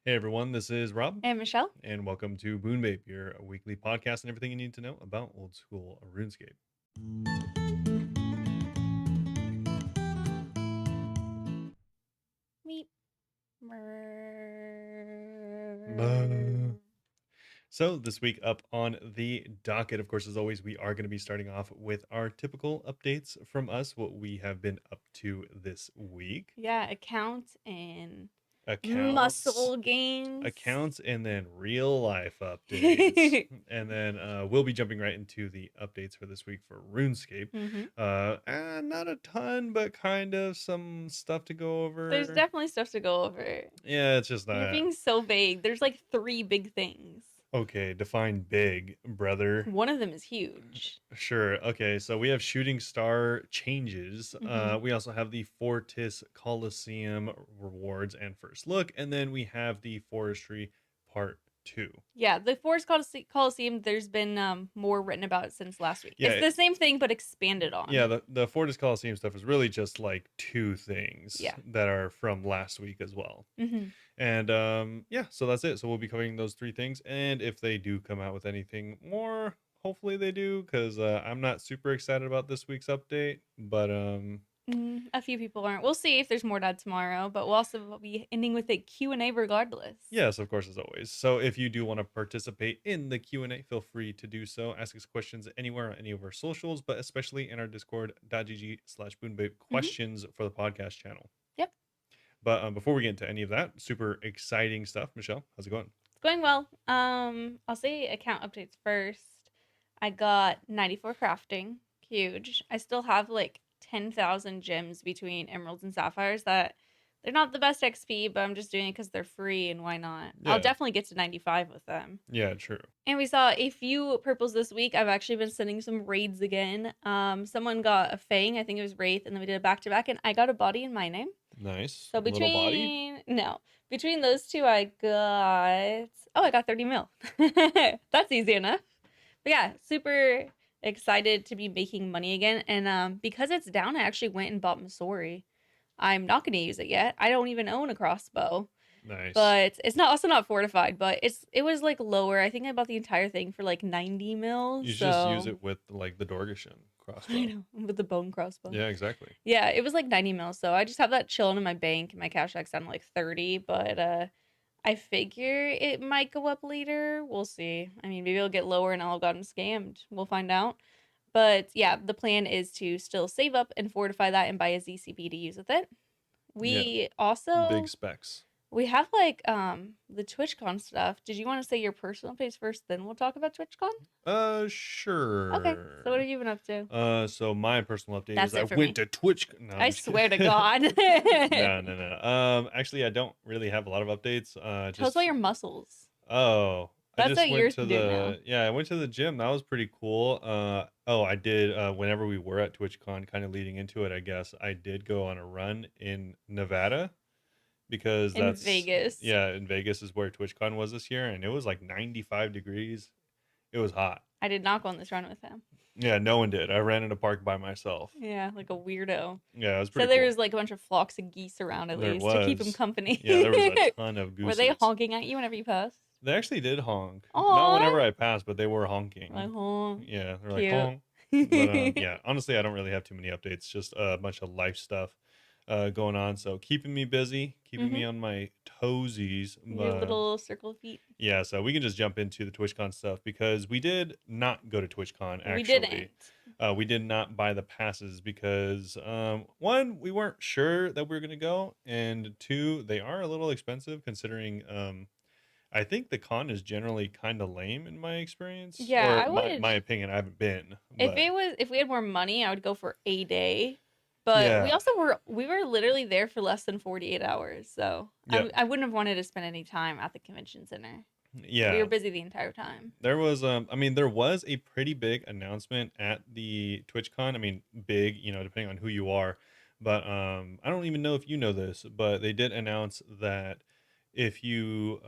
Hey everyone, this is Rob, And Michelle, and welcome to Bunebape, your weekly podcast and everything you need to know about old school RuneScape. meet. Bah. So this week up on the docket, of course, as always, we are going to be starting off with our typical updates from us, what we have been up to this week. Yeah, account and Accounts, muscle gains. accounts, and then real life updates. And then we'll be jumping right into the updates for this week for RuneScape. hmm Not a ton, but kind of some stuff to go There's over. definitely stuff to go over. Yeah, it's just You're not. being so vague. There's like three big things. Okay, define big, brother. One of them is huge. Sure. Okay, so we have shooting star changes. hmm We also have the Fortis Colosseum rewards and first look, and then we have the Forestry Part 2. Yeah, the Colosseum, there's been more written about it since last week. Yeah, It's the same thing, but expanded yeah, on. the Fortis Colosseum stuff is really just like two things Yeah. that are from last week as well. hmm And yeah, so that's it. So we'll be covering those three things. And if they do come out with anything more, hopefully they do, because I'm not super excited about this week's update. But A few people aren't. We'll see if there's more to add tomorrow, but we'll also be ending with a Q&A regardless. yes, of course, as always. So if you do want to participate in the Q&A, feel free to do so. Ask us questions anywhere on any of our socials, but especially in our discord.gg/boonbabe hmm questions for the podcast channel. Yep. But before we get into any of that, super exciting stuff. Michelle, how's it going? It's going well. I'll say account updates first. I got 94 crafting, huge. I still have like 10,000 gems between emeralds and sapphires that they're not the best XP, but I'm just doing it because they're free and why not? I'll Yeah, definitely get to 95 with them. yeah, true. And we saw a few purples this week. I've actually been sending some raids again. Someone got a Fang, I think it was Wraith, and then we did a back to back, and I got a body in my name. Nice. So Little body? between those two, I got 30 mil. That's easy enough. But yeah, super excited to be making money again. And because it's down, I actually went and bought Missouri. I'm not going to use it yet. I don't even own a crossbow, Nice. but it's not also not fortified. But it was like lower. I think I bought the entire thing for like 90 mil. You should just use So it with like the Dorgashin crossbow. I know, with the bone crossbow. Yeah, exactly. Yeah, it was like 90 mil. So I just have that chilling in my bank. My cash back's down to like 30, but I figure it might go up later. We'll see. I mean, maybe it'll get lower and I'll have gotten scammed. We'll find out. But yeah, the plan is to still save up and fortify that and buy a ZCP to use with it. Yeah, We big also specs. we have like the TwitchCon stuff. Did you want to say your personal updates first, then we'll talk about TwitchCon? Okay. So what Sure. have you been up to? So my personal update is That's I it for went me. to Twitch. No, I'm I just swear to kidding. God. No, no, no. Actually, I don't really have a lot of updates. Tell us about your muscles. I That's just what went you're to doing now. I went to the gym. That was pretty cool. I did. Whenever we were at TwitchCon, kind of leading into it, I guess I did go on a run in Nevada because In that's Vegas. yeah, in Vegas is where TwitchCon was this year, and it was like 95 degrees. It was hot. I did not go on this run with him. Yeah, no one did. I ran in a park by myself. Yeah, like a weirdo. Yeah, it was So pretty there cool. was like a bunch of flocks of geese around at There least to keep him was. company. Yeah, there was a ton of Were they gooses. honking at you whenever you passed? They actually did honk. Not Aw. whenever I passed, but they were honking. Like, oh, Yeah, they're like cute. honk. But yeah, honestly, I don't really have too many updates. Just a bunch of life stuff going on. So keeping me busy, keeping me hmm on my toesies. Your little circle of feet. Yeah, so we can just jump into the TwitchCon stuff because we did not go to TwitchCon We actually. didn't. We did not buy the passes because one, we weren't sure that we were going to go, and two, they are a little expensive considering I think the con is generally kind of lame in my experience Yeah, or I my would. opinion. I haven't been, If but it was, if we had more money, I would go for a day. But yeah, we were literally there for less than 48 hours, so yeah, I wouldn't have wanted to spend any time at the convention center. We were yeah. busy the entire time. There was I mean there was a pretty big announcement at the TwitchCon. I mean big, depending on who you are. But I don't even know if you know this, but they did announce that if you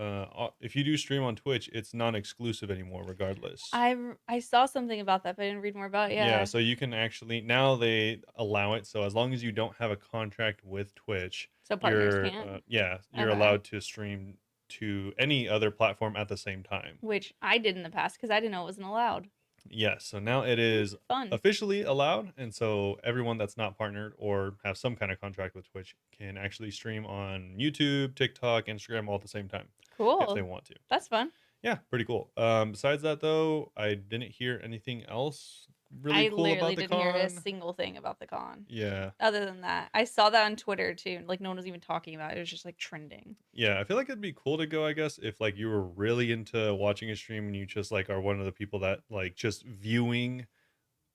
do stream on Twitch, it's non-exclusive anymore regardless. I saw something about that, but I didn't read more about it. Yeah, Yeah. so you can actually now they allow it. So as long as you don't have a contract with Twitch, So partners can't. yeah, you're Okay. allowed to stream to any other platform at the same time. which I did in the past because I didn't know it wasn't allowed. Yes, so now it is Fun. officially allowed, and so everyone that's not partnered or have some kind of contract with Twitch can actually stream on YouTube, TikTok, Instagram all at the same time if they Cool. want to. That's fun. Yeah, pretty cool. Besides that though, I didn't hear anything else really I cool literally about the didn't hear a con. single thing about the con. Yeah. Other than that, I saw that on Twitter too. Like no one was even talking about it. It was just like trending. Yeah, I feel like it'd be cool to go, I guess, if like you were really into watching a stream and you just like are one of the people that like just viewing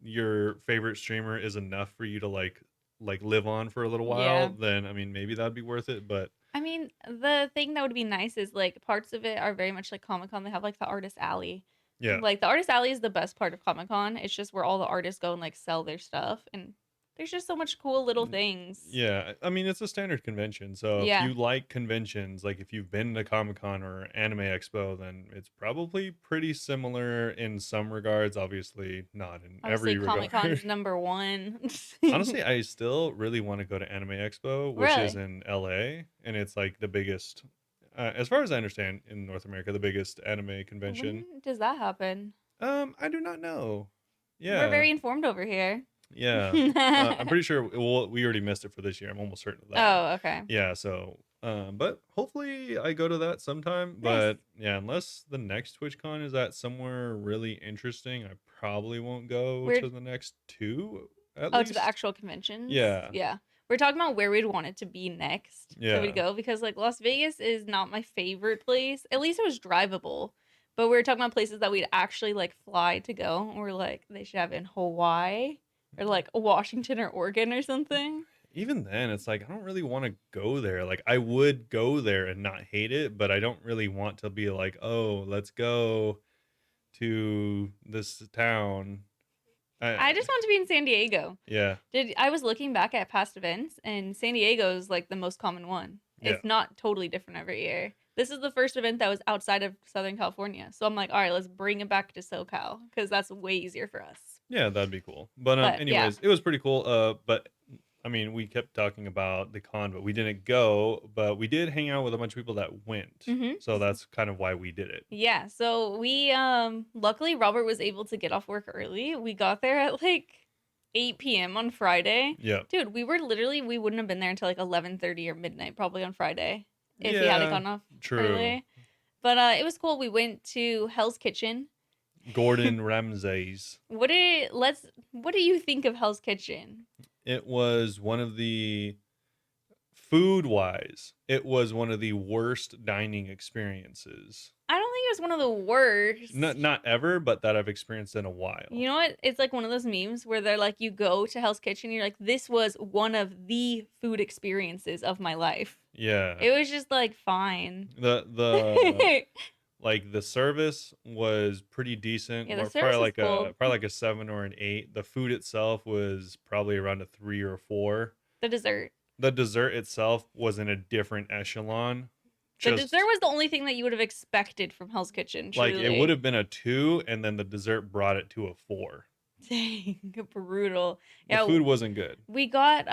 your favorite streamer is enough for you to like live on for a little while, Yeah. then I mean maybe that'd be worth it. But I mean, the thing that would be nice is like parts of it are very much like Comic Con. They have like the artist alley. yeah, Like the artist alley is the best part of Comic Con. It's just where all the artists go and like sell their stuff. And there's just so much cool little N- things. yeah, I mean it's a standard convention. So if Yeah. you like conventions, like if you've been to Comic Con or Anime Expo, then it's probably pretty similar in some regards. Obviously, not in Obviously, every Comic regard. Con's number one. Honestly, I still really want to go to Anime Expo, which is Really? in LA, and it's like the biggest, as far as I understand, in North America, the biggest anime convention. When does that happen? I do not know. We're Yeah, very informed over here. yeah. I'm pretty sure we already missed it for this year. I'm almost certain of that. Oh, okay. Yeah, so but hopefully I go to that sometime. Nice. But yeah, unless the next TwitchCon is at somewhere really interesting, I probably won't go We're to the next two at Oh, to the least. actual conventions? Yeah, Yeah. We're talking about where we'd want it to be next that we'd yeah. go because like Las Vegas is not my favorite place. At least it was drivable. But we were talking about places that we'd actually like fly to go. And we're like, they should have it in Hawaii or like Washington or Oregon or something. Even then, it's like I don't really want to go there. Like I would go there and not hate it, but I don't really want to be like, oh, let's go to this town. I, I just want to be in San Diego. yeah, I was looking back at past events and San Diego is like the most common one. yeah, It's not totally different every year. This is the first event that was outside of Southern California. So I'm like, all right, let's bring it back to SoCal because that's way easier for us. yeah, that'd be cool. But But yeah. anyways, it was pretty cool. But I mean, we kept talking about the con, but we didn't go. But we did hang out with a bunch of people that went, Hmm. so that's kind of why we did it. Yeah. So we luckily Robert was able to get off work early. We got there at like 8 p.m. on Friday. Yeah, Dude, we wouldn't have been there until like 11:30 or midnight probably on Friday if we hadn't yeah, gone off true. early. But it was cool. We went to Hell's Kitchen. Gordon Ramsay's. What do you think of Hell's Kitchen? It was one of the food wise, it was one of the worst dining experiences. I don't think it was one of the worst. Not ever, but that I've experienced in a You while. know what? It's like one of those memes where they're like, you go to Hell's Kitchen, you're like, this was one of the food experiences of my life. Yeah. It was just like fine. The Yeah, like the service was pretty decent. the Probably service was cool. like a 7 or an 8. The food itself was probably around a 3 or 4. The dessert. The dessert itself was in a different echelon. The dessert Just was the only thing that you would have expected from Hell's Kitchen, like it would truly. have been a 2 and then the dessert brought it to a 4. Dang, brutal. The Yeah, food wasn't good. we got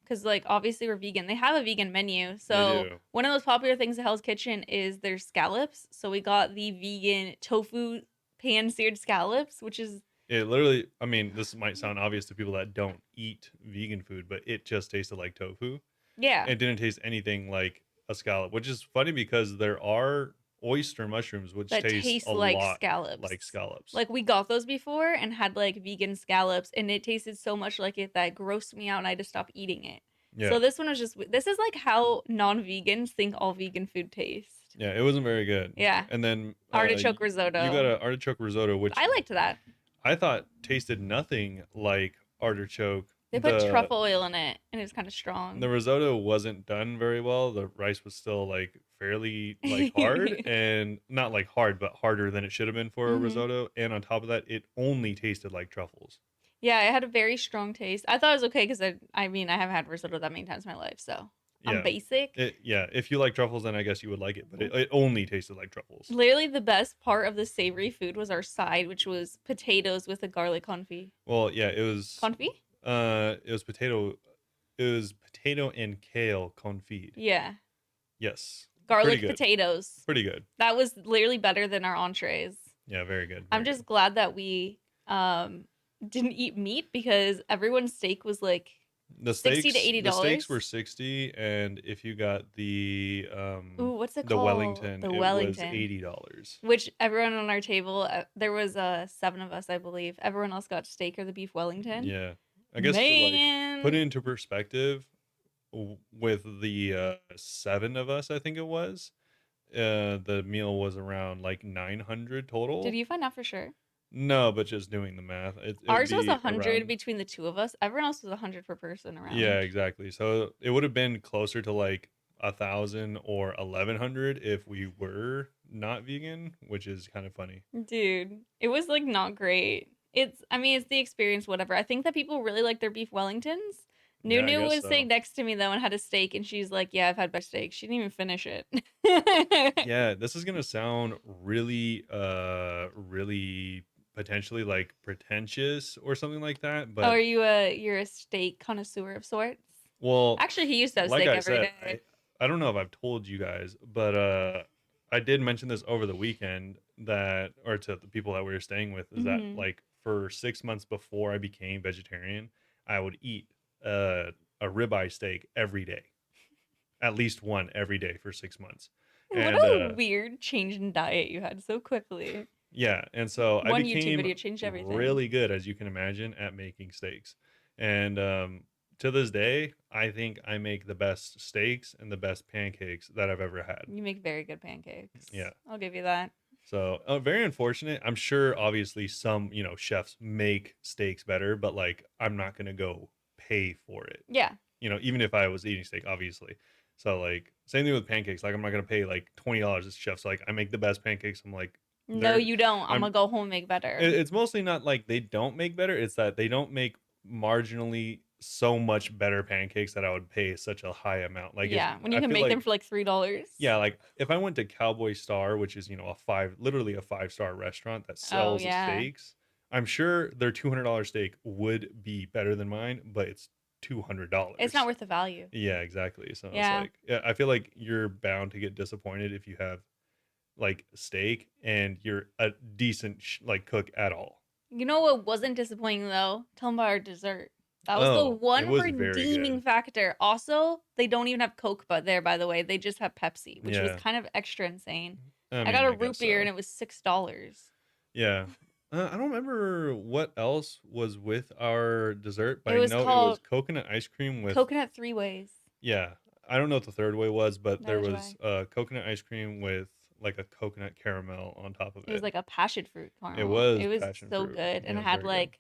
because like obviously we're vegan. They have a vegan menu. They So do. one of those popular things at Hell's Kitchen is their scallops. So we got the vegan tofu pan seared scallops, which is It literally, I mean, this might sound obvious to people that don't eat vegan food, but it just tasted like tofu. yeah, It didn't taste anything like a scallop, which is funny because there are oyster mushrooms which that taste tastes a like lot scallops. like scallops. Like we got those before and had like vegan scallops and it tasted so much like it that grossed me out and I had to stop eating it. Yeah. So this one was just this is like how non-vegans think all vegan food tastes. Yeah, it wasn't very good. Yeah. And then Artichoke you got risotto. an artichoke risotto, which I liked that. I thought tasted nothing like artichoke. They put truffle oil in it and it was kind of The strong. risotto wasn't done very well. The rice was still like fairly like hard and not like hard, but harder than it should have been for a Hmm. risotto. And on top of that, it only tasted like truffles. Yeah, it had a very strong taste. I thought it was okay because I mean I haven't had risotto that many times in my life, so I'm Yeah. basic. Yeah, if you like truffles, then I guess you would like it, but it only tasted like truffles. Literally the best part of the savory food was our side, which was potatoes with a garlic confit. Well, yeah, it was Confit? it was potato and kale confit. Yeah. Yes. Pretty Garlic good. potatoes. Pretty good. That was literally better than our entrees. Yeah, very good. I'm Very just good. glad that we didn't eat meat because everyone's steak was like The 60 to steaks $80. the steaks were 60, and if you got Ooh, what's it the called? Wellington, The it was Wellington. $80. Which everyone on our table, there was 7 of us, I believe. Everyone else got steak or the beef Wellington. Yeah. I guess to like put it Man. into perspective, with the 7 of us, I think it was, the meal was around like 900 Did total. you find out for sure? No, but just doing the math, it would Ours was be 100 around. between the two of us. Everyone else was 100 per person Yeah, around. exactly. So it would have been closer to like 1,000 or 1,100 if we were not vegan, which is kind of funny. Dude, it was like not great. I mean, it's the experience, whatever. I think that people really like their beef Wellingtons. Yeah, I Nunu guess was so. sitting next to me though and had a steak, and she's like, "Yeah, I've had better steak." She didn't even finish it. Yeah, this is gonna sound really, really potentially like pretentious or something like that, Oh, but are you're a steak connoisseur of sorts? well, Actually, he used to have like steak I every said, day. I don't know if I've told you guys, but I did mention this over the weekend that, or to the people that we were staying with, is that Hmm. like for 6 months before I became vegetarian, I would eat uh, a ribeye steak every day, at least one every day for 6 months, What and a weird change in diet you had so quickly. yeah, and so I One YouTube became video changed everything. really good, as you can imagine, at making steaks. And to this day, I think I make the best steaks and the best pancakes that I've ever had. You make very good pancakes. Yeah. I'll give you that. So very unfortunate. I'm sure, obviously, some chefs make steaks better, but like I'm not gonna go pay for it. Yeah. Even if I was eating steak, obviously. So like same thing with pancakes. Like I'm not gonna pay like $20 as chefs. Like I make the best pancakes. I'm like No, they're you don't. I'm I'm gonna go home and make better. it's mostly not like they don't make better, it's that they don't make marginally so much better pancakes that I would pay such a high amount. Like, if Yeah, when you I can feel make them like for like $3. yeah, like, if I went to Cowboy Star, which is, literally a five-star restaurant that Oh sells yeah. steaks, I'm sure their $200 steak would be better than mine, but it's It's not $200. worth the value. Yeah, exactly. So it's Yeah. like, yeah, I feel like you're bound to get disappointed if you have, like, steak and you're a decent, like, cook at all. You know what wasn't disappointing though? Tell them about our dessert. That was the Oh, it one was very redeeming good. factor. Also, they don't even have Coke but there, by the way. They just have Pepsi, which was Yeah. kind of extra insane. I I got mean, a I root guess beer and so. it was $6. Yeah. I don't remember what else was with our dessert, but It I was know it was called coconut ice cream with, Coconut Three Ways. yeah. I don't know what the third way was, but there Neither do was I. coconut ice cream with like a coconut caramel on top of It was it. like a passion fruit It caramel. was It was passion so fruit. good. Yeah, And it it was had very good. like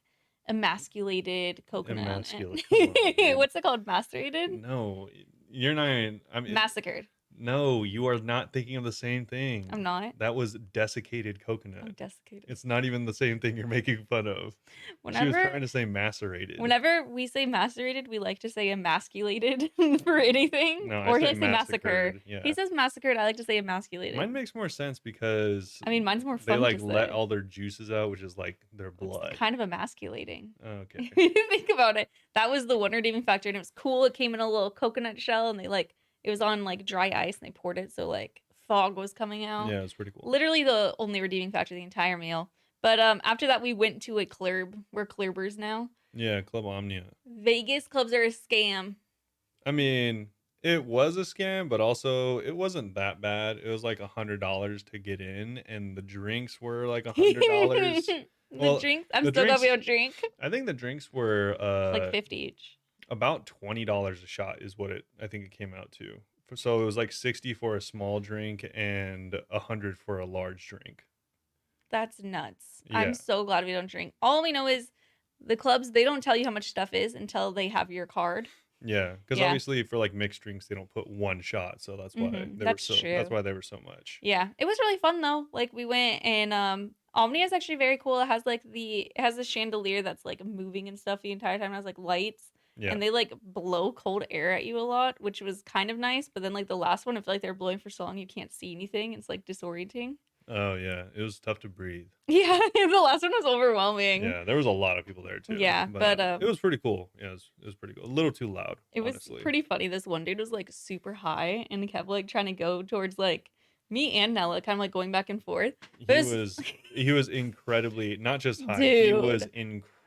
emasculated coconut on Emasculate. Come on, it. dude. What's it called? Macerated? No, you're not. I mean, Massacred. no, you are not thinking of the same thing. I'm not. That was desiccated I'm coconut. desiccated. It's not even the same thing you're making fun of. She was Whenever trying to say macerated. whenever we say macerated, we like to say emasculated for anything. No, I Or say he'll say massacre. massacred. He Yeah. says massacred, I like to say emasculated. Mine makes more sense because I mean, mine's more they fun to like let say. all their juices out, which is like their It's blood. kind of emasculating. Okay. If you think about it, that was the one redeeming factor, and it was cool. It came in a little coconut shell, and it was on like dry ice, and they poured it so like fog was coming out. Yeah, it's pretty cool. Literally the only redeeming factor of the entire meal. But after that, we went to a club. We're clubbers now. Yeah, Club Omnia. Vegas clubs are a scam. I mean, it was a scam, but also it wasn't that bad. It was like $100 to get in, and the drinks were like $100. The Well, drinks. I'm the still glad we drinks, don't drink. I think the drinks were Like 50 each. about $20 a shot is what I think it came out to. So it was like 60 for a small drink and 100 for a large drink. That's nuts. I'm Yeah. so glad we don't drink. All we know is the clubs, they don't tell you how much stuff is until they have your card. Yeah, because Yeah. obviously for like mixed drinks they don't put one shot, so That's that's true. why they were so much. Yeah. It was really fun though. Like we went and Omnia is actually very cool. It has like it has a chandelier that's like moving and stuff the entire time. It has like lights. Yeah. And they like blow cold air at you a lot, which was kind of nice. But then like the last one, I feel like they're blowing for so long you can't see anything. It's like disorienting. Oh yeah, it was tough to breathe. Yeah, the last one was overwhelming. Yeah, there was a lot of people there too, Yeah, but but it was pretty cool. Yeah, it was pretty cool. A little too loud, it was honestly. pretty funny. This one dude was like super high and kept like trying to go towards like me and Nella, kind of like going back and forth. But He it's was he was incredibly not just high, he was dude.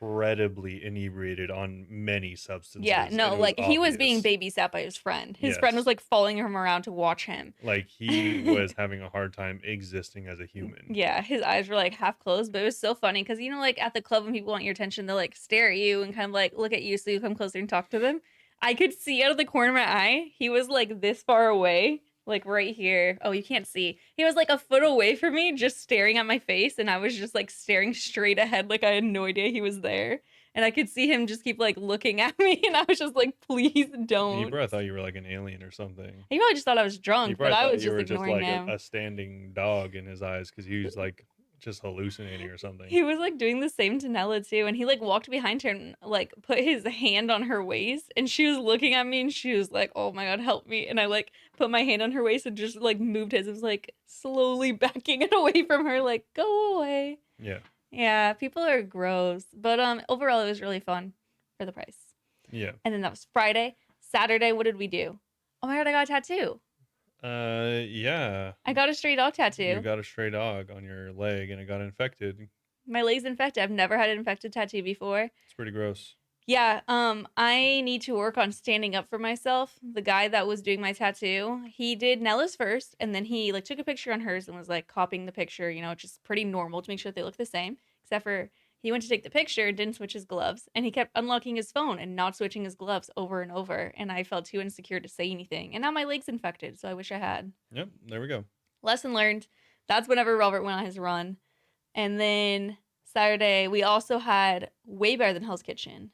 incredibly inebriated on many Yeah, substances, and no, it was like he was being obvious. babysat by his friend. His friend was Yes. like following him around to watch him. Like he was having a hard time existing as a human. Yeah, his eyes were like half closed, but it was so funny because like at the club when people want your attention, they'll like stare at you and kind of like look at you so you come closer and talk to them. I could see out of the corner of my eye, he was like this far away, like right here. Oh, you can't see. He was like a foot away from me, just staring at my face, and I was just like staring straight ahead, like I had no idea he was there. And I could see him just keep like looking at me, and I was just like, please He don't. probably thought you were like an alien or something. He probably just thought I was He drunk, but probably I thought was you just were just ignoring like him. a standing dog in his eyes because he was like just hallucinating or something. He was like doing the same to Nella too, and he like walked behind her and like put his hand on her waist, and she was looking at me and she was like, "Oh my god, help me!" And I like put my hand on her waist and just like moved his. It was like slowly backing it away from her, like go away. Yeah. Yeah, people are gross, but overall it was really fun for the price. Yeah. And then that was Friday. Saturday, what did we do? Oh my god, I got a tattoo. Yeah. I got a stray dog You tattoo. got a stray dog on your leg and it got infected. My leg's infected. I've never had an infected tattoo before. It's pretty gross. Yeah, I need to work on standing up for myself. The guy that was doing my tattoo, he did Nella's first, and then he like took a picture on hers and was like copying the picture, which is pretty normal to make sure that they look the same. Except for he went to take the picture and didn't switch his gloves, and he kept unlocking his phone and not switching his gloves over and over, and I felt too insecure to say anything. And now my leg's infected, so I wish I had. Yep, there we go. Lesson learned. That's whenever Robert went on his run. And then Saturday, we also had way better than Hell's Kitchen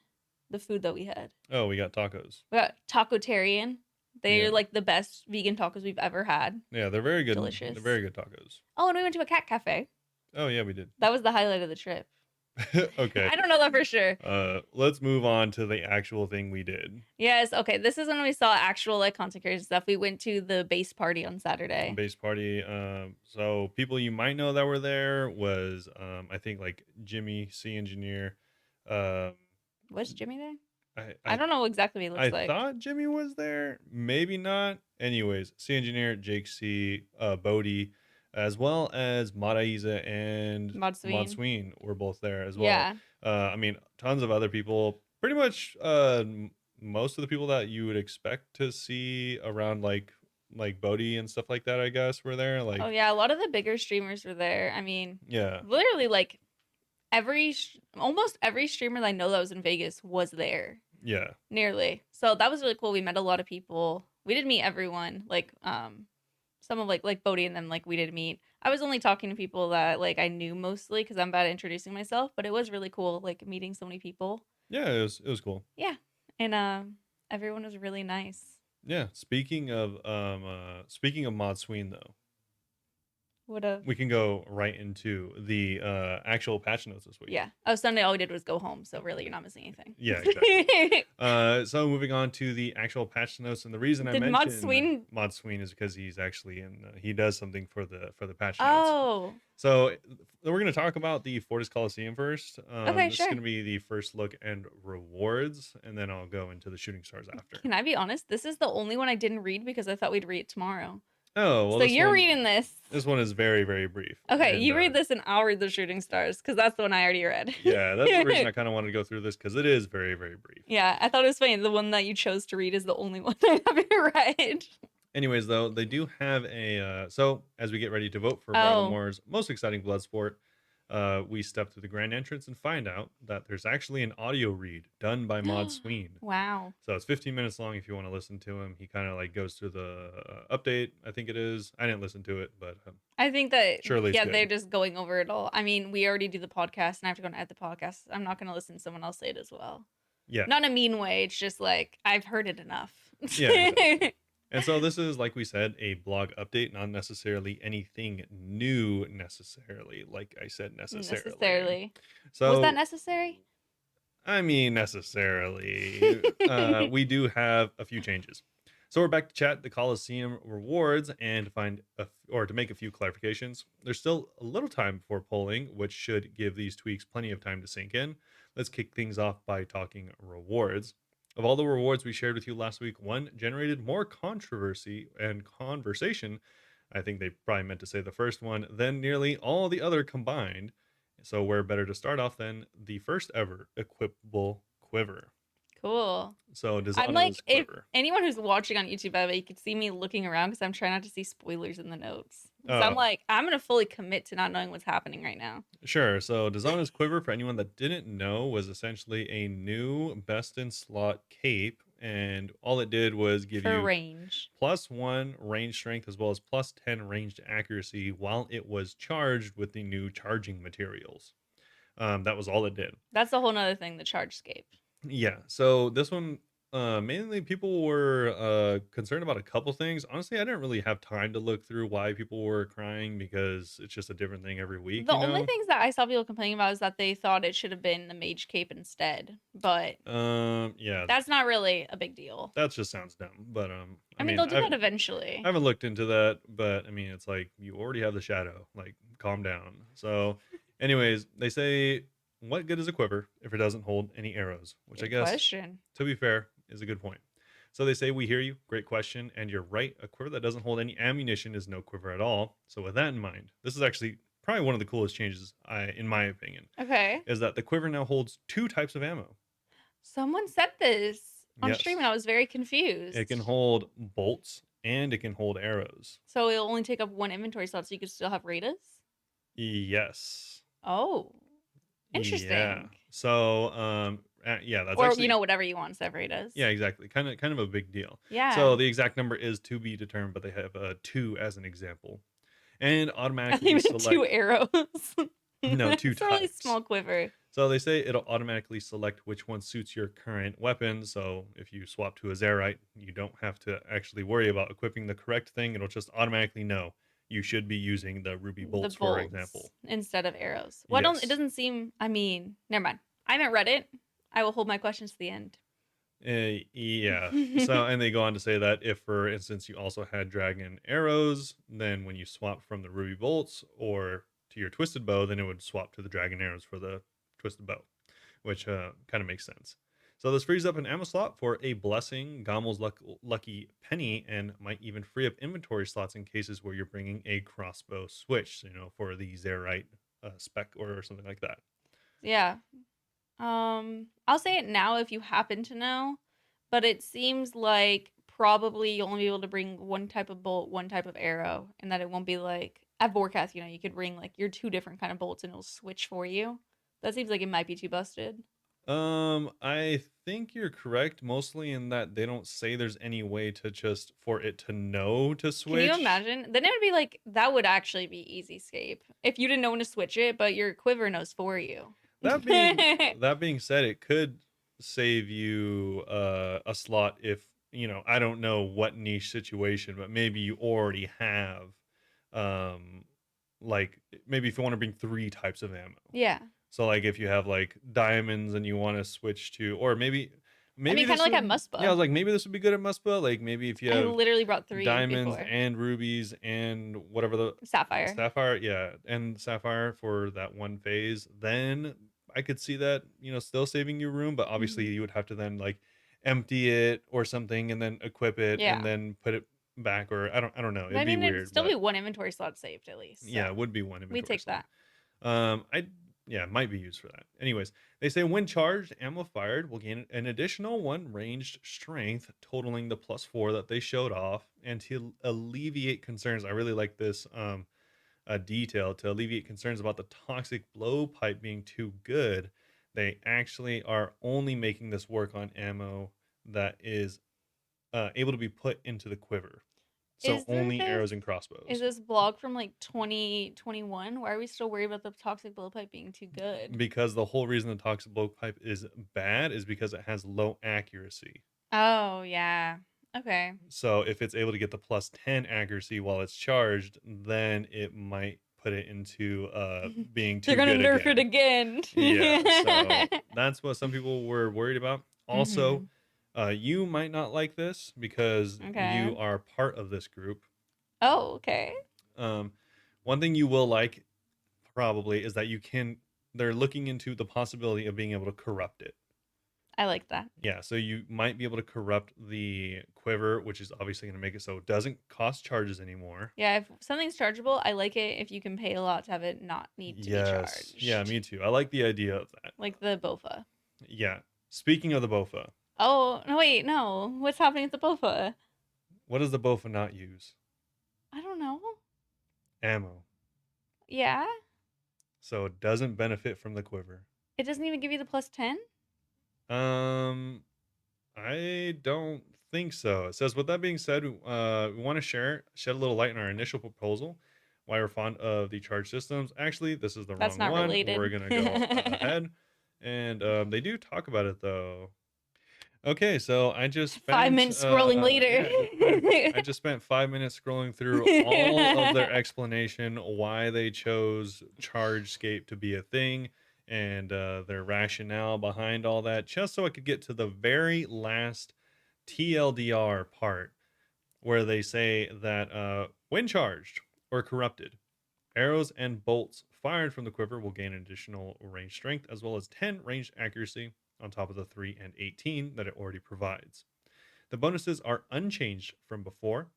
the food that we had. Oh, we got tacos. We got Tacotarian. They're Yeah. like the best vegan tacos we've ever had. Yeah, they're very good. Delicious. They're very good tacos. Oh, and we went to a cat cafe. Oh yeah, we did. That was the highlight of the trip. Okay. I don't know that for sure. Let's move on to the actual thing we did. Yes, okay. This is when we saw actual like content creators stuff. We went to the base party on Saturday. Base party. So people you might know that were there was I think like Jimmy C Engineer. Was Jimmy there? I I don't know exactly what he looks I like. thought Jimmy was there, maybe not. Anyways, C Engineer, Jake C, Bodie, as well as Madaiza and Mod Sween. Sween were both there as well. Yeah. I mean, tons of other people. Pretty much, most of the people that you would expect to see around like Bodie and stuff like that, I guess, were there. Like, Oh yeah, a lot of the bigger streamers were there. I mean, yeah, literally like almost every streamer that I know that was in Vegas was there. yeah, Nearly. So that was really cool. We met a lot of people. We did meet everyone. Like some of like Bodie and them like we did meet. I was only talking to people that like I knew mostly because I'm bad at introducing myself, but it was really cool like meeting so many people. yeah. It was cool. Yeah. And everyone was really nice. Yeah. Speaking of Mod Sween though. What a We can go right into the actual patch notes this week. Yeah. Oh, Sunday all we did was go home, so really you're not missing anything. Yeah, exactly. So moving on to the actual patch notes, and the reason I Did Mod mentioned Sween Mod Sween is because he's actually in. He does something for the patch notes. Oh. So we're going to talk about the Fortis Colosseum first. Okay, This sure. is going to be the first look and rewards, and then I'll go into the shooting stars after. Can I be honest? This is the only one I didn't read because I thought we'd read it tomorrow. Oh, well. So you're reading this. This one is very, very brief. Okay, and, you read this and I'll read the shooting stars because that's the one I already read. Yeah, that's the reason I kind of wanted to go through this because it is very, very brief. Yeah, I thought it was funny. The one that you chose to read is the only one I haven't read. Anyways, though, they do have a so as we get ready to vote for Baltimore's most exciting blood sport, we step through the grand entrance and find out that there's actually an audio read done by Mod Sween. Wow. So it's 15 minutes long if you want to listen to him. He kind of like goes through the update, I think it is. I didn't listen to it, but I think that surely it's yeah, good. they're just going over it all. I mean, we already do the podcast and I have to go and edit the podcast. I'm not going to listen to someone else say it as well. Yeah. Not in a mean way. It's just like I've heard it enough. Yeah, exactly. And so this is, like we said, a blog update, not necessarily anything new necessarily. Like I said, necessarily. So was that necessary? I mean, necessarily. We do have a few changes. So we're back to chat the Colosseum rewards and to to make a few clarifications. There's still a little time before polling, which should give these tweaks plenty of time to sink in. Let's kick things off by talking rewards. Of all the rewards we shared with you last week, one generated more controversy and conversation. I think they probably meant to say the first one, than nearly all the other combined. So where better to start off than the first ever equipable quiver. Cool. So I'm like, Dishonra's if quiver. anyone who's watching on YouTube, by the way, you could see me looking around because I'm trying not to see spoilers in the notes. So I'm Oh, like, I'm gonna fully commit to not knowing what's happening right now. sure. So Dishonra's quiver, for anyone that didn't know, was essentially a new best in slot cape, and all it did was give For you range. +1 range strength as well as +10 ranged accuracy while it was charged with the new charging materials. That was all it did. That's a whole nother thing, the charge scape. Yeah. So this one, mainly people were concerned about a couple things. Honestly, I didn't really have time to look through why people were crying because it's just a different thing every week, The you only know? things that I saw people complaining about is that they thought it should have been the mage cape instead, but Yeah, that's not really a big deal. that just sounds dumb. But I I mean, mean, they'll do that eventually. I haven't looked into that, but I mean, it's like you already have the shadow. Like, calm down. So, anyways, they say, what good is a quiver if it doesn't hold any arrows? Which I Good guess, question. to be fair, is a good point. So they say, we hear you. Great question. And you're right. A quiver that doesn't hold any ammunition is no quiver at all. So, with that in mind, this is actually probably one of the coolest changes, in my opinion, Okay. is that the quiver now holds two types of ammo. Someone said this on stream and Yes. I was very It can confused. hold bolts and it can hold arrows. So it'll only take up one inventory slot so you could still have Radas? Yes. Oh, Yeah. interesting. So, yeah, that's Or, actually whatever you want to have Radas. yeah, exactly. Kind of a big deal. So Yeah. the exact number is to be determined, but they have two as an example, and I automatically even two select arrows. no two It's a really types. small quiver. So they say it'll automatically select which one suits your current weapon. So if you swap to a Zerite, you don't have to actually worry about equipping the correct thing. It'll just automatically know you should be using the ruby The bolts, for bolts example. instead of arrows. Well, it Yes. doesn't seem, I mean, never mind. I haven't read it. I will hold my questions to the end. Yeah. So, and they go on to say that if, for instance, you also had dragon arrows, then when you swap from the ruby bolts or to your twisted bow, then it would swap to the dragon arrows for the twisted bow, which kind of makes sense. So this frees up an ammo slot for a blessing, Gommel's lucky penny, and might even free up inventory slots in cases where you're bringing a crossbow switch, for the Zerite spec or something like that. Yeah. I'll say it now if you happen to know, but it seems like probably you'll only be able to bring one type of bolt, one type of arrow, and that it won't be like at Vorkath, you could bring like your two different kind of bolts and it'll switch for you. That seems like it might be too busted. I think you're correct, mostly in that they don't say there's any way to just for it to know to Can you switch. imagine? Then it would be like that would actually be easy scape if you didn't know when to switch it, but your quiver knows for you. That being that being said, it could save you a slot if, I don't know what niche situation, but maybe you already have um like maybe if you want to bring three types of ammo. Yeah. So like if you have like diamonds and you want to switch to, or maybe I maybe mean, kind of this like at would yeah, I Muspa. was like maybe this would be good at Muspa. Like maybe if you I have literally brought three diamonds before. and rubies and whatever the Sapphire. sapphire, yeah, and sapphire for that one phase, then I could see that, still saving you room, but obviously Mhm. you would have to then like empty it or something and then equip it and Yeah. then put it back, or I don't know. But I It'd be mean, it'd weird, still be but one inventory slot saved at least. yeah, So it would be one we inventory take slot. that. I yeah, might be used for that. Anyways, they say when charged, ammo fired will gain an additional one ranged strength, totaling the +4 that they showed off. And to alleviate concerns, I really like this detail. To alleviate concerns about the toxic blowpipe being too good, they actually are only making this work on ammo that is able to be put into the quiver. So Is there only this? arrows and Is crossbows. this blog from like 2021? Why are we still worried about the toxic blowpipe being too good? Because the whole reason the toxic blowpipe is bad is because it has low accuracy. Oh yeah. Okay. So if it's able to get the +10 accuracy while it's charged, then it might put it into being They're too gonna good nerf it again. again. Yeah, so that's what some people were worried about. Also, Mhm. You might not like this because Okay. you are part of this group. Oh, okay. Um, one thing you will like probably is that they're looking into the possibility of being able to corrupt it. I like that. Yeah, so you might be able to corrupt the quiver, which is obviously going to make it so it doesn't cost charges anymore. Yeah, if something's chargeable, I like it if you can pay a lot to have it not need to be Yes. Yeah, charged. me too. I like the idea of that. Like the Bofa. Yeah. Speaking of the Bofa, Oh, no, wait, no. What's happening with the Bofa? what does the Bofa not use? I don't know. Ammo. Yeah? So it doesn't benefit from the quiver. It doesn't even give you the plus 10? Um, I don't think so. It says, with that being said, we want to shed a little light on our initial proposal, why we're fond of the charge systems. Actually, this is the That's wrong not one. We're related. gonna go ahead, and they do talk about it though. Okay, so I just 5 minutes scrolling later. yeah, I just spent 5 minutes scrolling through all of their explanation why they chose ChargeScape to be a thing and their rationale behind all that, just so I could get to the very last TLDR part where they say that when charged or corrupted, arrows and bolts fired from the quiver will gain additional range strength as well as 10 range accuracy on top of the 3 and 18 that it already provides. The bonuses are unchanged from before,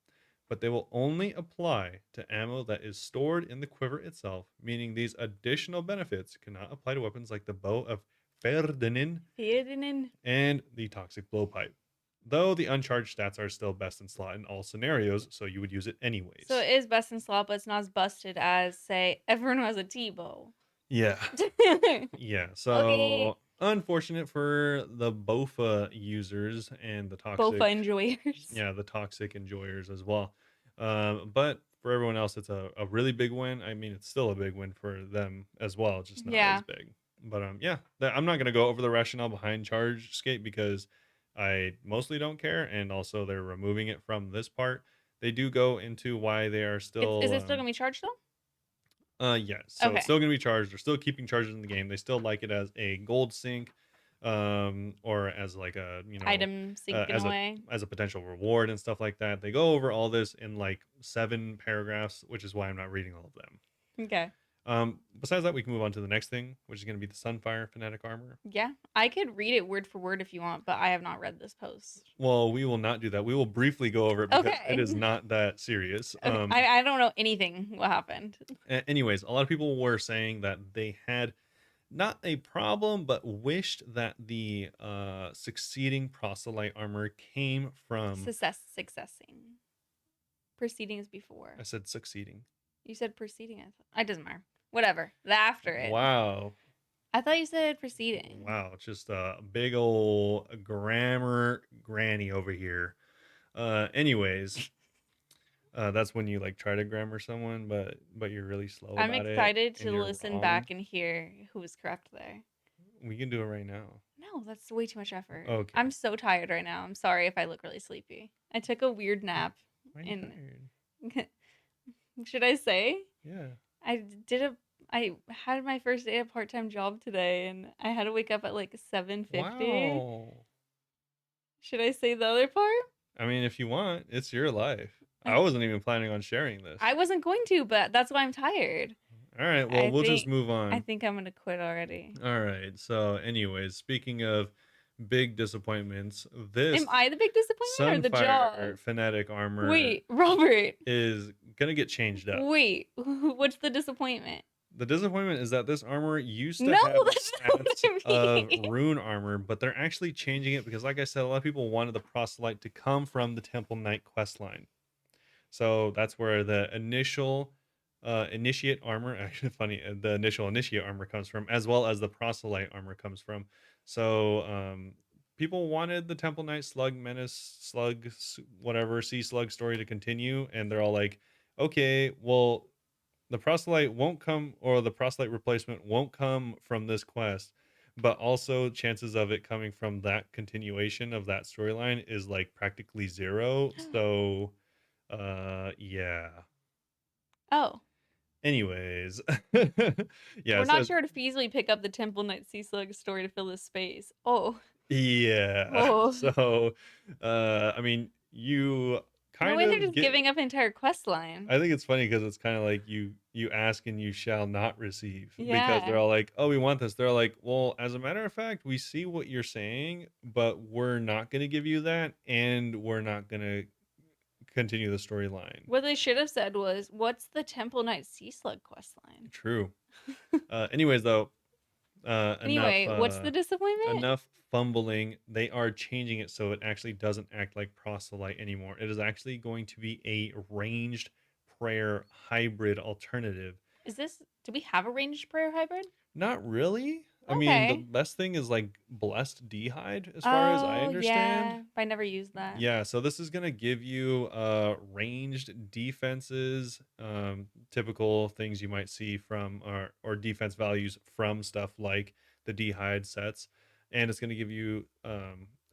but they will only apply to ammo that is stored in the quiver itself, meaning these additional benefits cannot apply to weapons like the bow of Ferdinand Ferdinand. and the toxic blowpipe. Though the uncharged stats are still best in slot in all scenarios, so you would use it So anyways. it is best in slot, but it's not as busted as, say, everyone who has a T-bow. Yeah. Yeah, Okay. so unfortunate for the BOFA users and the Bofa toxic, enjoyers. yeah, the toxic enjoyers as well. But for everyone else, it's a really big win. I mean, it's still a big win for them as well, just not as Yeah. big. But yeah, I'm not gonna go over the rationale behind Charge Skate because I mostly don't care, and also they're removing it from this part. They do go into why they are Is still it still gonna be charged though? yes. So it's Okay. still gonna be charged. They're still keeping charges in the game. They still like it as a gold sync, or as like a Item sinking away. as a potential reward and stuff like that. They go over all this in like 7 paragraphs, which is why I'm not reading all of them. Okay. Besides that, we can move on to the next thing, which is gonna be the Sunfire Fanatic Armor. Yeah. I could read it word for word if you want, but I have not read this post. Well, we will not do that. We will briefly go over it because it Okay. is not that serious. Okay. I don't know anything what happened. Anyways, a lot of people were saying that they had not a problem, but wished that the succeeding proselyte armor came from. Successing. Proceeding is before. I said succeeding. You said proceeding. It doesn't matter. Whatever. The after it. Wow. I thought you said proceeding. Wow. Just a big old grammar granny over here. Anyways, that's when you like try to grammar someone, but you're really slow I'm about it excited and to you're listen wrong. back and hear who was correct there. We can do it right now. No, that's way too much effort. Okay. I'm so tired right now. I'm sorry if I look really sleepy. I took a weird nap Why are you and tired? should I say? Yeah. I had my first day of part-time job today and I had to wake up at like 7:50. Wow. Should I say the other part? I mean, if you want, it's your life. I Okay. wasn't even planning on sharing this. I wasn't going to, but that's why I'm tired. All right, well, I we'll just think move I on. think I'm gonna quit already. All right. So, anyways, speaking of big disappointments, Am this I the big disappointment or the Sunfire job? Fanatic armor Wait, Robert. is gonna get changed up. Wait, what's the disappointment? The disappointment is that this armor used to No, have the that's not what stats I of mean. rune armor, but they're actually changing it because, like I said, a lot of people wanted the proselyte to come from the Temple Knight quest line. So that's where the initial initiate armor, actually funny, the initial initiate armor comes from, as well as the proselyte armor comes from. So people wanted the Temple Knight Slug Menace Slug whatever Sea Slug story to continue, and they're all like, okay, well, the proselyte won't come, or the proselyte replacement won't come from this quest, but also chances of it coming from that continuation of that storyline is like practically zero. So yeah. Oh, Anyways, yeah, we're it not says sure to feasibly pick up the Temple Knight Sea Slug story to fill this space. Oh, Yeah. Oh. So, I mean, you No kind way they're of just get. giving up an entire quest line. I think it's funny because it's kind of like you ask and you shall not receive because they're Yeah. all like, "Oh, we want this." They're like, "Well, as a matter of fact, we see what you're saying, but we're not going to give you that, and we're not going to continue the storyline." What they should have said was, "What's the Temple Knight Sea Slug quest line?" True. Anyways, though, enough Anyway, what's the disappointment? enough fumbling. They are changing it so it actually doesn't act like proselyte anymore. It is actually going to be a ranged prayer hybrid alternative. Do we have a ranged prayer hybrid? Not really. I mean, the Okay. best thing is like blessed d'hide as far as I Oh, understand. yeah. I never used that. Yeah, so this is gonna give you ranged defenses, typical things you might see from or defense values from stuff like the d'hide sets, and it's gonna give you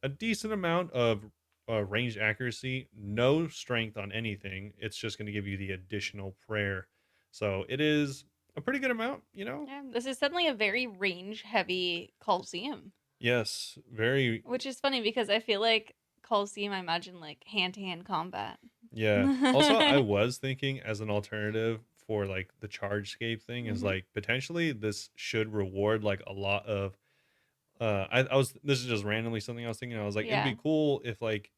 a decent amount of ranged accuracy, no strength on anything. It's just gonna give you the additional prayer, so it is a pretty good amount, you know. Yeah, this is suddenly a very range heavy Colosseum, Yes, very. which is funny because I feel like Colosseum, I imagine like hand to hand combat. Yeah. Also, I was thinking as an alternative for like the chargescape thing is Hmm. like potentially this should reward like a lot of I was this is just randomly something I was thinking. I was like, it'd be Yeah, cool if like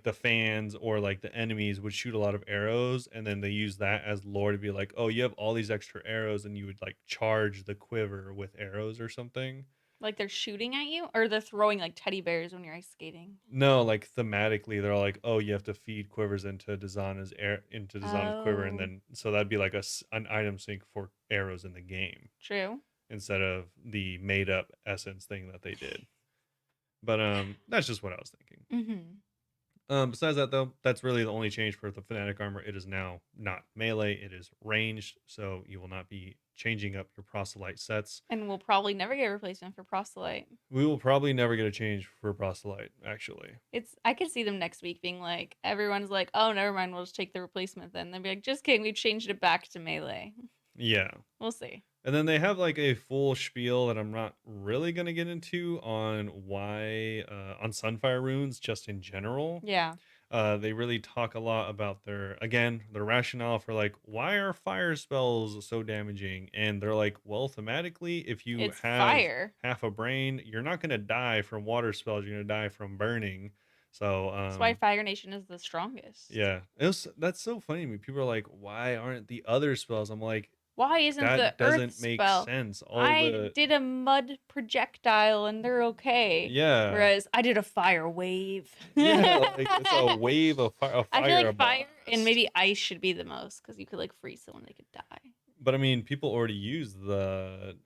the fans or like the enemies would shoot a lot of arrows and then they use that as lore to be like, oh, you have all these extra arrows and you would like charge the quiver with arrows or something. like they're shooting at you or they're throwing like teddy bears when you're ice skating. No, like thematically, they're like, oh, you have to feed quivers into Dishonna's quiver, and Oh, then so that'd be like an item sync for arrows in the game true. instead of the made up essence thing that they did. But that's just what I was thinking. Hmm. Besides that though, that's really the only change for the Fnatic armor. It is now not melee; it is ranged, so you will not be changing up your proselyte sets. And we'll probably never get a replacement for proselyte. We will probably never get a change for proselyte, actually. I could see them next week being like, everyone's like, oh, never mind, we'll just take the replacement then. They'll be like, just kidding, we changed it back to melee. Yeah. We'll see. And then they have like a full spiel that I'm not really going to get into on why on Sunfire runes just in general. Yeah. They really talk a lot about their rationale for like why are fire spells so damaging, and they're like, well, thematically, if you It's have fire. half a brain, you're not going to die from water spells. You're going to die from burning. So That's why Fire Nation is the strongest. yeah, that's so funny to me. People are like, why aren't the other spells? I'm like, Why isn't the that earth doesn't make spell? sense. All I the did a mud projectile and they're okay. yeah. Whereas I did a fire wave. Yeah, like it's a wave of a I feel fire like fire and blast. maybe ice should be the most because you could like freeze someone, they could die. But I mean, people already use People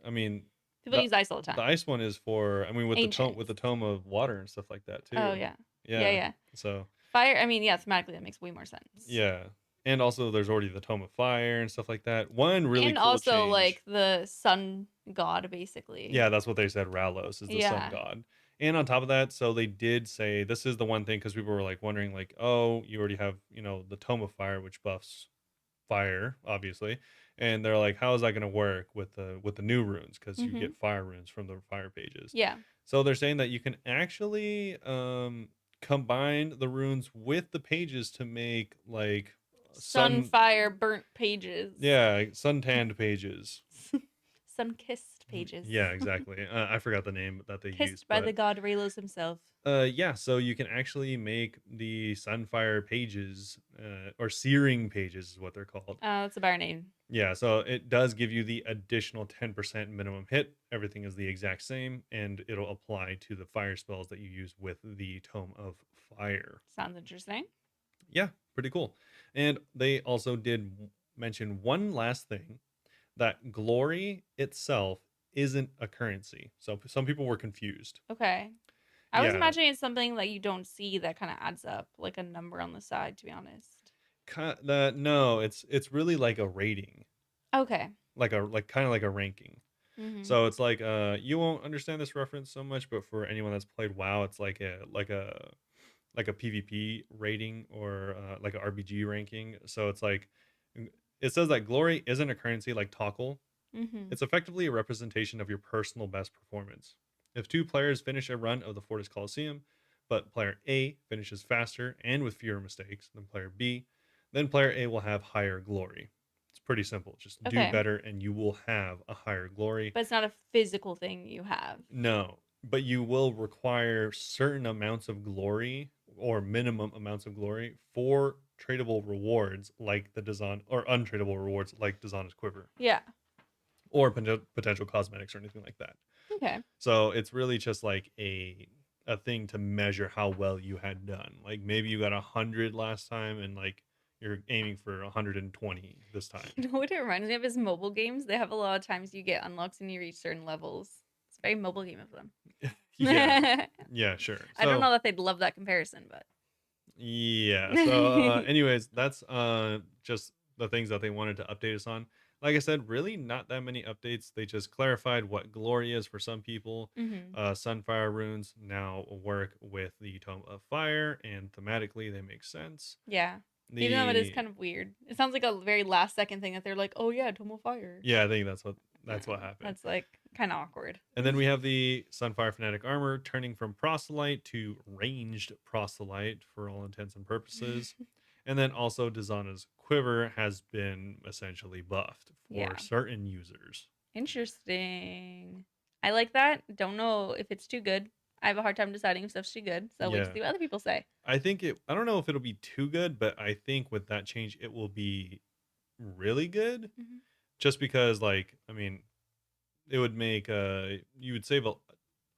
the use ice all the the time. ice one is for with Ancients. the tome of water and stuff like that Oh, too. yeah. Yeah, Yeah. yeah. So, Fire, I mean, yeah, thematically that makes way more sense. yeah. And also there's already the tome of fire and stuff like that. One really And cool also change. like the sun god, basically. Yeah, that's what they said. Ralos is the sun Yeah. god. And on top of that, so they did say this is the one thing because people were like wondering, like, oh, you already have, the Tome of Fire, which buffs fire, obviously. And they're like, how is that going to work with the new runes? Because you Mm-hmm. get fire runes from the fire pages. Yeah. So they're saying that you can actually combine the runes with the pages to make like sun, Sunfire burnt pages. yeah, suntanned pages. Sun kissed pages. Yeah, exactly. I forgot the name that they used, Kissed by the but god Raylos himself. yeah, so you can actually make the Sunfire pages, or Searing pages is what they're called. Oh, that's a better name. Yeah, so it does give you the additional 10% minimum hit. Everything is the exact same, and it'll apply to the fire spells that you use with the Tome of Fire. Sounds interesting. Yeah, pretty cool. And they also did mention one last thing, that glory itself isn't a currency. So some people were confused. Okay. I was Yeah, imagining it's something that you don't see that kind of adds up, like a number on the side, to be honest. no, it's really like a rating, Okay. like kind of like a ranking. Mm-hmm. So it's like you won't understand this reference so much, but for anyone that's played WoW, it's like a PvP rating or like a RBG ranking. So it's like it says that glory isn't a currency like Toggle. Mm-hmm. It's effectively a representation of your personal best performance. If two players finish a run of the Fortis Colosseum, but player A finishes faster and with fewer mistakes than player B, then player A will have higher glory. It's pretty simple. Just do Okay. better and you will have a higher glory. But it's not a physical thing you have. No, but you will require certain amounts of glory or minimum amounts of glory for tradable rewards like the Dazan or untradable rewards like Dazana's Quiver Yeah. or potential cosmetics or anything like that. Okay. So it's really just like a thing to measure how well you had done. Like maybe you got 100 last time and like you're aiming for 120 this time. You know what it reminds me of is mobile games. They have a lot of times you get unlocks and you reach certain levels. It's a very mobile game of them. Yeah. Yeah, sure. I don't So know that they'd love that comparison, but yeah. So anyways, that's just the things that they wanted to update us on. Like I said, really not that many updates. They just clarified what glory is for some people. hmm Sunfire runes now work with the Tome of Fire, and thematically they make sense. yeah. Even though it is The kind of weird, it sounds like a very last second thing that they're like, "Oh yeah, Tomo Fire." Yeah, I think that's what happened. That's like kind of awkward. And then we have the Sunfire Fanatic armor turning from proselyte to ranged proselyte for all intents and purposes. And then also Dazana's quiver has been essentially buffed Yeah. for certain users. Interesting. I like that. Don't know if it's too good. I have a hard time deciding if stuff's too good, so wait to Yeah. see what other people say. I don't know if it'll be too good, but I think with that change it will be really good. Mhm. Just because like, I mean, it would make you would save a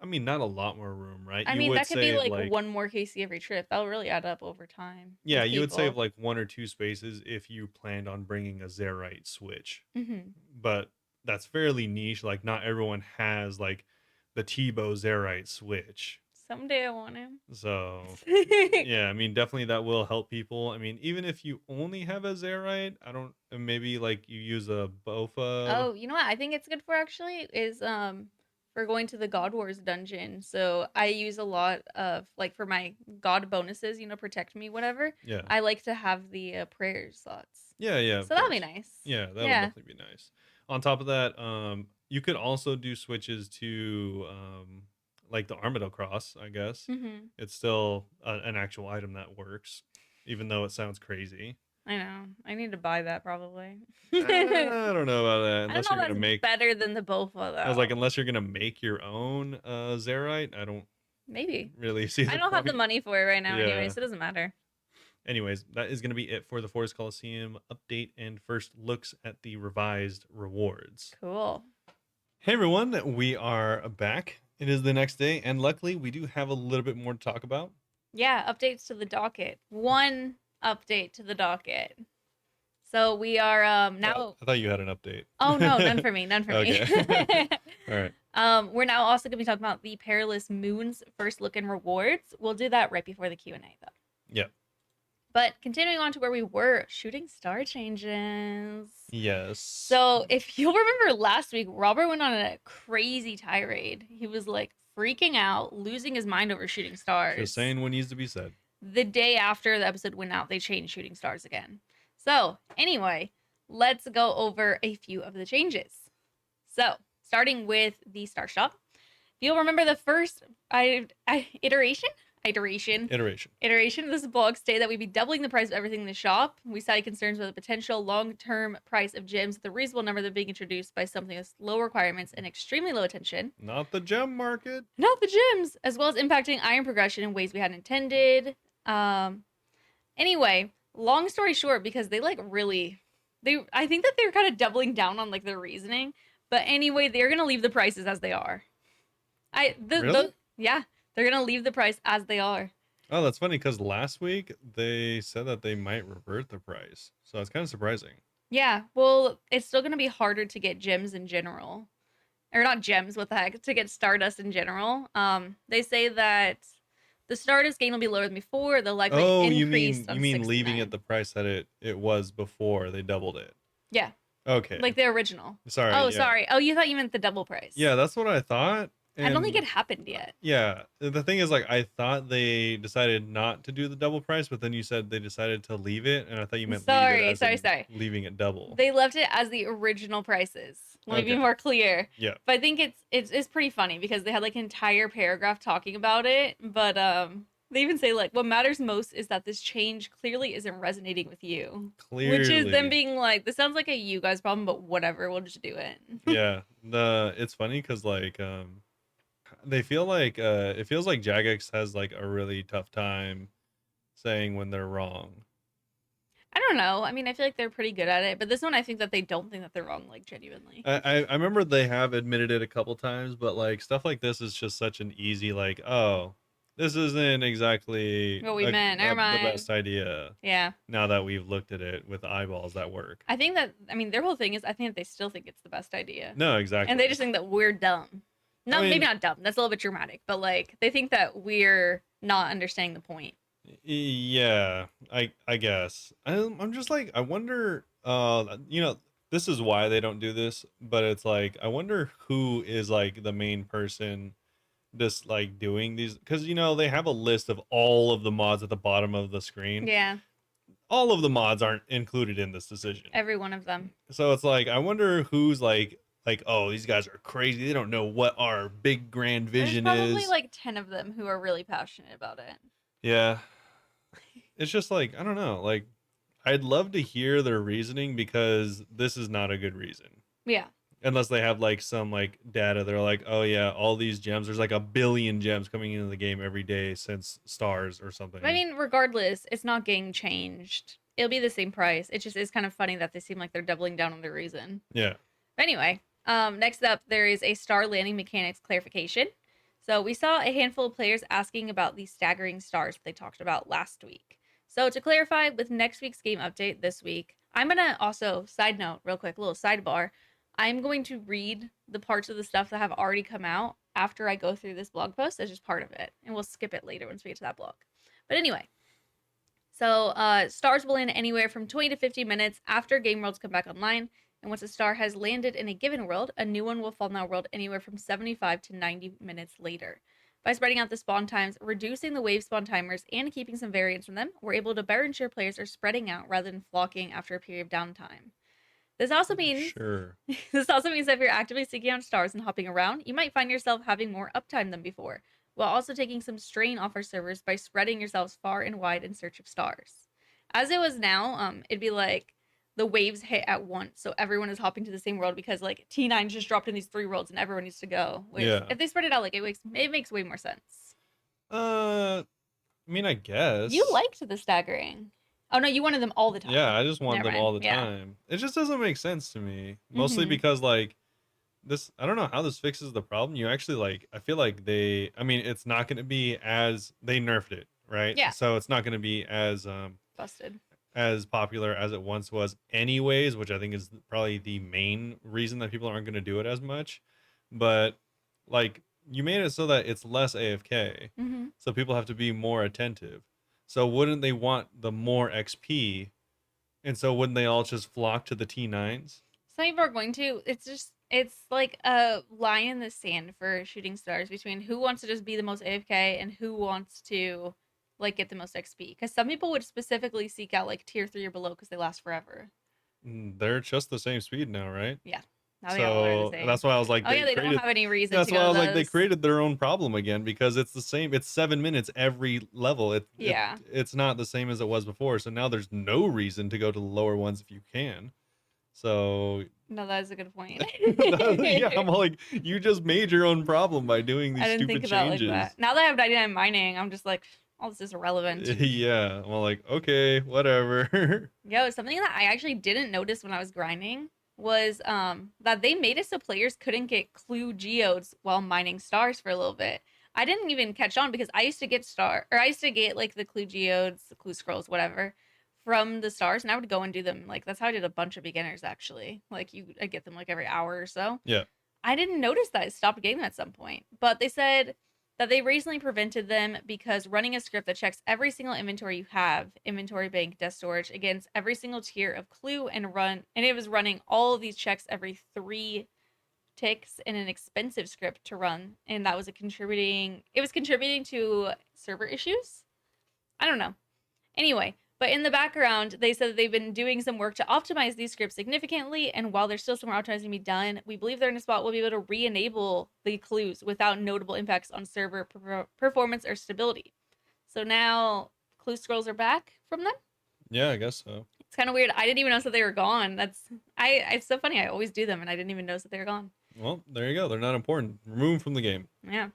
I mean not a lot more room, right? I You mean, would that could be save like like one more KC every trip. That'll really add up over time yeah, with you would save people. like one or two spaces if you planned on bringing a Zerite switch. hmm But that's fairly niche. Like not everyone has like the Tebow Zerite switch. Someday I want him. So yeah, I mean definitely that will help people. I mean, even if you only have a Zerite, I don't maybe like you use a Bofa. Oh, you know what I think it's good for actually is for going to the God Wars dungeon. So I use a lot of like for my God bonuses, protect me, whatever. Yeah. I like to have the prayer slots. Yeah, yeah, of So that'll be course. nice. Yeah, that'll Yeah. definitely be nice. On top of that, you could also do switches to like the Armado Cross, I guess. hmm It's still an actual item that works, even though it sounds crazy. I know. I need to buy that probably. I don't know about that. I don't Unless know you're if gonna that's make, better than the Bofa I was like, though. unless you're gonna make your own Zerite, I don't Maybe. really see I the don't have the point. money for it right now anyway, Yeah. so it doesn't matter. Anyways, that is gonna be it for the Forest Coliseum update and first looks at the revised rewards. Cool. Hey everyone, we are back. It is the next day, and luckily we do have a little bit more to talk about. Yeah, updates to the docket. One update to the docket. So we are now I thought you had an update. Oh no, none for me, none for me. Okay. All right. We're now also going to be talking about the Perilous Moons first look and rewards. We'll do that right before the Q&A though. Yep. But continuing on to where we were, shooting star changes. Yes. So if you'll remember last week, Robert went on a crazy tirade. He was like freaking out, losing his mind over shooting stars. Just saying what needs to be said. The day after the episode went out, they changed shooting stars again. So anyway, let's go over a few of the changes. So starting with the star shop. If you'll remember the first iteration of this blog stated that we'd be doubling the price of everything in the shop. We cited concerns with the potential long-term price of gems with a reasonable number that are being introduced by something with low requirements and extremely low attention. Not the gem market. Not the gems, as well as impacting iron progression in ways we hadn't intended. Anyway, long story short, because they I think that they're kind of doubling down on like their reasoning. But anyway, they're gonna leave the prices as they are. Really? Yeah, they're gonna leave the price as they are. Oh, that's funny because last week they said that they might revert the price, so it's kind of surprising. Yeah, well, it's still gonna be harder to get gems in general, or not gems. What the heck? To get Stardust in general. They say that the Stardust gain will be lower than before. They'll likely Oh, increase you on mean leaving 69. it the price that it was before they doubled it? Yeah, Okay. like the original. Sorry. Oh, Yeah. sorry. Oh, you thought you meant the double price. Yeah, that's what I thought. I don't think And it happened yet. yeah, the thing is, like, I thought they decided not to do the double price, but then you said they decided to leave it, and I thought you meant leave it Sorry, as sorry, in sorry. leaving it double. They left it as the original prices. Let me be Okay. more clear. Yeah. But I think it's pretty funny because they had like an entire paragraph talking about it, but they even say like what matters most is that this change clearly isn't resonating with you. Which is them Clearly. being like, this sounds like a you guys problem, but whatever, we'll just do it. Yeah. It's funny because like they feel like it feels like Jagex has like a really tough time saying when they're wrong. I don't know. I mean, I feel like they're pretty good at it, but this one I think that they don't think that they're wrong, like genuinely. I remember they have admitted it a couple times, but like stuff like this is just such an easy like, oh, this isn't exactly What we meant, never the mind. best idea. Yeah. Now that we've looked at it with eyeballs that work. I think that I mean their whole thing is I think that they still think it's the best idea. No, And they exactly. just think that we're dumb. I No, maybe mean, not dumb. That's a little bit dramatic, but like they think that we're not understanding the point. yeah, I guess. I'm just like I wonder this is why they don't do this, but it's like I wonder who is like the main person just like doing these because they have a list of all of the mods at the bottom of the screen. Yeah, All of the mods aren't included in this decision. every one of them. So it's like I wonder who's like oh, these guys are crazy. They don't know what our big grand There's vision probably is. like 10 of them who are really passionate about it. Yeah. It's just like I don't know, like I'd love to hear their reasoning because this is not a good reason. Yeah. Unless they have like some like data, they're like, oh yeah, all these gems. There's like 1 billion gems coming into the game every day since stars or I something. mean, regardless, it's not getting changed. It'll be the same price. It just is kind of funny that they seem like they're doubling down on their reason. Yeah. But anyway, next up, there is a star landing mechanics clarification. So we saw a handful of players asking about the staggering stars that they talked about last week. So to clarify, with next week's game update this week, I'm gonna also side note real quick, little sidebar. I'm going to read the parts of the stuff that have already come out after I go through this blog post as just part of it, and we'll skip it later once we get to that blog. But anyway, so stars will land anywhere from 20 to 50 minutes after game worlds come back online. And once a star has landed in a given world, a new one will fall in that world anywhere from 75 to 90 minutes later. By spreading out the spawn times, reducing the wave spawn timers, and keeping some variance from them, we're able to better ensure players are spreading out rather than flocking after a period of downtime. This also means Sure. this also means that if you're actively seeking out stars and hopping around, you might find yourself having more uptime than before, while also taking some strain off our servers by spreading yourselves far and wide in search of stars. As it was now, it'd be like the waves hit at once, so everyone is hopping to the same world because like T9 just dropped in these 3 worlds and everyone needs to go. Which, Yeah. if they spread it out, like it makes way more sense. I mean, I You guess. liked the staggering. Oh no, you wanted them all the Yeah, time. I just want Never them mind. all the Yeah. time. It just doesn't make sense to me. Mostly Mm-hmm. because like this I don't know how this fixes the problem. You actually like I feel like I mean, it's not going to be as they nerfed it, right? Yeah. So it's not going to be Busted. as popular as it once was anyways, which I think is probably the main reason that people aren't going to do it as much. But like you made it so that it's less AFK. Mm-hmm. So people have to be more attentive. So wouldn't they want the more XP? And so wouldn't they all just flock to the T9s? Some people are going to. It's like a line in the sand for shooting stars between who wants to just be the most AFK and who wants to like get the most XP. Because some people would specifically seek out like tier 3 or below because they last forever. They're just the same speed now, right? Yeah. Now they all are the So same. that's why I was like Oh yeah, they don't have any reason that's to why I go was like they those. created their own problem again because it's the same. It's 7 minutes every level. Yeah. It's not the same as it was before. So now there's no reason to go to the lower ones if you can. So No, that is a good point. yeah, I'm like, you just made your own problem by doing I these didn't stupid think about it like changes. that. Now that I have 99 mining, I'm just like, all this is irrelevant. Yeah, I'm like, okay, whatever. Yo, something that I actually didn't notice when I was grinding was that they made it so players couldn't get clue geodes while mining stars for a little bit. I didn't even catch on because I used to get like the clue geodes, the clue scrolls, whatever, from the stars, and I would go and do them. Like that's how I did a bunch of beginners actually. Like I get them like every hour or so. Yeah. I didn't notice that I stopped getting them at some point, but they said that they recently prevented them because running a script that checks every single inventory you have, inventory bank, desk storage, against every single tier of clue and it was running all of these checks every 3 ticks and an expensive script to run, and that was it was contributing to server issues. I don't know. Anyway, but in the background, they said that they've been doing some work to optimize these scripts significantly, and while there's still some more optimizing to be done, we believe they're in a spot we'll be able to re-enable the clues without notable impacts on server performance or stability. So now clue scrolls are back from them. Yeah, I guess so. It's kind of weird. I didn't even notice that they were gone. It's so funny. I always do them, and I didn't even notice that they were gone. Well, there you go. They're not important. Remove them from the game. Yeah.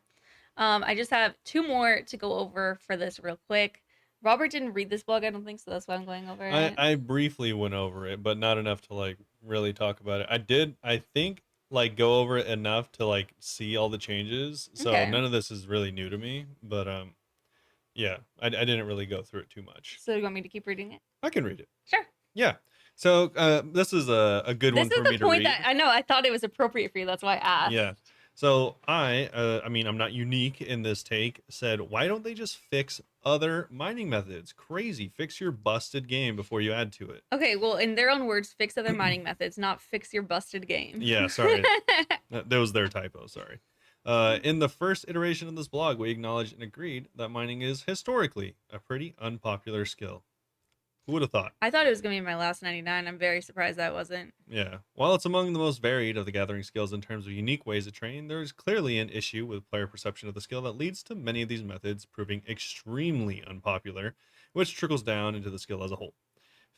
I just have two more to go over for this real quick. Robert didn't read this blog, I don't think, so that's why I'm going over it. I briefly went over it, but not enough to like really talk about it. I did, I think, like go over it enough to like see all the changes. So Okay. none of this is really new to me, but yeah, I didn't really go through it too much. So you want me to keep reading it? I can read it. Sure. Yeah. So this is a good This one is for the me to point read. that I know. I thought it was appropriate for you. That's why I Yeah. asked. So I mean, I'm not unique in this take. Said, why don't they just fix other mining methods? Crazy. Fix your busted game before you add to it. Okay, well, in their own words, fix other mining methods, not fix your busted game. Yeah, sorry. That was their typo. Sorry. In the first iteration of this blog, we acknowledged and agreed that mining is historically a pretty unpopular skill. Who would have thought? I thought it was going to be my last 99. I'm very surprised that wasn't. Yeah. While it's among the most varied of the gathering skills in terms of unique ways to train, there is clearly an issue with player perception of the skill that leads to many of these methods proving extremely unpopular, which trickles down into the skill as a whole.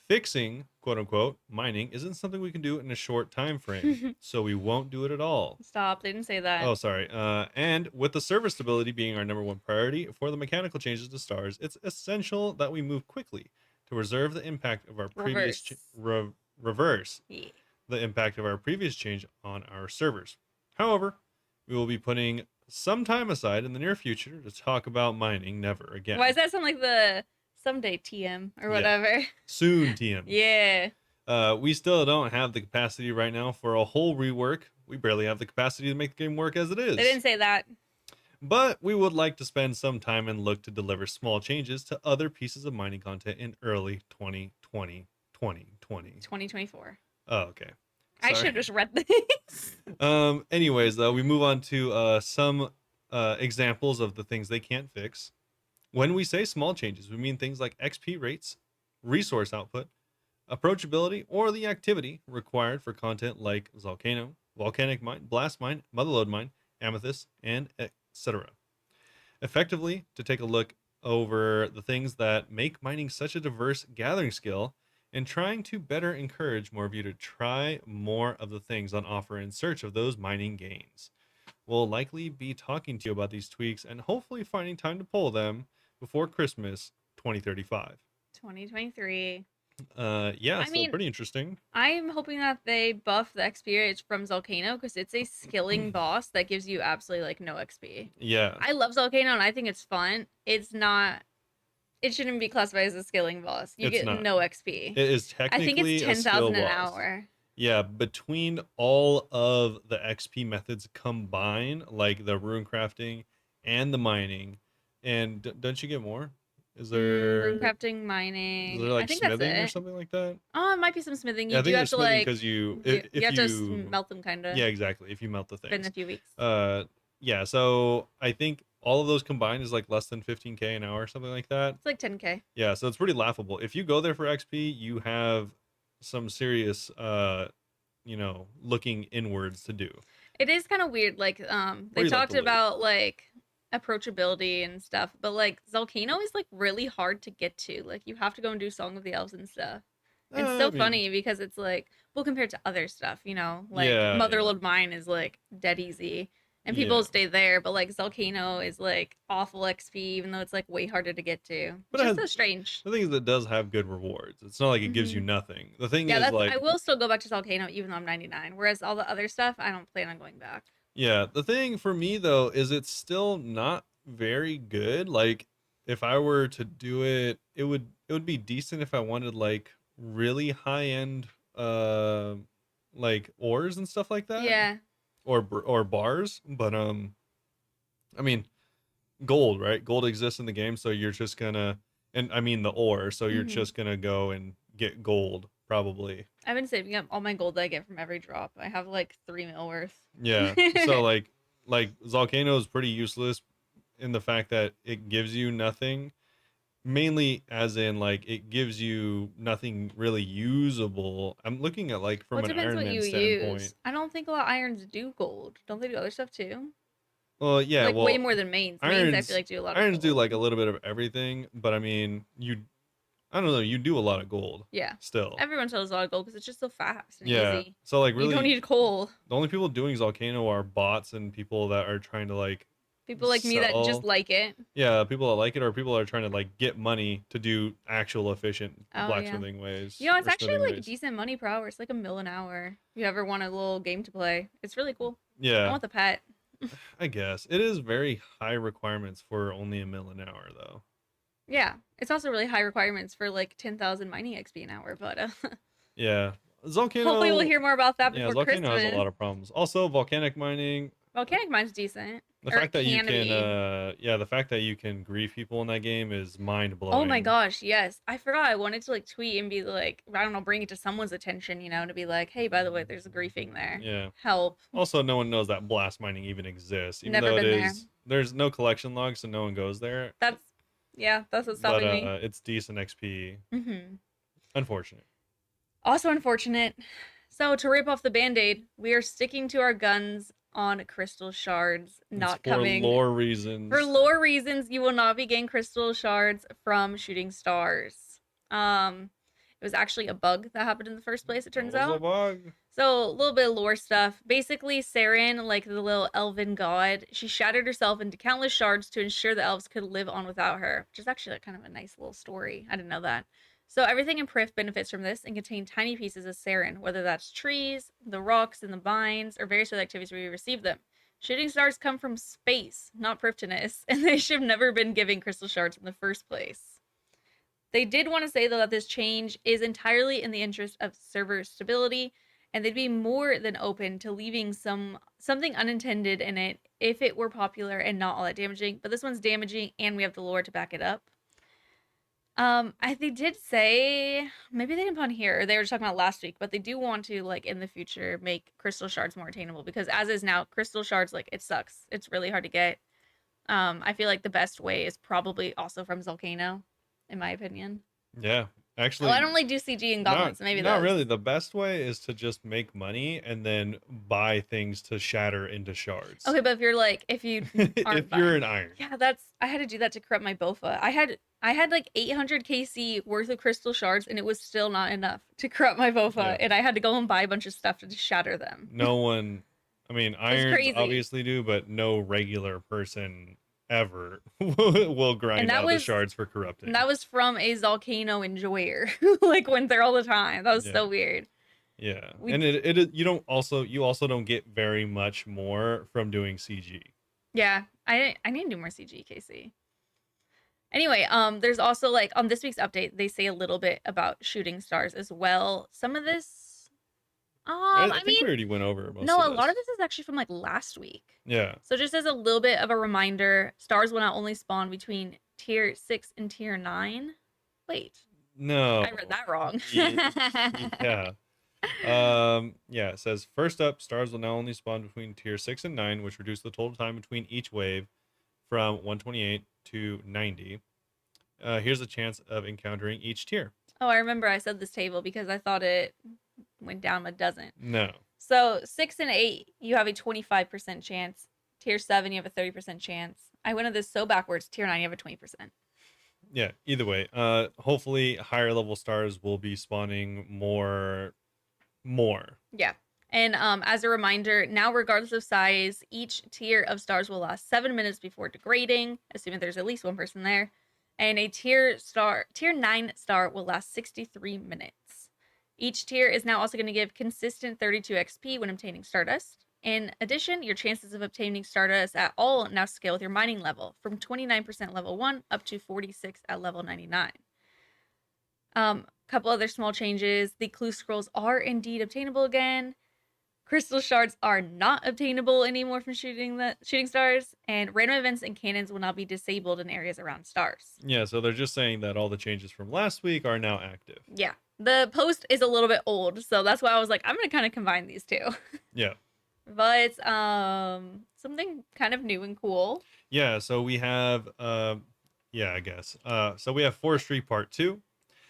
Fixing, quote unquote, mining isn't something we can do in a short time frame, so we won't do it at all. Stop. They didn't say that. Oh, sorry. And with the server stability being our number one priority for the mechanical changes to stars, it's essential that we move quickly to reserve the impact of our previous Reverse. reverse Yeah. the impact of our previous change on our servers. However, we will be putting some time aside in the near future to talk about mining never again. Why does that sound like the someday TM or whatever? Soon, TM. Yeah. We still don't have the capacity right now for a whole rework. We barely have the capacity to make the game work as it is. They didn't say that. But we would like to spend some time and look to deliver small changes to other pieces of mining content in early 2020. 2024. Oh, okay. I Sorry. should have just read this. Anyways, though, we move on to some examples of the things they can't fix. When we say small changes, we mean things like XP rates, resource output, approachability, or the activity required for content like Volcano, Volcanic Mine, Blast Mine, Motherlode Mine, Amethyst, and etc. Effectively, to take a look over the things that make mining such a diverse gathering skill and trying to better encourage more of you to try more of the things on offer in search of those mining gains. We'll likely be talking to you about these tweaks and hopefully finding time to pull them before Christmas 2035. 2023. Yeah, I so mean, pretty interesting. I'm hoping that they buff the XP rates from Volcano because it's a skilling boss that gives you absolutely like no XP. Yeah, I love Volcano and I think it's fun. It's not. It shouldn't be classified as a skilling boss. You it's get not. no XP. It is I think technically it's a skill 10,000 an boss. hour. Yeah, between all of the XP methods combined, like the rune crafting and the mining, and don't you get more? Is Rune there crafting, is there mining. I like think that's smithing or it. something like that? Oh, it might be some smithing. Yeah, You I do think have there's to smithing like because you you if have to you melt them kind of. yeah, exactly, if you melt the Been a things. few weeks. Yeah, so I think all of those combined is like less than 15k an hour, something like that. It's like 10K. Yeah, so it's pretty laughable. If you go there for XP, you have some serious looking inwards to do. It is kind of weird. Like Or they you like talked to loot. about like approachability and stuff, but like Volcano is like really hard to get to. Like you have to go and do Song of the Elves and stuff. It's I so mean, funny because it's like, well, compared to other stuff, like yeah, yeah, Motherlode Mine is like dead easy, and yeah. people stay there. But like Volcano is like awful XP, even though it's like way harder to get to. But It's it just has, so strange. the thing is, it does have good rewards. It's not like it gives you Hmm. nothing. The thing Yeah, is, that's. like, I will still go back to Volcano even though I'm 99. Whereas all the other stuff, I don't plan on going back. yeah, the thing for me though is it's still not very good. Like, if I were to do it, it would be decent if I wanted like really high end, like ores and stuff like that, Yeah. or bars. But I mean, gold, right? Gold exists in the game, so you're just gonna, and I mean the ore, so you're Hmm. just gonna go and get gold probably. I've been saving up all my gold that I get from every drop. I have like 3 mil worth. Yeah. So like Volcano is pretty useless in the fact that it gives you nothing, mainly as in like it gives you nothing really usable. I'm looking at like Well, from it an depends Iron what Man you use. standpoint. I don't think a lot of irons do gold. Don't they do other stuff too? Well, yeah, Like way well, more than mains. Mains I feel irons like do a lot of irons do gold. like a little bit of everything, but I mean, I don't know, you do a lot of gold Yeah. still. Everyone sells a lot of gold because it's just so fast and Yeah. easy. So like You don't really need coal. the only people doing Volcano are bots and people that are trying to like People like me that just sell. like it. Yeah, people that like it, or people that are trying to like get money to do actual efficient Oh yeah. blacksmithing You ways know, it's or actually smithing like ways. decent money per hour. It's like 1 mil an hour. If you ever want a little game to play, it's really cool. I Yeah, want the pet. I guess it is very high requirements for only a mil an hour though. Yeah, it's also really high requirements for like 10,000 mining XP an hour. But Yeah, hopefully we'll Volcano. hear more about that Yeah, before Volcano has a Christmas. lot of problems. Also, volcanic mining. Volcanic mine's decent, The or fact it that you can can, be. yeah, the fact that you can grief people in that game is mind Oh my blowing. gosh, yes. I forgot I wanted to like tweet and be like, I don't know, bring it to someone's attention, to be like, hey, by the way, there's a griefing there. Yeah. Help. Also, no one knows that blast mining even exists, even Never though it been there. is. There's no collection log, so no one goes there. That's, yeah, that's what's But stopping me. it's decent XP. Hmm. Unfortunate. Also unfortunate. So to rip off the band-aid, we are sticking to our guns on crystal shards It's not for coming. lore For reasons. lore reasons, you will not be getting crystal shards from shooting stars. It was actually a bug that happened in the first place, it That turns was a out. bug. So a little bit of lore stuff. Basically, Saren, like the little elven god, she shattered herself into countless shards to ensure the elves could live on without her, which is actually like kind of a nice little story. I didn't know that. So everything in Prif benefits from this and contain tiny pieces of Saren, whether that's trees, the rocks and the vines, or various other activities where you receive them. Shooting stars come from space, not Priftinus, and they should have never been giving crystal shards in the first place. They did want to say, though, that this change is entirely in the interest of server stability, and they'd be more than open to leaving something unintended in it if it were popular and not all that damaging. But this one's damaging, and we have the lore to back it up. They did say maybe they didn't put on here, or they were just talking about last week, but they do want to like in the future make crystal shards more attainable because as is now, crystal shards like it sucks. It's really hard to get. I feel like the best way is probably also from Volcano, in my opinion. Yeah. Oh, I Actually, don't really do CG and not goblins, so maybe not those. really. The best way is to just make money and then buy things to shatter into shards. Okay, but if you aren't If you're buying, an iron. yeah, I had to do that to corrupt my Bofa. I had like 800 KC worth of crystal shards, and it was still not enough to corrupt my Bofa, Yeah. and I had to go and buy a bunch of stuff to shatter them. No one, I mean, It's irons crazy. obviously do, but no regular person ever will And grind that out the was shards for corrupting. that was from a Volcano enjoyer, who like went there all the time. That was Yeah. so weird. Yeah. We And you also don't get very much more from doing CG. Yeah, I need to do more CG KC. Anyway, there's also like on this week's update, they say a little bit about shooting stars as well. Some of this, I I think mean, we already went over most no, of a lot of this. this is actually from like last week. Yeah. So just as a little bit of a reminder, stars will not only spawn between tier 6 and tier 9. Wait, I read No. that wrong. Yeah. Yeah, it says first up, stars will now only spawn between tier 6 and 9, which reduce the total time between each wave from 128 to 90. Here's a chance of encountering each tier. Oh, I remember I said this table because I thought it went down, but doesn't. No. So 6 and 8, you have a 25% chance. Tier 7, you have a 30% chance. I went at this so backwards. Tier 9, you have a 20%. Yeah, either way. Hopefully higher level stars will be spawning more. Yeah. And as a reminder, now regardless of size, each tier of stars will last 7 minutes before degrading, assuming there's at least one person there. And a tier 9 star will last 63 minutes. Each tier is now also going to give consistent 32 XP when obtaining Stardust. In addition, your chances of obtaining Stardust at all now scale with your mining level from 29% level 1 up to 46 at level 99. Couple other small changes. The clue scrolls are indeed obtainable again. Crystal shards are not obtainable anymore from shooting stars, and random events and cannons will now be disabled in areas around stars. Yeah, so they're just saying that all the changes from last week are now active. Yeah. The post is a little bit old, so that's why I was like, I'm gonna kind of combine these two. Yeah. But something kind of new and cool. Yeah, so we have yeah, I guess. So we have Forestry Part 2.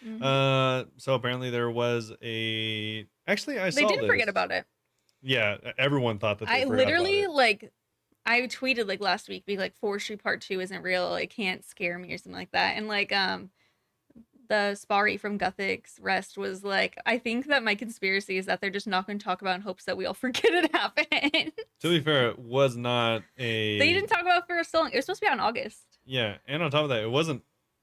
Hmm. So apparently there was a actually I They saw didn't forget this. about it. Yeah, everyone thought that they I forgot about literally it. like I tweeted like last week, being like Forestry Part Two isn't real. It can't scare me or something like that. And like the Spari from Guthix Rest was like, I think that my conspiracy is that they're just not going to talk about in hopes that we all forget it happened. To be fair, it was not They a didn't talk about it for so long. It was supposed to be out in August. yeah, and on top of that, it wasn't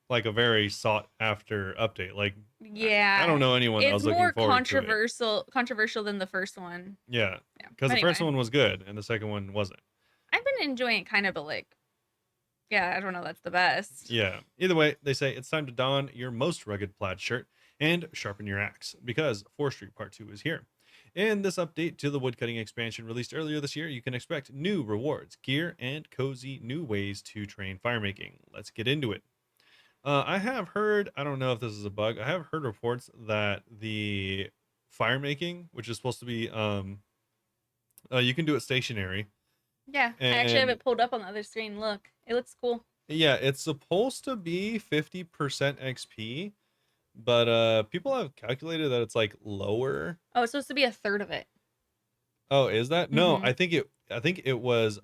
like a very sought after update. Like I don't Yeah, know anyone that it's was looking more forward to it. controversial than the first one. Yeah, Yeah, because but the first anyway, one was good and the second one wasn't. I've been enjoying it kind of, but like, yeah, I don't know. That's the best. Yeah. Either way, they say it's time to don your most rugged plaid shirt and sharpen your axe because Forestry Part 2 is here. In this update to the woodcutting expansion released earlier this year, you can expect new rewards, gear, and cozy new ways to train firemaking. Let's get into it. I have heard, I don't know if this is a bug, I have heard reports that the firemaking, which is supposed to be, you can do it stationary, Yeah, I actually have and it pulled up on the other screen. Look, it looks cool. yeah, it's supposed to be 50% XP, but people have calculated that it's like lower. Oh, it's supposed to be a third of it. Oh, is that? No, Mm-hmm. I think it was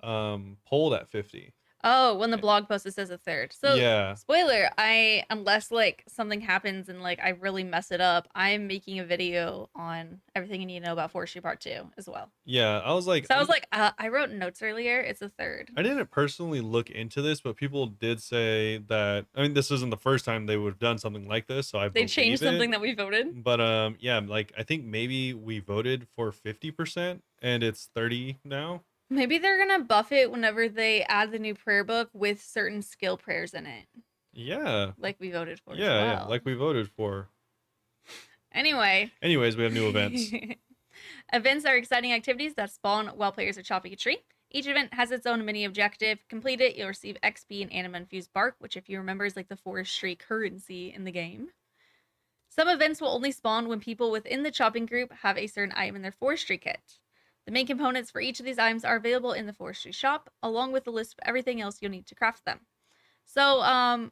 pulled at 50. Oh, when the Eh, blog post it says a third. So Yeah. spoiler, I unless like something happens and like I really mess it up, I'm making a video on everything you need to know about Forestry Part 2 as well. Yeah, I was like So I was like, I wrote notes earlier. It's a third. I didn't personally look into this, but people did say that I mean this isn't the first time they would have done something like this, so I They changed believe it. something that we voted. But yeah, like I think maybe we voted for 50% and it's 30 now. Maybe they're gonna buff it whenever they add the new prayer book with certain skill prayers in it, Yeah. like we voted for as Yeah, well. like we voted for. Anyway, Anyways, we have new events. events are exciting activities that spawn while players are chopping a tree. Each event has its own mini objective. Complete it, you'll receive XP and anima infused bark, which, if you remember, is like the forestry currency in the game. Some events will only spawn when people within the chopping group have a certain item in their forestry kit. The main components for each of these items are available in the forestry shop, along with a list of everything else you'll need to craft them. So,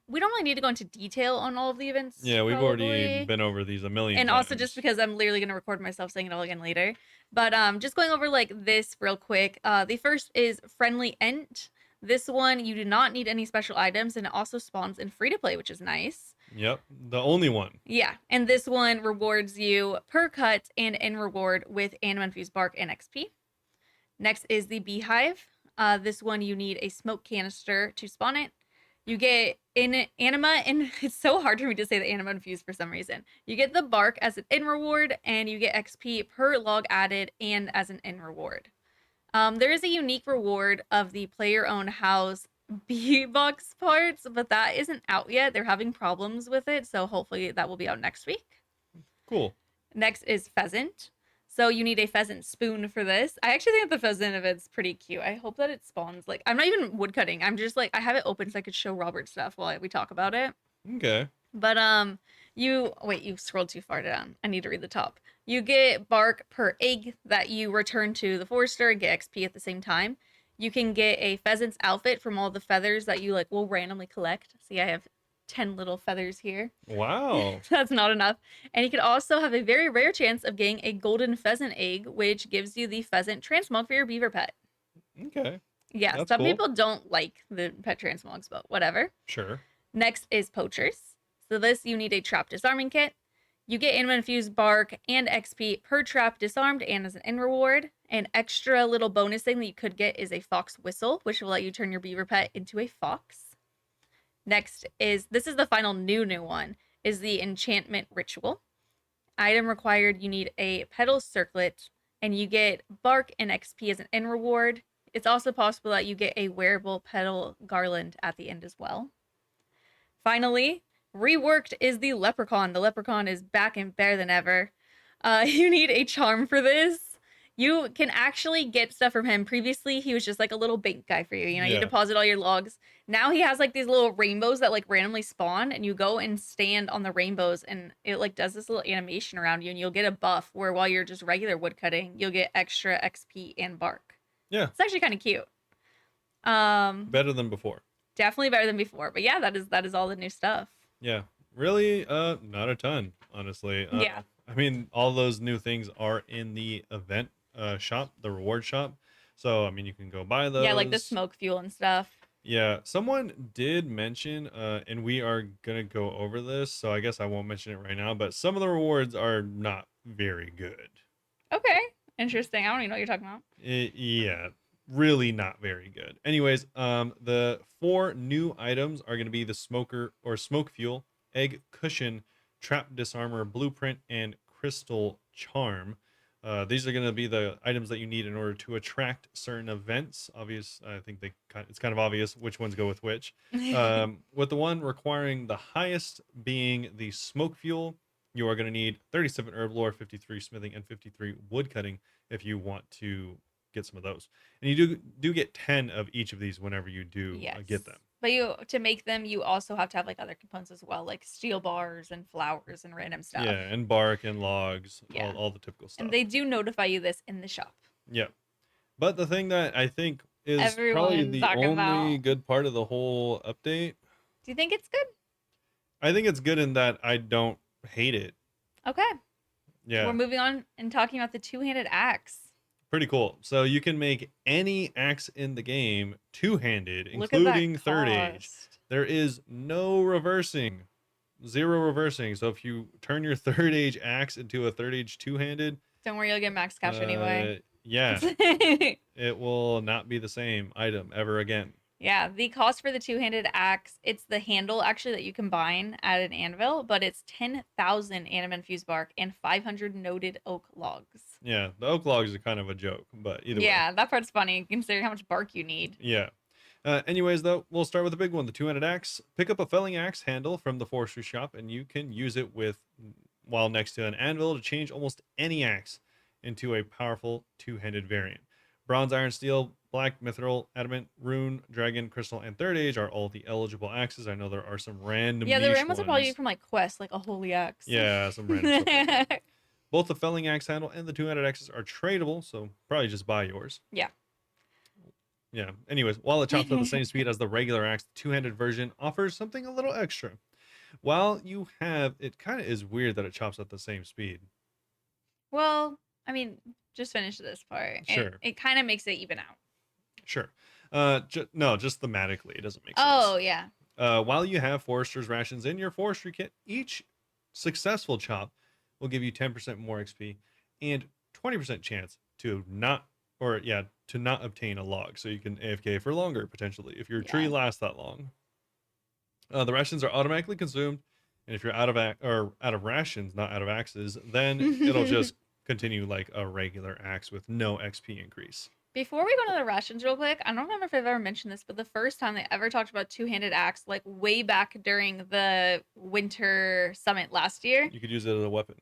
we don't really need to go into detail on all of the events, Yeah, we've already probably. been over these a million And also just times. because I'm literally gonna record myself saying it all again later. But just going over like this real quick. The first is Friendly Ent. This one you do not need any special items, and it also spawns in free to play, which is nice. Yep, the only one. Yeah, and this one rewards you per cut and in reward with anima infused bark and XP. Next is the Beehive. This one you need a smoke canister to spawn it. You get in anima, and it's so hard for me to say the anima infused for some reason. You get the bark as an in reward, and you get XP per log added and as an in reward. There is a unique reward of the player owned house bee box parts, but that isn't out yet. They're having problems with it, so hopefully that will be out next week. Cool. Next is pheasant. So you need a pheasant spoon for this. I actually think the pheasant of it's pretty cute. I hope that it spawns. Like, I'm not even woodcutting. I'm just like, I have it open so I could show Robert stuff while we talk about it. Okay. But you wait, you scrolled too far down. I need to read the top. You get bark per egg that you return to the forester and get XP at the same time. You can get a pheasant's outfit from all the feathers that you like will randomly collect. See, I have 10 little feathers here. Wow. That's not enough. And you could also have a very rare chance of getting a golden pheasant egg, which gives you the pheasant transmog for your beaver pet. Okay. Yeah, That's some cool. people don't like the pet transmogs, but whatever. Sure. Next is poachers. So this you need a trap disarming kit. You get anima infused bark and XP per trap disarmed and as an end reward. An extra little bonus thing that you could get is a fox whistle, which will let you turn your beaver pet into a fox. Next is this is the final new one is the enchantment ritual. Item required, you need a petal circlet and you get bark and XP as an end reward. It's also possible that you get a wearable petal garland at the end as well. Finally, reworked is the leprechaun. The leprechaun is back and better than ever. You need a charm for this. You can actually get stuff from him. Previously, he was just like a little bank guy for you. You know, you Yeah. deposit all your logs. Now he has like these little rainbows that like randomly spawn, and you go and stand on the rainbows, and it like does this little animation around you, and you'll get a buff where while you're just regular woodcutting, you'll get extra XP and bark. Yeah. It's actually kind of cute. Um, Better than before. Definitely better than before. But yeah, that is all the new stuff. Yeah. Really, not a ton, honestly. Yeah. I mean, all those new things are in the event shop, the reward shop. So, I mean, you can go buy Yeah, like the those. smoke fuel and stuff. Yeah, someone did mention, and we are gonna go over this, so I guess I won't mention it right now, but some of the rewards are not very good. Okay. Interesting. I don't even know what you're talking about. Yeah, really not very good. Anyways, the 4 new items are gonna be the smoker or smoke fuel, egg cushion, trap disarmor, blueprint, and crystal charm. These are going to be the items that you need in order to attract certain events. I think it's kind of obvious which ones go with which. With the one requiring the highest being the smoke fuel, you are going to need 37 herb lore, 53 smithing, and 53 wood cutting if you want to get some of those. And you do get 10 of each of these whenever you do Yes. get them. But you to make them, you also have to have like other components as well, like steel bars and flowers and random stuff. Yeah, and bark and logs, Yeah. all the typical stuff. And they do notify you this in the shop. Yeah. But the thing that I think is probably Everyone's the talking only about. good part of the whole update, Do you think it's good? I think it's good in that I don't hate it. Okay. Yeah. We're moving on and talking about the two-handed axe. Pretty cool. So you can make any axe in the game two-handed, Look at that including third age. cost. There is no reversing. Zero reversing. So if you turn your third age axe into a third age two-handed, Don't worry, you'll get max cash anyway. yeah, it will not be the same item ever again. Yeah, the cost for the two-handed axe, it's the handle actually that you combine at an anvil, but it's 10,000 anime infused bark and 500 noted oak logs. Yeah, the oak logs are kind of a joke, but either way. Yeah, that part's funny considering how much bark you need. Yeah. Anyways, though, we'll start with the big one, the two-handed axe. Pick up a felling axe handle from the forestry shop, and you can use it while next to an anvil to change almost any axe into a powerful two-handed variant. Bronze, iron, steel, black, mithril, adamant, rune, dragon, crystal, and third age are all the eligible axes. I know there are some random Yeah, the niche random ones are probably ones. from like quests, like a holy axe. Yeah, some random stuff like that. Both the felling axe handle and the two-handed axes are tradable, so probably just buy yours. Yeah. Yeah. Anyways, while it chops at the same speed as the regular axe, the two-handed version offers something a little extra. While you have, it kind of is weird that it chops at the same speed. Well, I mean, just finish this part. Sure. It kind of makes it even out. Sure. No, just thematically, it doesn't make sense. Oh, yeah. While you have forester's rations in your forestry kit, each successful chop will give you 10% more XP and 20% chance to not obtain a log, so you can AFK for longer potentially if your tree lasts that long. The rations are automatically consumed, and if you're out of rations, not out of axes, then it'll just continue like a regular axe with no XP increase. Before we go to the rations real quick, I don't remember if I've ever mentioned this, but the first time they ever talked about two-handed axe, like way back during the winter summit last year. You could use it as a weapon.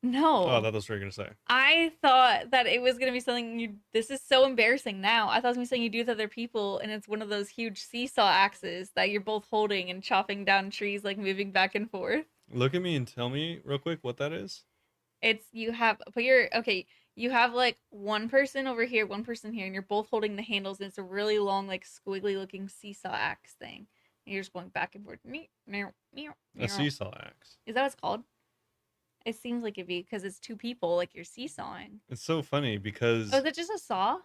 No. Oh, that's what you're gonna say. I thought that it was gonna be something this is so embarrassing now. I thought it was gonna be something you do with other people, and it's one of those huge seesaw axes that you're both holding and chopping down trees, like moving back and forth. Look at me and tell me real quick what that is. You have like one person over here, one person here, and you're both holding the handles, and it's a really long, like squiggly looking seesaw axe thing. And you're just going back and forth. A seesaw axe. Is that what it's called? It seems like it'd be because it's two people, like you're seesawing. It's so funny because Oh, is it just a saw?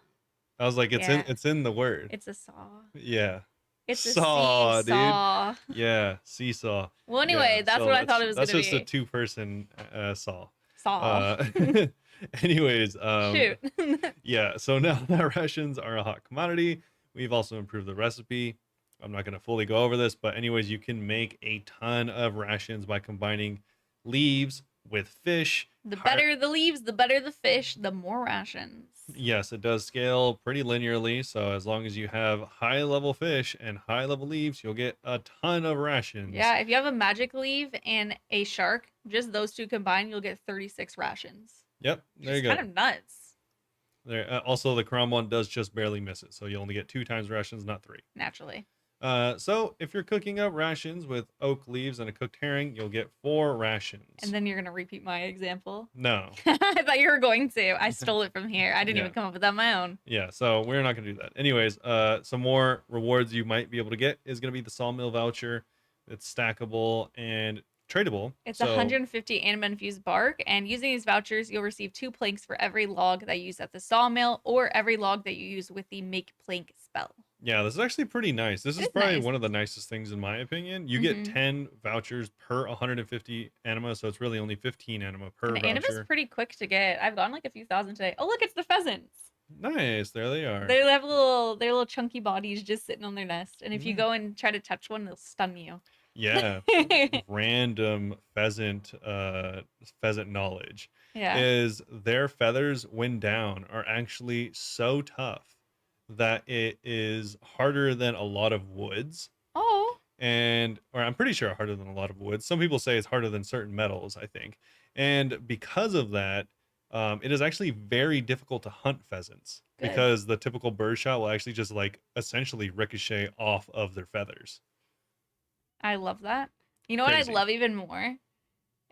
I was like, it's in the word. It's a saw. Yeah. It's saw, a seesaw. dude. Yeah, seesaw. Well, anyway, Yeah, that's so what I thought it was going to be. That's just a two-person saw. Saw. Anyways, Shoot. yeah, so now that rations are a hot commodity, we've also improved the recipe. I'm not going to fully go over this, but anyways, you can make a ton of rations by combining leaves with fish. The better the leaves, the better the fish, the more rations. Yes, it does scale pretty linearly. So as long as you have high level fish and high level leaves, you'll get a ton of rations. Yeah, if you have a magic leaf and a shark, just those two combined, you'll get 36 rations. Yep, there you go. Kind of nuts. There, also, the Karam one does just barely miss it, so you only get 2 times rations, not 3. Naturally. So if you're cooking up rations with oak leaves and a cooked herring, you'll get 4 And rations. then you're gonna repeat my example. No. I thought you were going to. I stole it from here. I didn't Yeah. even come up with that on my own. Yeah, so we're not gonna do that. Anyways, some more rewards you might be able to get is gonna be the sawmill voucher. It's stackable and tradable. It's So 150 anima infused bark, and using these vouchers, you'll receive 2 planks for every log that you use at the sawmill or every log that you use with the make plank spell. yeah, this is actually pretty nice. This It is is probably nice. one of the nicest things in my opinion. You get Mm-hmm. 10 vouchers per 150 anima, so it's really only 15 anima And per the anima's voucher. pretty quick to get. I've gotten like a few thousand today. Oh, look, it's the pheasants. Nice, there they are. They have their little chunky bodies just sitting on their nest, and if you Mm. go and try to touch one, they'll stun you. Yeah, random pheasant knowledge Yeah. is their feathers when down are actually so tough that it is harder than a lot of woods, Oh, and or I'm pretty sure harder than a lot of woods. Some people say it's harder than certain metals, I think. And because of that, it is actually very difficult to hunt pheasants good. because the typical bird shot will actually just like essentially ricochet off of their feathers. I love that. You know what I'd Crazy. love even more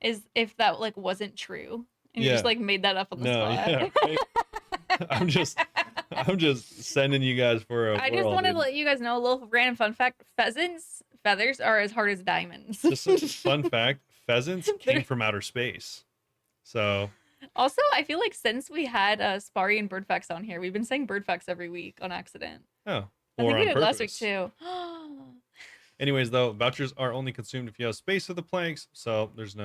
is if that like wasn't true and you just Yeah. like made that up on the No, spot. yeah, right. I'm just I'm just sending you guys for a I just whirl, wanted to dude. let you guys know a little random fun fact. Pheasants' feathers are as hard as diamonds. Just a fun fact, pheasants came They're- from outer space. So, Also, I feel like since we had Spari and Bird Facts on here, we've been saying Bird Facts every week on accident. oh, I or think we on did last week purpose. too. Anyways, though, vouchers are only consumed if you have space for the planks, so there's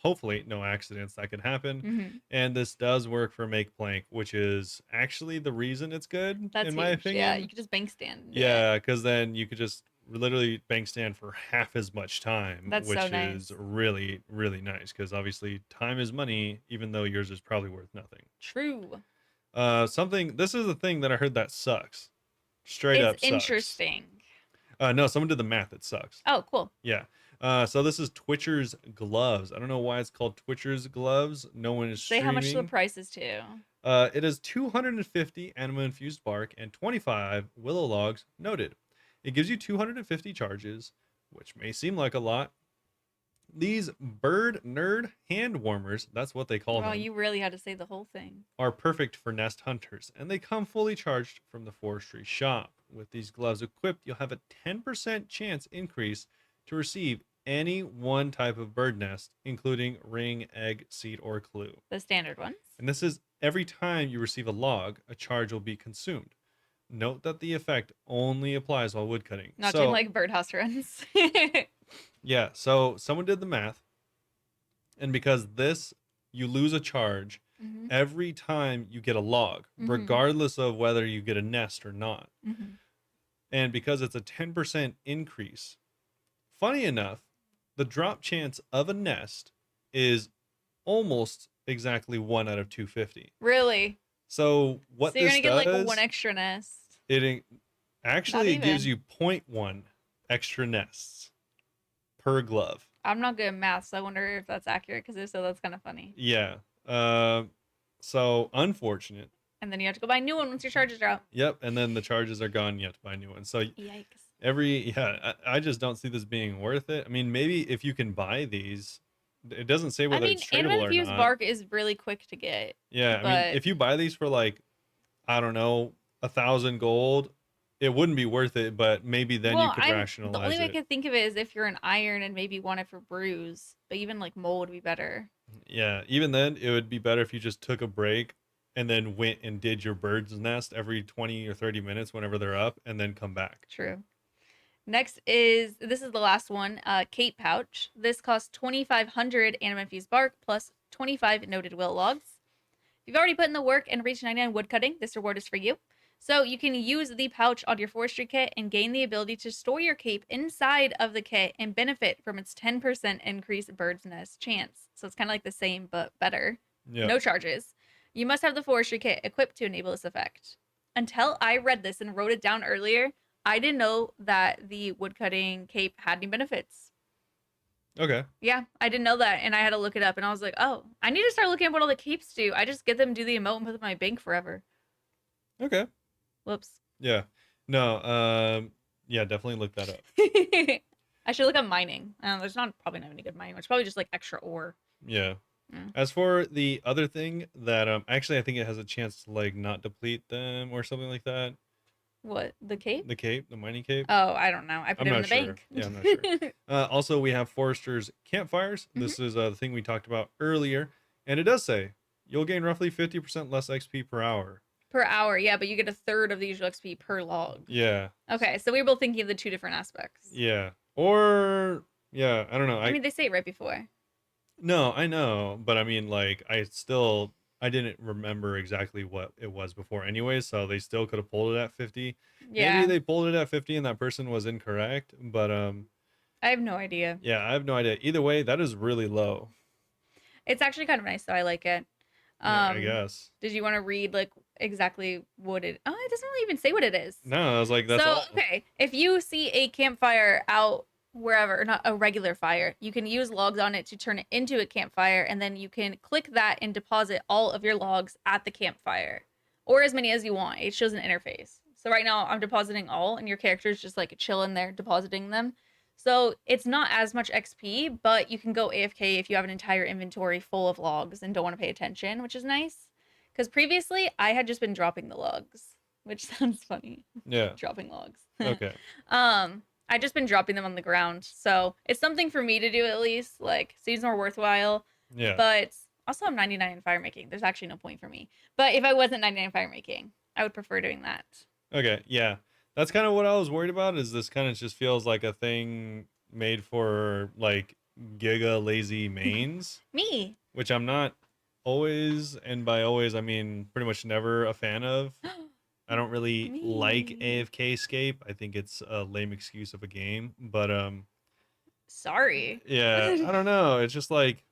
hopefully, no accidents that could happen. Mm-hmm. And this does work for make plank, which is actually the reason it's good, That's in my huge. Yeah, you opinion. could just bank stand and do it. Yeah, because then you could just literally bank stand for half as much time, That's so which is nice. really, really nice. Because obviously, time is money, even though yours is probably worth nothing. True. This is the thing that I heard that sucks. Straight It's up sucks. interesting. No, someone did the math. It sucks. Oh, cool. Yeah. So this is Twitcher's gloves. I don't know why it's called Twitcher's gloves. No one is Say how much the streaming. price is too. It is 250 anima infused bark and 25 willow logs noted. It gives you 250 charges, which may seem like a lot. These bird nerd hand warmers, that's what they call Well, them, you really had to say the whole thing. are perfect for nest hunters, and they come fully charged from the forestry shop. With these gloves equipped, you'll have a 10% chance increase to receive any one type of bird nest, including ring, egg, seed, or clue. The standard ones. And this is every time you receive a log, a charge will be consumed. Note that the effect only applies while woodcutting. Not doing So, like birdhouse runs. yeah, so someone did the math, and because this, you lose a charge hmm every time you get a log, hmm regardless of whether you get a nest or not. hmm And because it's a 10% increase, funny enough, the drop chance of a nest is almost exactly 1 out of 250. Really? So what So you're this gonna get like one does, extra nest. it Not actually it gives even. you zero point 0.1 extra nests per glove. I'm not good at math, so I wonder if that's accurate. Because if so, that's kind of funny. Yeah. Uh, so unfortunate. And then you have to go buy a new one once your charges are out. Yep. And then the charges are gone. You have to buy a new one. So Yikes. I just don't see this being worth it. I mean, maybe if you can buy these, it doesn't say I whether mean, it's anima tradable or infused not. bark is really quick to get, Yeah. I mean, but if you buy these for like, I don't know, 1,000 gold, it wouldn't be worth it, but maybe then you well, could I'm the only rationalize way I it. could think of it is if you're an iron and maybe want it for brews, but even like mold would be better. Yeah, even then, it would be better if you just took a break and then went and did your bird's nest every 20 or 30 minutes whenever they're up and then come back. True. Next is this is the last one, Cape Pouch. This costs 2,500 anima infused bark plus 25 noted will logs. If you've already put in the work and reached 99 wood cutting, this reward is for you. So you can use the pouch on your forestry kit and gain the ability to store your cape inside of the kit and benefit from its 10% increased bird's nest chance. So it's kind of like the same but better. Yeah. No charges. You must have the forestry kit equipped to enable this effect. Until I read this and wrote it down earlier, I didn't know that the woodcutting cape had any benefits. Okay. Yeah, I didn't know that, and I had to look it up, and I was like, oh, I need to start looking at what all the capes do. I just get them, do the emote, and put them in my bank forever. Okay. Whoops. Yeah. No. Yeah. Definitely look that up. I should look at mining. There's not probably not any good mining. It's probably just like extra ore. Yeah. Yeah. As for the other thing that actually I think it has a chance to like not deplete them or something like that. What, the cape? The cape, the mining cape. Oh, I don't know. I put I'm it in not the sure. bank. Yeah, I'm not sure. Also, we have Forester's campfires. Mhm. This is the thing we talked about earlier, and it does say you'll gain roughly 50% less XP per hour. Per hour, yeah, but you get a third of the usual XP per log. Yeah. Okay, so we were both thinking of the two different aspects. Yeah. Or yeah, I don't know. I mean, they say it right before. No, I know, but I mean, like, I didn't remember exactly what it was before anyway, so they still could have pulled it at 50. Maybe Yeah, they pulled it at 50 and that person was incorrect, but I have no idea. yeah, I have no idea. Either way, that is really low. It's actually kind of nice, though. I like it. Yeah, I Um, guess. did you want to read like exactly what it? Oh, it doesn't really even say what it is. No, I was like, that's So, all. okay, if you see a campfire out wherever, or not a regular fire, you can use logs on it to turn it into a campfire, and then you can click that and deposit all of your logs at the campfire, or as many as you want. It shows an interface. So right now I'm depositing all, and your character is just like chilling there depositing them. So it's not as much XP, but you can go AFK if you have an entire inventory full of logs and don't want to pay attention, which is nice. Because previously I had just been dropping the logs, which sounds funny. Yeah. Dropping logs. Okay. I just been dropping them on the ground, so it's something for me to do at least. Like, seems more worthwhile. Yeah. But also, I'm 99 in fire making. There's actually no point for me. But if I wasn't 99 in fire making, I would prefer doing that. Okay. Yeah. That's kind of what I was worried about is this kind of just feels like a thing made for like giga lazy mains, Me. which I'm not always, and by always I mean pretty much never a fan of. I don't really like Me. AFK escape. I think it's a lame excuse of a game, but Sorry. yeah, I don't know. It's just like,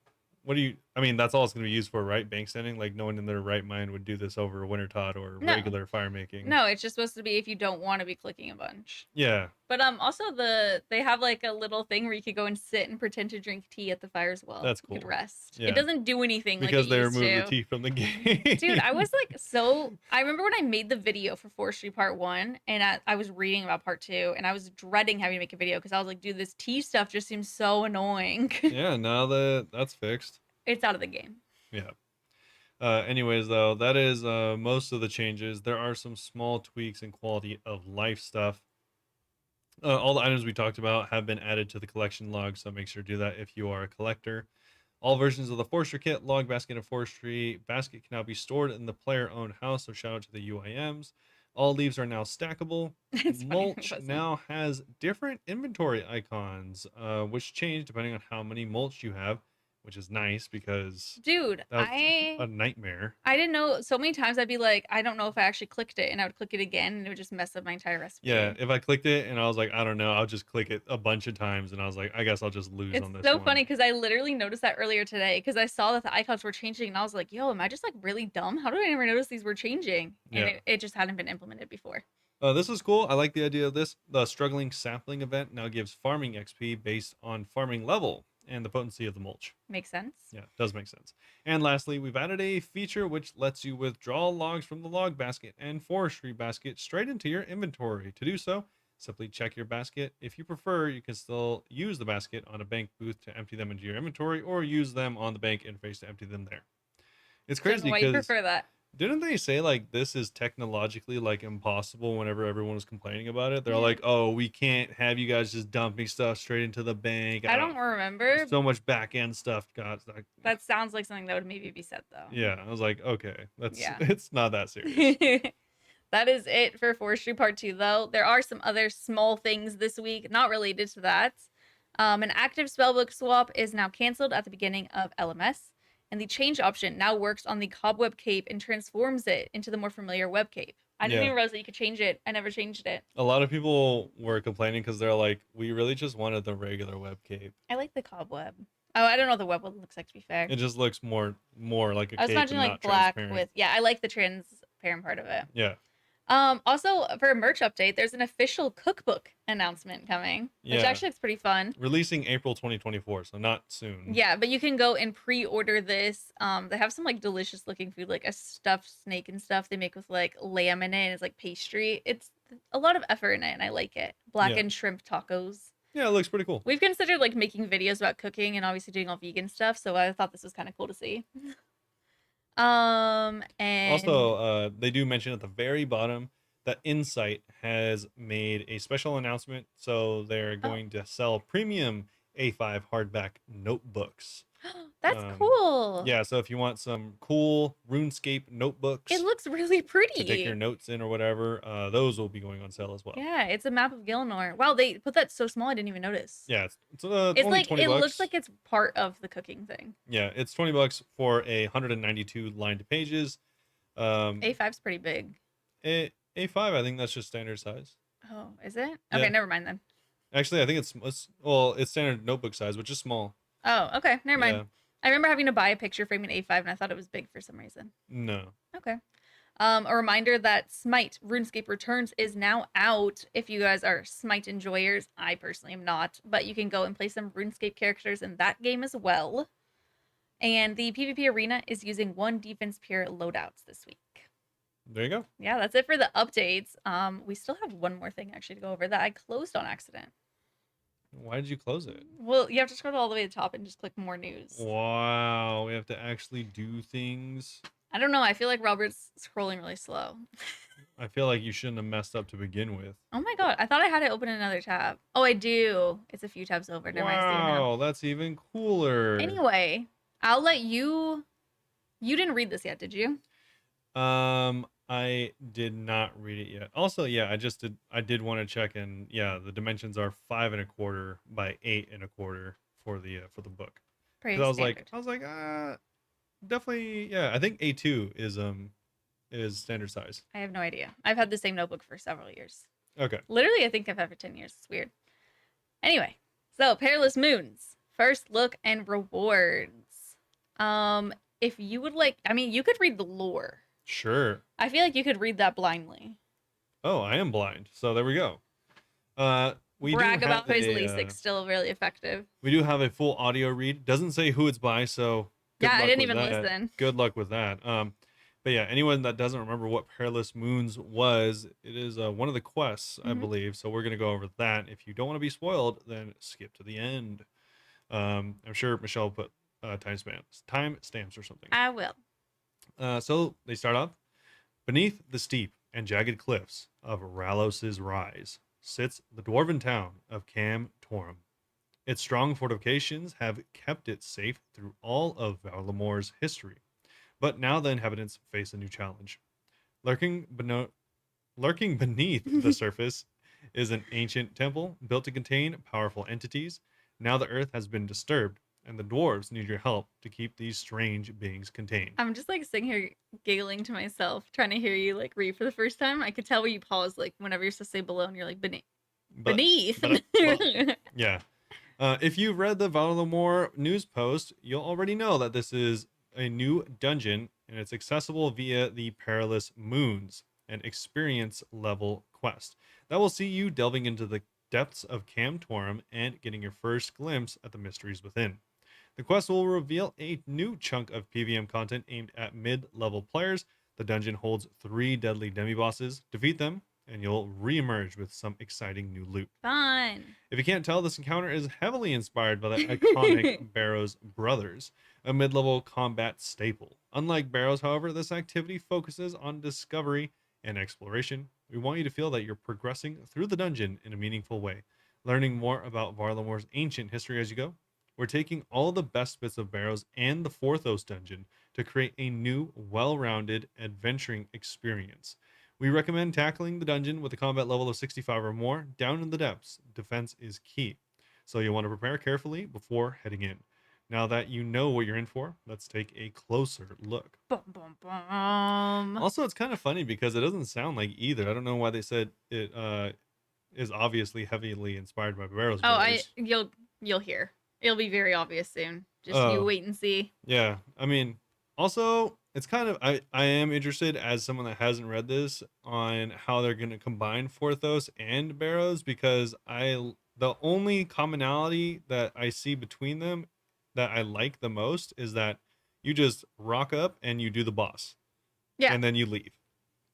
what do you? I mean, that's all it's going to be used for, right? Bank standing. Like no one in their right mind would do this over Winter Todd or No. regular fire making. No, it's just supposed to be if you don't want to be clicking a bunch. Yeah, But also they have like a little thing where you could go and sit and pretend to drink tea at the fire as well. that's You could cool. rest. It Yeah, doesn't do anything like it because they used removed the to. T from the Dude, I game. was like so. I remember when I made the video for Forestry Part 1 and I was reading about Part 2 and I was dreading having to make a video because I was like, dude, this tea stuff just seems so annoying. Yeah, now that that's fixed. It's out of the game. Yeah. Anyways, though, that is most of the changes. There are some small tweaks in quality of life stuff. All the items we talked about have been added to the collection log, so make sure to do that if you are a collector. All versions of the Forester kit, log basket, and forestry basket can now be stored in the player-owned house, so shout out to the UIMs. All leaves are now stackable. It's funny it Mulch wasn't. now has different inventory icons, which change depending on how many mulch you have, which is nice because Dude, that was a nightmare. I didn't know so many times I'd be like, I don't know if I actually clicked it, and I would click it again and it would just mess up my entire Yeah, recipe. if I clicked it and I was like, I don't know, I'll just click it a bunch of times, and I was like, I guess I'll just lose It's on this so one. funny because I literally noticed that earlier today because I saw that the icons were changing and I was like, yo, am I just like really dumb? How did I never notice these were changing? And Yeah. it just hadn't been implemented before. This is cool. I like the idea of this. The struggling sapling event now gives farming XP based on farming level and the potency of the mulch. Makes sense. Yeah, does make sense. And lastly, we've added a feature which lets you withdraw logs from the log basket and forestry basket straight into your inventory. To do so, simply check your basket. If you prefer, you can still use the basket on a bank booth to empty them into your inventory or use them on the bank interface to empty them there. It's Don't know crazy why you because prefer that. didn't they say like this is technologically like impossible whenever everyone was complaining about it? They're Yeah. like, "Oh, we can't have you guys just dumping stuff straight into the bank. I I don't don't remember. so much back end stuff." God, like, That sounds like something that would maybe be said though. yeah, I was like, "Okay, that's Yeah. it's not that serious." That is it for Forestry Part 2, though. There are some other small things this week not related to that. An active spellbook swap is now canceled at the beginning of LMS, and the change option now works on the cobweb cape and transforms it into the more familiar web cape. I didn't Yeah. even realize that you could change it. I never changed it. A lot of people were complaining because they're like, "We really just wanted the regular web cape. I like the cobweb. Oh, I don't know what the web one looks like, to be fair. It just looks more like a I was cape imagining and like not black transparent." with, yeah, I like the transparent part of it. Yeah. Also for a merch update, there's an official cookbook announcement coming, which Yeah, actually looks pretty fun. releasing April 2024, so not soon. Yeah, but you can go and pre-order this. They have some like delicious looking food, like a stuffed snake and stuff they make with like lamb in it, and it's like pastry. It's a lot of effort in it, and I like it. Yeah. Blackened shrimp tacos. Yeah, it looks pretty cool. We've considered like making videos about cooking and obviously doing all vegan stuff, so I thought this was kind of cool to see. And Also, they do mention at the very bottom that Insight has made a special announcement. So they're oh, going to sell premium A5 hardback notebooks. that's cool. Yeah, so if you want some cool RuneScape It notebooks looks really to take your pretty. notes in or whatever, those will be going on sale as well. Yeah, it's a map of Gilnor. Wow, they put that so small I didn't even notice. Yeah, it's It's only like 20 it looks bucks. like it's part of the cooking thing. Yeah, it's 20 bucks for a 192 lined pages. A5's pretty big. A5, I think that's just standard size. Oh, is it? Okay, Yeah. never mind then. Actually, I think it's standard notebook size, which is small. Oh, okay, never mind. Yeah. I remember having to buy a picture frame in A5 and I thought it was big for some reason. No. Okay. A reminder that Smite RuneScape Returns is now out. If you guys are Smite enjoyers, I personally am not, but you can go and play some RuneScape characters in that game as well. And the PvP arena is using 1 defense pure loadouts this week. There you go. Yeah, that's it for the updates. We still have one more thing actually to go over that I closed on accident. Why did you close it? Well, you have to scroll all the way to the top and just click more news. Wow, we have to actually do things. I don't know. I feel like Robert's scrolling really slow. I feel like you shouldn't have messed up to begin with. Oh my god, I thought I had to open another tab. Oh, I do. It's a few tabs over. Never mind, I see it now. Wow, that's even cooler. Anyway, I'll let you. You didn't read this yet, did you? I did not read it yet. Also, yeah, I did want to check, and yeah, the dimensions are 5 1/4 by 8 1/4 for the book. Pretty Because standard. I was like, definitely, yeah. I think A2 is standard size. I have no idea. I've had the same notebook for several years. Okay. Literally, I think I've had it for 10 years. It's weird. Anyway, so Perilous Moons. First look and rewards. If you would like, I mean, you could read the lore. Sure. I feel like you could read that blindly. Oh, I am blind. So there we go. We Brag do about have his a, LASIK, still really effective. we do have a full audio read. Doesn't say who it's by, so good Yeah, I luck didn't with even that. listen. Good luck with that. But yeah, anyone that doesn't remember what Perilous Moons was, it is one of the quests, I Mhm. believe. So we're gonna go over that. If you don't want to be spoiled, then skip to the end. I'm sure Michelle put timestamps or something. I will. So they start off beneath the steep and jagged cliffs of Ralos's Rise sits the dwarven town of Cam Torum. Its strong fortifications have kept it safe through all of Valamor's history, but now the inhabitants face a new challenge. Lurking, lurking beneath the surface is an ancient temple built to contain powerful entities. Now the earth has been disturbed, and the dwarves need your help to keep these strange beings contained. I'm just like sitting here giggling to myself, trying to hear you like read for the first time. I could tell where you pause, like whenever you're supposed to say below, and you're like But, beneath. yeah. If you've read the Valamor news post, you'll already know that this is a new dungeon, and it's accessible via the Perilous Moons, an experience level quest that will see you delving into the depths of Cam Torum and getting your first glimpse at the mysteries within. The quest will reveal a new chunk of PVM content aimed at mid-level players. The dungeon holds 3 deadly demi-bosses. Defeat them, and you'll re-emerge with some exciting new loot. Fun. If you can't tell, this encounter is heavily inspired by the iconic Barrows Brothers, a mid-level combat staple. Unlike Barrows, however, this activity focuses on discovery and exploration. We want you to feel that you're progressing through the dungeon in a meaningful way, learning more about Varlamor's ancient history as you go. We're taking all the best bits of Barrows and the Forthos dungeon to create a new, well-rounded adventuring experience. We recommend tackling the dungeon with a combat level of 65 or more. Down in the depths, defense is key. So you'll want to prepare carefully before heading in. Now that you know what you're in for, let's take a closer look. Bum, bum, bum. Also, it's kind of funny because it doesn't sound like either. I don't know why they said it is obviously heavily inspired by Barrows Oh, Brothers. you'll hear. It'll be very obvious soon. Just you Oh, wait and see. yeah. I mean, also, it's kind of I am interested as someone that hasn't read this on how they're going to combine Forthos and Barrows because the only commonality that I see between them that I like the most is that you just rock up and you do the boss Yeah. and then you leave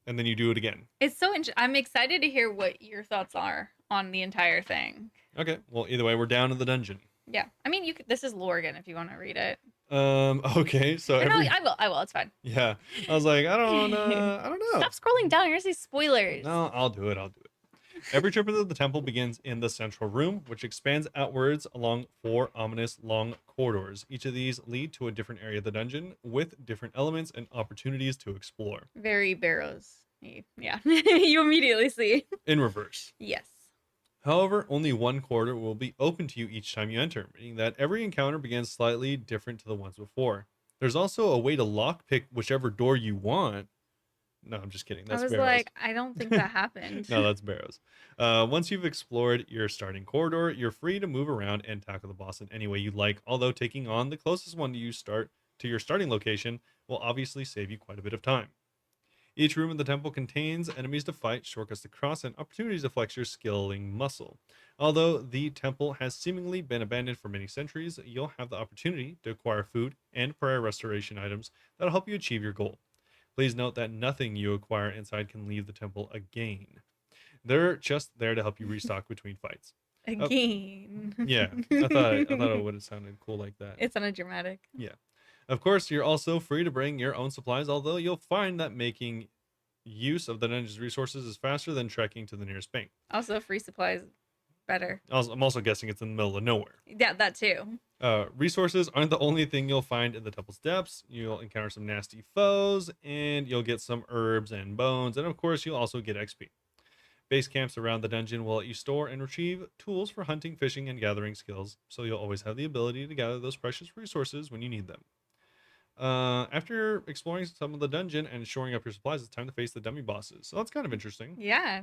and then you do it again. It's so I'm excited to hear what your thoughts are on the entire thing. Okay, well either way we're down in the dungeon. Yeah. I mean, you could, this is Lorgan if you want to read it. Okay, so Or no, every I will. It's fine. yeah, I was like I don't know. Stop scrolling down. You're gonna see spoilers. No, I'll do it. I'll do it. Every trip into the temple begins in the central room, which expands outwards along four ominous long corridors. Each of these lead to a different area of the dungeon with different elements and opportunities to explore. Very Barrows. Yeah. You immediately see. In reverse. Yes. However, only one corridor will be open to you each time you enter, meaning that every encounter begins slightly different to the ones before. There's also a way to lockpick whichever door you want. No, I'm just kidding. I That's was Barrows. like, I don't think that happened. No, that's Barrows. Once you've explored your starting corridor, you're free to move around and tackle the boss in any way you like. Although taking on the closest one to your starting location will obviously save you quite a bit of time. Each room in the temple contains enemies to fight, shortcuts to cross, and opportunities to flex your skilling muscle. Although the temple has seemingly been abandoned for many centuries, you'll have the opportunity to acquire food and prayer restoration items that'll help you achieve your goal. Please note that nothing you acquire inside can leave the temple again. They're just there to help you restock between fights. Oh, Again. yeah, I thought it would have sounded cool like that. It sounded dramatic. Yeah. Of course, you're also free to bring your own supplies, although you'll find that making use of the dungeon's resources is faster than trekking to the nearest bank. Also, free supplies better. I'm also guessing it's in the middle of nowhere. Yeah, that too. Resources aren't the only thing you'll find in the temple's depths. You'll encounter some nasty foes, and you'll get some herbs and bones, and of course, you'll also get XP. Base camps around the dungeon will let you store and retrieve tools for hunting, fishing, and gathering skills, so you'll always have the ability to gather those precious resources when you need them. After exploring some of the dungeon and shoring up your supplies, it's time to face the dummy bosses. So that's kind of interesting. Yeah.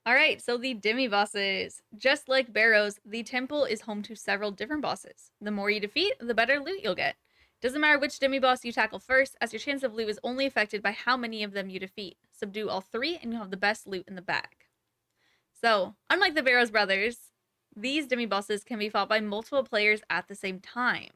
All right, so the demi bosses. Just like Barrows, the temple is home to several different bosses. The more you defeat, the better loot you'll get. Doesn't matter which demi boss you tackle first, as your chance of loot is only affected by how many of them you defeat. Subdue all three, and you'll have the best loot in the bag. So, unlike the Barrows brothers, these demi bosses can be fought by multiple players at the same time.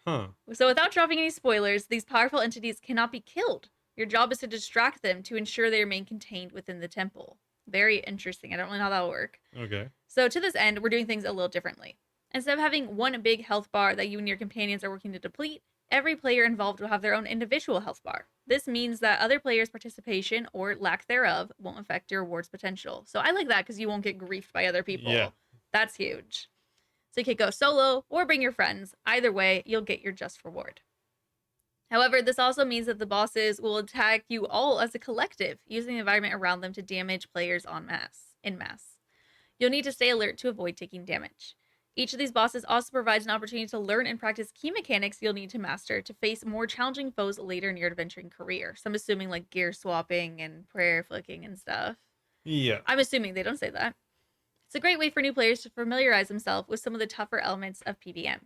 Huh. So, without dropping any spoilers, these powerful entities cannot be killed. Your job is to distract them to ensure they remain contained within the temple. Very interesting. I don't really know how that'll work. Okay. So, to this end, we're doing things a little differently. Instead of having one big health bar that you and your companions are working to deplete, every player involved will have their own individual health bar. This means that other players' participation or lack thereof won't affect your reward's potential. So I like that because you won't get griefed by other people. Yeah. That's huge. So you could go solo or bring your friends. Either way, you'll get your just reward. However, this also means that the bosses will attack you all as a collective, using the environment around them to damage players in mass. You'll need to stay alert to avoid taking damage. Each of these bosses also provides an opportunity to learn and practice key mechanics you'll need to master to face more challenging foes later in your adventuring career. So I'm assuming like gear swapping and prayer flicking and stuff. Yeah. I'm assuming they don't say that. It's a great way for new players to familiarize themselves with some of the tougher elements of PvM.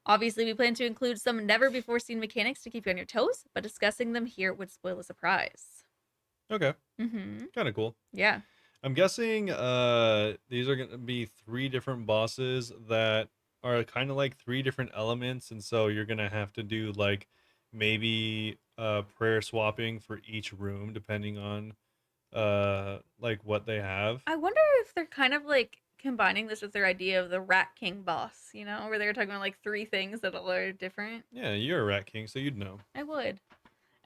Obviously, we plan to include some never-before-seen mechanics to keep you on your toes, but discussing them here would spoil the surprise. Okay. Mm-hmm. Kind of cool. Yeah. I'm guessing these are going to be three different bosses that are kind of like three different elements, and so you're going to have to do like maybe prayer swapping for each room depending on like what they have. I wonder if they're kind of like combining this with their idea of the Rat King boss, you know, where they were talking about like three things that all are different. Yeah, you're a rat king, so you'd know. I would.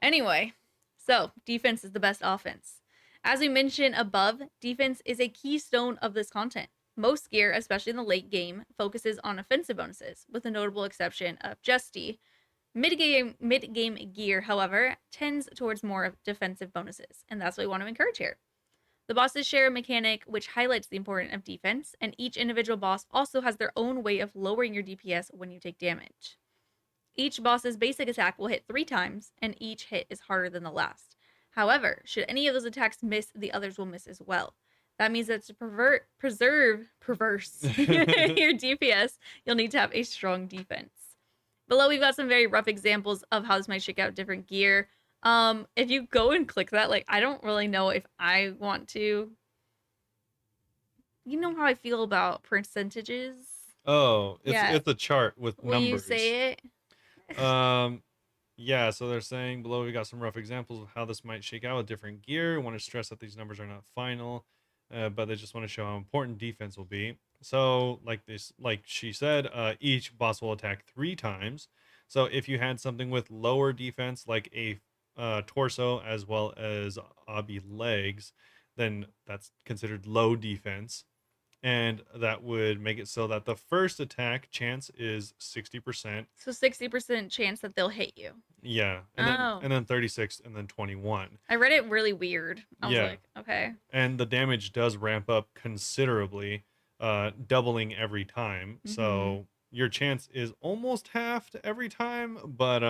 Anyway, so defense is the best offense. As we mentioned above, defense is a keystone of this content. Most gear, especially in the late game, focuses on offensive bonuses, with the notable exception of Justy. Mid-game gear, however, tends towards more of defensive bonuses, and that's what we want to encourage here. The bosses share a mechanic which highlights the importance of defense, and each individual boss also has their own way of lowering your DPS when you take damage. Each boss's basic attack will hit 3 times, and each hit is harder than the last. However, should any of those attacks miss, the others will miss as well. That means that to preserve your DPS, you'll need to have a strong defense. Below, we've got some very rough examples of how this might shake out different gear. If you go and click that, like, I don't really know if I want to. You know how I feel about percentages? Oh, Yeah. it's a chart with Will you numbers. say it? Um, yeah, so they're saying below we got some rough examples of how this might shake out with different gear. Want to stress that these numbers are not final, but they just want to show how important defense will be. So, like she said, each boss will attack 3 times. So, if you had something with lower defense, like a torso as well as obby legs, then that's considered low defense, and that would make it so that the first attack chance is 60%. So 60% chance that they'll hit you. Yeah, Oh. and then 36 and then 21. I read it really weird. I was Yeah, like, okay. and the damage does ramp up considerably, doubling every time. Mm-hmm. So your chance is almost halved every time, but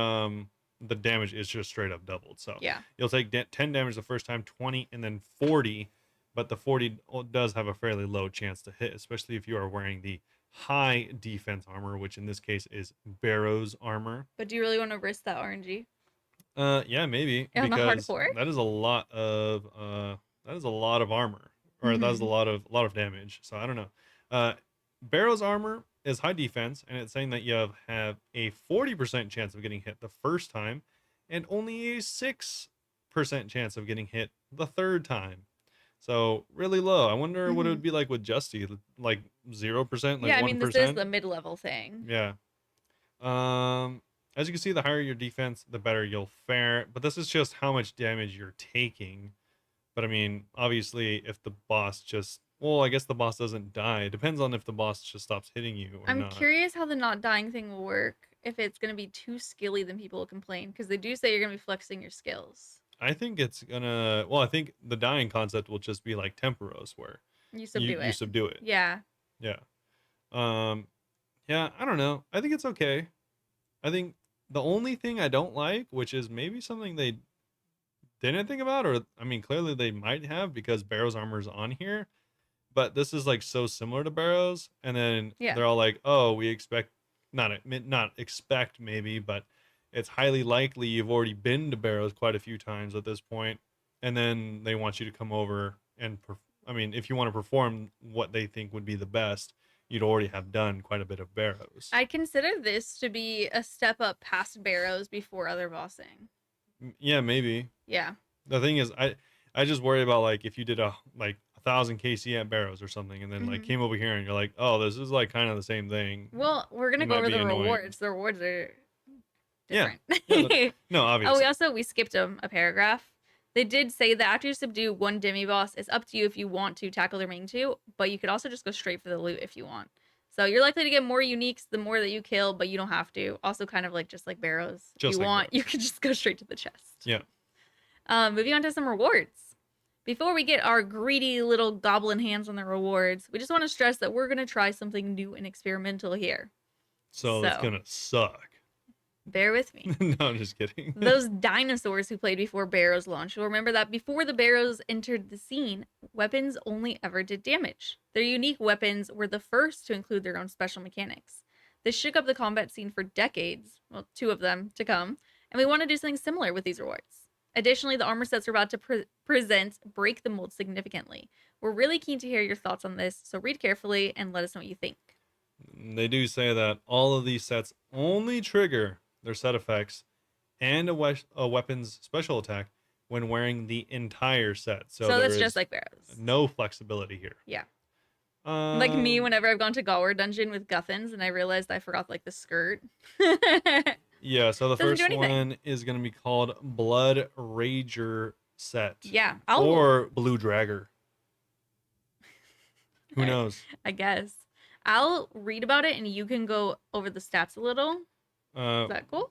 the damage is just straight up doubled. So Yeah. you'll take 10 damage the first time, 20, and then 40. But the 40 does have a fairly low chance to hit, especially if you are wearing the high defense armor, which in this case is Barrow's armor. But do you really want to risk that RNG Yeah, maybe, on the because hardcore? that is a lot of armor, or that is Mm-hmm. a lot of damage. So I don't know. Barrow's armor is high defense, and it's saying that you have a 40% chance of getting hit the first time, and only a 6% chance of getting hit the third time. So really low. I wonder what it Mm-hmm. would be like with Justy, like 0%, like Yeah, I one mean, this is percent. the mid-level thing. Yeah. Um, as you can see, the higher your defense, the better you'll fare. But this is just how much damage you're taking. But I mean, obviously, if the boss just, well, I guess the boss doesn't die. It depends on if the boss just stops hitting you or I'm not. curious how the not dying thing will work if it's going to be too skilly, then people will complain because they do say you're going to be flexing your skills. I think it's gonna, well, I think the dying concept will just be like Temporos, where You you subdue you it. subdue it. Yeah. Yeah. Um, yeah. I don't know. I think it's okay. I think the only thing I don't like, which is maybe something they didn't think about, or I mean, clearly they might have because Barrow's armor is on here, but this is like so similar to Barrow's, and then Yeah. they're all like, "Oh, we expect not expect maybe, but it's highly likely you've already been to Barrow's quite a few times at this point," and then they want you to come over and I mean, if you want to perform what they think would be the best, you'd already have done quite a bit of Barrows. I consider this to be a step up past Barrows before other bossing. Yeah, maybe. Yeah. The thing is, I just worry about like if you did a like 1,000 KC at Barrows or something, and then like Hmm. came over here and you're like, oh, this is like kind of the same thing. Well, we're going to It go might over be the annoying. rewards. The rewards are Yeah, different. yeah. No, Oh, obviously. we skipped a paragraph. They did say that after you subdue one demi boss, it's up to you if you want to tackle the remaining two, but you could also just go straight for the loot if you want. So you're likely to get more uniques the more that you kill, but you don't have to. Also, kind of like just like Barrows. If you Just like want, you Barrows. could just go straight to the chest. Yeah. Moving on to some rewards. Before we get our greedy little goblin hands on the rewards, we just want to stress that we're going to try something new and experimental here. So it's So, gonna suck. bear with me. No, I'm just kidding. Those dinosaurs who played before Barrows launched will remember that before the Barrows entered the scene, weapons only ever did damage. Their unique weapons were the first to include their own special mechanics. This shook up the combat scene for decades, well, 2 of them to come, and we want to do something similar with these rewards. Additionally, the armor sets we're about to present break the mold significantly. We're really keen to hear your thoughts on this, so read carefully and let us know what you think. They do say that all of these sets only trigger their set effects and a weapon's special attack when wearing the entire set. So So there that's just is like Barrows. no flexibility here. Yeah. Like me, Um, whenever I've gone to Galwar Dungeon with Guffins and I realized I forgot like the skirt. yeah, so the Doesn't do first anything. one is going to be called Blood Rager set Yeah, or Blue Dragger. Who I, knows? I guess. I'll read about it and you can go over the stats a little. Uh, Is that cool?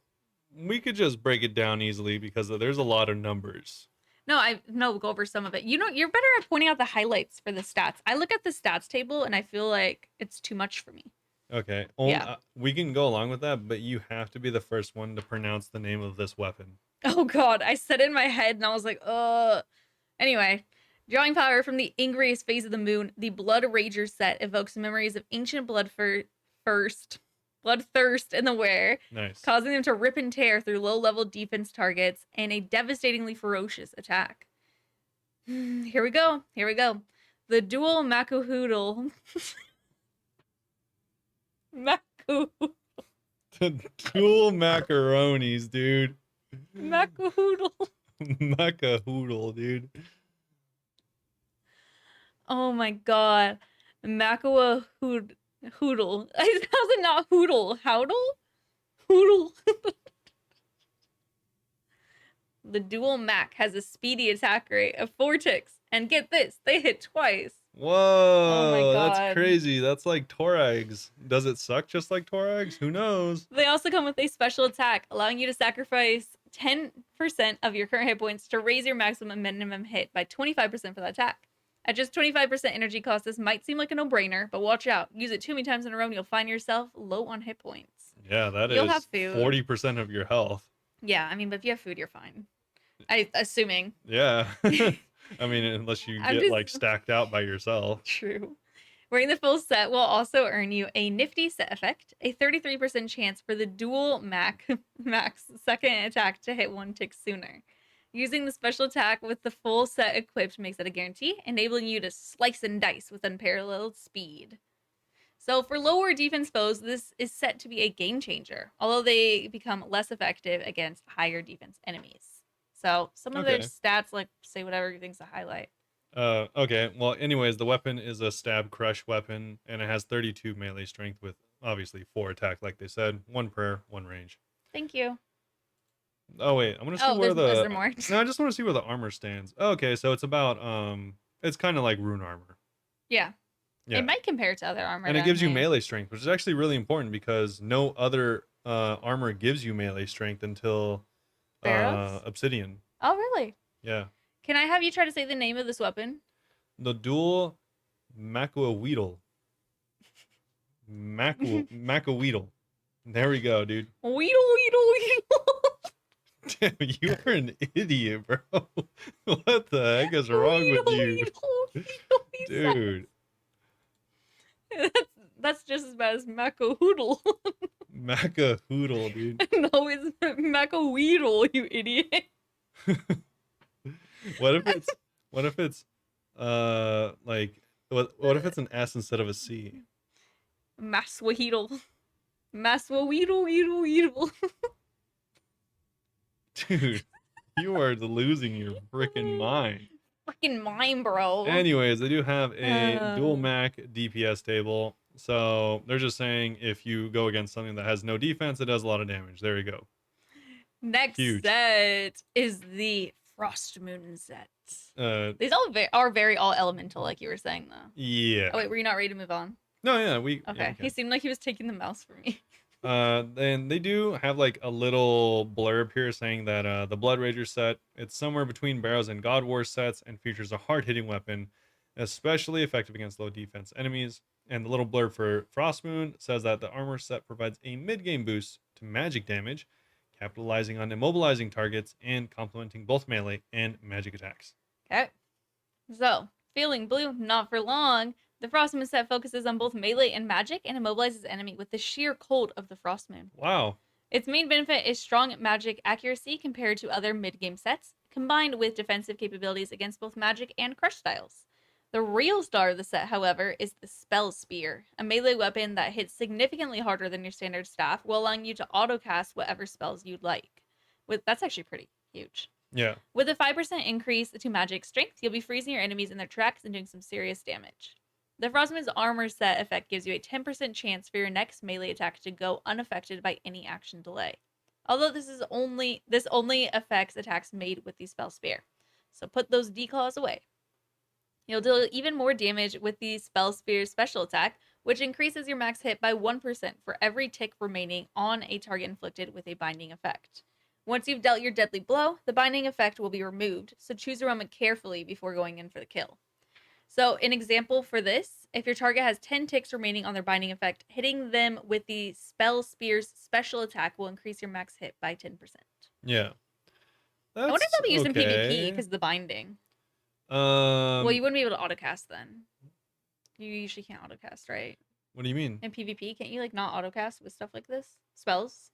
we could just break it down easily because there's a lot of numbers. No, go over some of it. You know, you're better at pointing out the highlights for the stats. I look at the stats table and I feel like it's too much for me. Okay, Yeah. we can go along with that, but you have to be the first one to pronounce the name of this weapon. Oh god, I said it in my head and I was like, Anyway, drawing power from the angriest phase of the moon, the Blood Rager set evokes memories of ancient blood first. bloodthirst in the wear, Nice. causing them to rip and tear through low-level defense targets and a devastatingly ferocious attack. Here we go. Here we go. The dual Macahoodle. Macahoodle. Dual macaronis, dude. Macahoodle. Macahoodle, dude. Oh my god. Macua Hoodle. How's it not Hoodle? Howdle? Hoodle. The dual Mac has a speedy attack rate of 4 ticks. And get this, they hit twice. Oh my Whoa, that's god. crazy. That's like Torags. Does it suck just like Torags? Who knows? They also come with a special attack, allowing you to sacrifice 10% of your current hit points to raise your maximum and minimum hit by 25% for that attack. At just 25% energy cost, this might seem like a no-brainer, but watch out. Use it too many times in a row and you'll find yourself low on hit points. Yeah, that You'll have is food. 40% of your health. Yeah, I mean, but if you have food, you're fine. Assuming. Yeah. I mean, unless you get like stacked out by yourself. True. Wearing the full set will also earn you a nifty set effect, a 33% chance for the dual Max second attack to hit 1 tick sooner. Using the special attack with the full set equipped makes it a guarantee, enabling you to slice and dice with unparalleled speed. So for lower defense foes, this is set to be a game changer, although they become less effective against higher defense enemies. So some of their stats, like, say whatever you think's a highlight. Okay. Well, anyways, the weapon is a stab crush weapon, and it has 32 melee strength with obviously 4 attack, like they said, 1 prayer, 1 range. Thank you. Oh wait, I'm gonna see where the. Is there more? No, I just want to see where the armor stands. Okay, so it's about it's kind of like rune armor. Yeah. It might compare to other armor. And it gives you melee strength, which is actually really important because no other armor gives you melee strength until Obsidian. Oh really? Yeah. Can I have you try to say the name of this weapon? The dual Macaweedle. Macaweedle. There we go, dude. Weedle. Damn, you are an idiot, bro. What the heck is wrong with you? Dude. That's just as bad as Macahoodle. Macahoodle, dude. No, it's Macaweedle, you idiot. What if it's like what if it's an S instead of a C? Maswaheedle. Maswaweedle. Dude, you are losing your freaking mind. Freaking mind, bro. Anyways, they do have a dual Mac DPS table. So they're just saying if you go against something that has no defense, it does a lot of damage. There you go. Next set is the Frost Moon set. These all are very all elemental, like you were saying, though. Yeah. Oh wait, were you not ready to move on? No, yeah, Okay. Yeah, he seemed like he was taking the mouse from me. Then they do have like a little blurb here saying that the Blood Rager set, it's somewhere between Barrows and God War sets and features a hard-hitting weapon, especially effective against low defense enemies. And the little blurb for Frost Moon says that the armor set provides a mid-game boost to magic damage, capitalizing on immobilizing targets and complementing both melee and magic attacks. Okay. So, feeling blue, not for long. The Frost Moon set focuses on both melee and magic and immobilizes enemy with the sheer cold of the Frost Moon. Wow. Its main benefit is strong magic accuracy compared to other mid-game sets, combined with defensive capabilities against both magic and crush styles. The real star of the set, however, is the Spell Spear, a melee weapon that hits significantly harder than your standard staff, while allowing you to auto-cast whatever spells you'd like. That's actually pretty huge. Yeah. With a 5% increase to magic strength, you'll be freezing your enemies in their tracks and doing some serious damage. The Frostmoon's armor set effect gives you a 10% chance for your next melee attack to go unaffected by any action delay. Although this only affects attacks made with the Spell Spear. So put those declaws away. You'll deal even more damage with the Spell Spear's special attack, which increases your max hit by 1% for every tick remaining on a target inflicted with a binding effect. Once you've dealt your deadly blow, the binding effect will be removed, so choose your moment carefully before going in for the kill. So, an example for this, if your target has 10 ticks remaining on their binding effect, hitting them with the Spell Spear's special attack will increase your max hit by 10%. Yeah. I wonder if that'll be used in PvP because of the binding. Well, you wouldn't be able to autocast then. You usually can't autocast, right? What do you mean? In PvP, can't you like not autocast with stuff like this? Spells?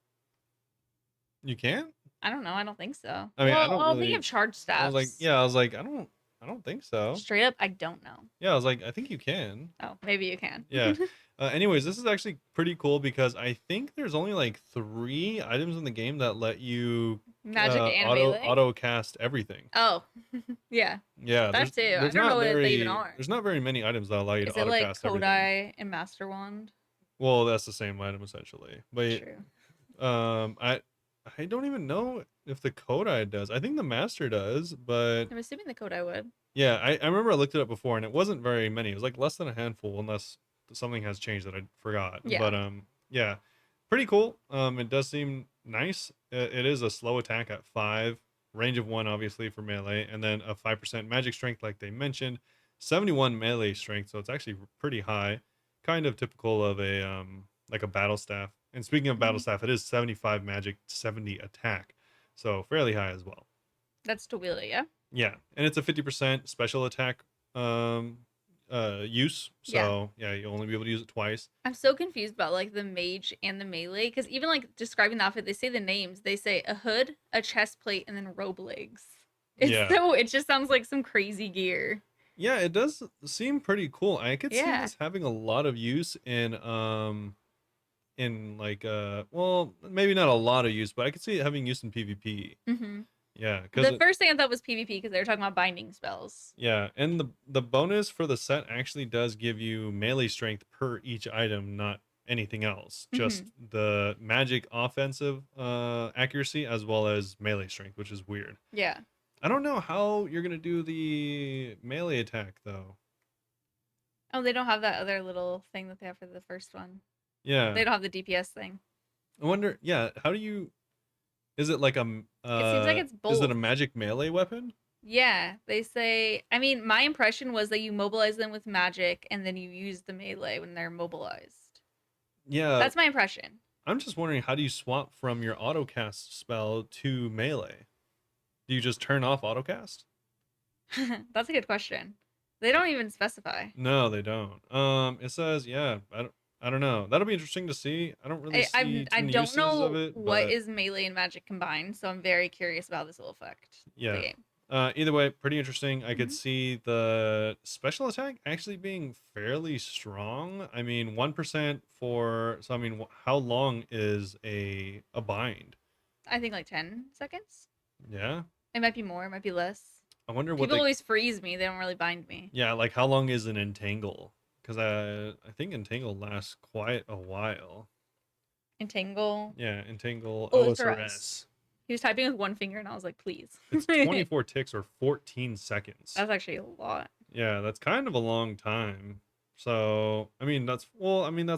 You can't? I don't know. I don't think so. I mean, I Well, don't I'm thinking really. of charge I was like, staffs. yeah, I was like, I don't think so. Straight up, I don't know. Yeah, I was like, I think you can. Oh, maybe you can. Yeah. Anyways, this is actually pretty cool because I think there's only like 3 items in the game that let you Magic and melee? auto cast everything. Oh, yeah. Yeah, That too. I don't know what they even are. there's not very many items that allow you to Is it auto like cast everything. Kodai and Master Wand? Well, that's the same item essentially. But True. um, I I don't even know if the Kodai does. I think the Master does, but I'm assuming the Kodai would. yeah, I remember I looked it up before and it wasn't very many. It was like less than a handful unless something has changed that I forgot. Yeah. But yeah, pretty cool. It does seem nice. It is a slow attack at 5, range of 1 obviously for melee, and then a 5% magic strength like they mentioned, 71 melee strength, so it's actually pretty high. Kind of typical of a like a battle staff. And speaking of battle Mhm. staff, it is 75 magic, 70 attack. So fairly high as well. That's to wield it, yeah? Yeah, and it's a 50% special attack um use. Yeah. So, yeah, you'll only be able to use it twice. I'm so confused about like the mage and the melee because even like describing the outfit, they say the names. They say a hood, a chest plate, and then robe legs. It's Yeah. so it just sounds like some crazy gear. Yeah, it does seem pretty cool. I could see Yeah. this having a lot of use in like well, maybe not a lot of use, but I could see it having use in PvP. Mm-hmm. Yeah, cuz The first thing I thought was PvP because they were talking about binding spells. yeah, and the bonus for the set actually does give you melee strength per each item, not anything else. Mm-hmm. Just the magic offensive accuracy as well as melee strength, which is weird. Yeah. I don't know how you're gonna do the melee attack though. Oh, they don't have that other little thing that they have for the first one. Yeah, They don't have the DPS thing. I wonder. Yeah, how do you? Is it like It seems like it's is it a both. magic melee weapon? Yeah, they say. I mean, my impression was that you mobilize them with magic and then you use the melee when they're mobilized. Yeah, That's my impression. I'm just wondering how do you swap from your autocast spell to melee? Do you just turn off autocast? That's a good question. They don't even specify. No, they don't. It says, yeah, I don't know. That'll be interesting to see. I don't really see too I many don't uses of know it, what but is melee and magic combined, so I'm very curious about this will affect the yeah. game. Either way, pretty interesting. I could Hmm. see the special attack actually being fairly strong. I mean, 1% for, so I mean, how long is a bind? I think like 10 seconds. Yeah. It might be more, it might be less. I wonder what People they, always freeze me, they don't really bind me. yeah, like how long is an entangle? Because I think entangle lasts quite a while. Entangle. Yeah, entangle OSRS. OSRS. He was typing with one finger and I was like, please. It's 24 ticks or 14 seconds. That's actually a lot. Yeah, that's kind of a long time. So, I mean, that's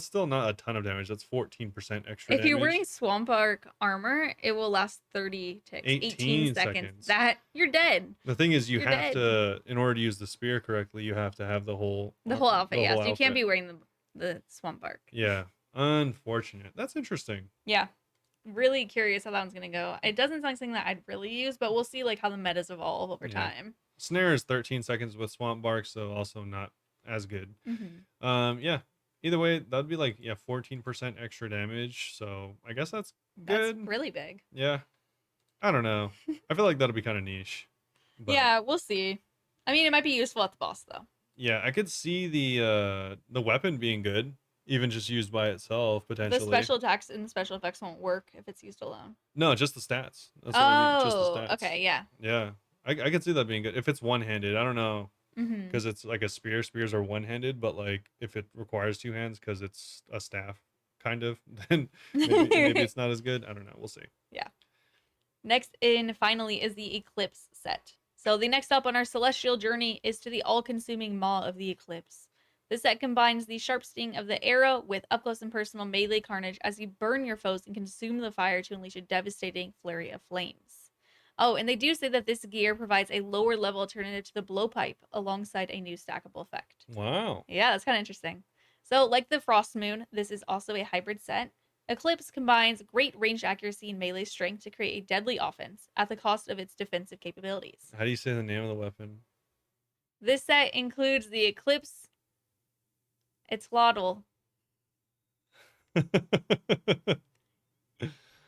still not a ton of damage. That's 14% extra If you're damage. wearing Swamp Arc armor, it will last 30 ticks, 18 18 seconds. seconds. That you're dead. The thing is, you You're have dead. to, in order to use the spear correctly, you have to have the whole, The whole outfit, the yeah. whole So you can't outfit. be wearing the Swamp Arc. Yeah, unfortunate. That's interesting. Yeah. Really curious how that one's gonna go. It doesn't sound like something that I'd really use, but we'll see like how the metas evolve over Yeah, time. snare is 13 seconds with swamp bark, so also not as good. Hmm. Yeah. Either way, that'd be like, yeah, 14% extra damage. So I guess that's That's good. really big. Yeah. I don't know. I feel like that'll be kind of niche. But Yeah, we'll see. I mean, it might be useful at the boss though. yeah, I could see the weapon being good, even just used by itself The potentially. special attacks and the special effects won't work if it's used alone. No, just the stats. That's what I mean. Just the Oh, stats. okay, yeah. Yeah. I could see that being good. If it's one-handed, I don't know. Hmm. Because it's like a spear. Spears are one-handed, but like if it requires two hands because it's a staff, kind of, then maybe it's not as good. I don't know. We'll see. Yeah. Next in finally is the Eclipse set. So the next up on our celestial journey is to the all-consuming maw of the Eclipse. This set combines the sharp sting of the arrow with up close and personal melee carnage as you burn your foes and consume the fire to unleash a devastating flurry of flames. Oh, and they do say that this gear provides a lower level alternative to the blowpipe alongside a new stackable effect. Wow. Yeah, that's kind of interesting. So, like the Frost Moon, this is also a hybrid set. Eclipse combines great range accuracy and melee strength to create a deadly offense at the cost of its defensive capabilities. How do you say the name of the weapon? This set includes the Eclipse Etzlotl.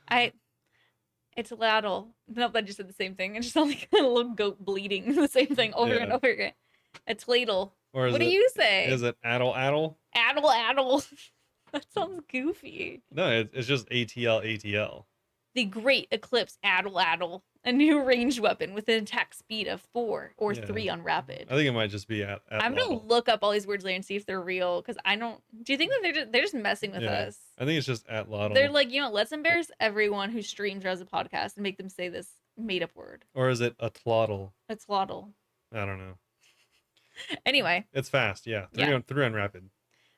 I It's Laddle. Nope, I just said the same thing. I just sound like a little goat bleeding. The same thing over and Yeah. over again. It's Ladle. Or What do you say? is it addle addle? Addle addle. That sounds goofy. No, it's just ATL ATL. The Great Eclipse Addle Addle. A new ranged weapon with an attack speed of 4 or Yeah. 3 on rapid. I think it might just be at I'm gonna Laddle. look up all these words later and see if they're real. Because I don't. Do you think that they're just messing with Yeah. us? I think it's just at They're Laddle. like, let's embarrass everyone who streams or has a podcast and make them say this made up word. Or is it a tloddle? It's Laddle. I don't know. Anyway, It's fast, yeah. yeah. 3 on rapid.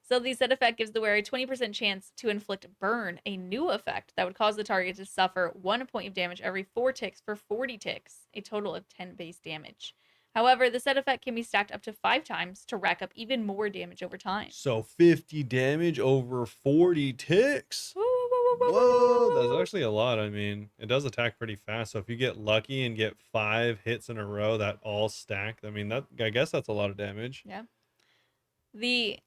So the set effect gives the wearer a 20% chance to inflict burn, a new effect that would cause the target to suffer 1 point of damage every 4 ticks for 40 ticks, a total of 10 base damage. However, the set effect can be stacked up to 5 times to rack up even more damage over time. So 50 damage over 40 ticks. Woo, woo, woo, woo, Whoa, woo. that's actually a lot. I mean, it does attack pretty fast. So if you get lucky and get 5 hits in a row that all stack, I mean, I guess that's a lot of damage. Yeah. The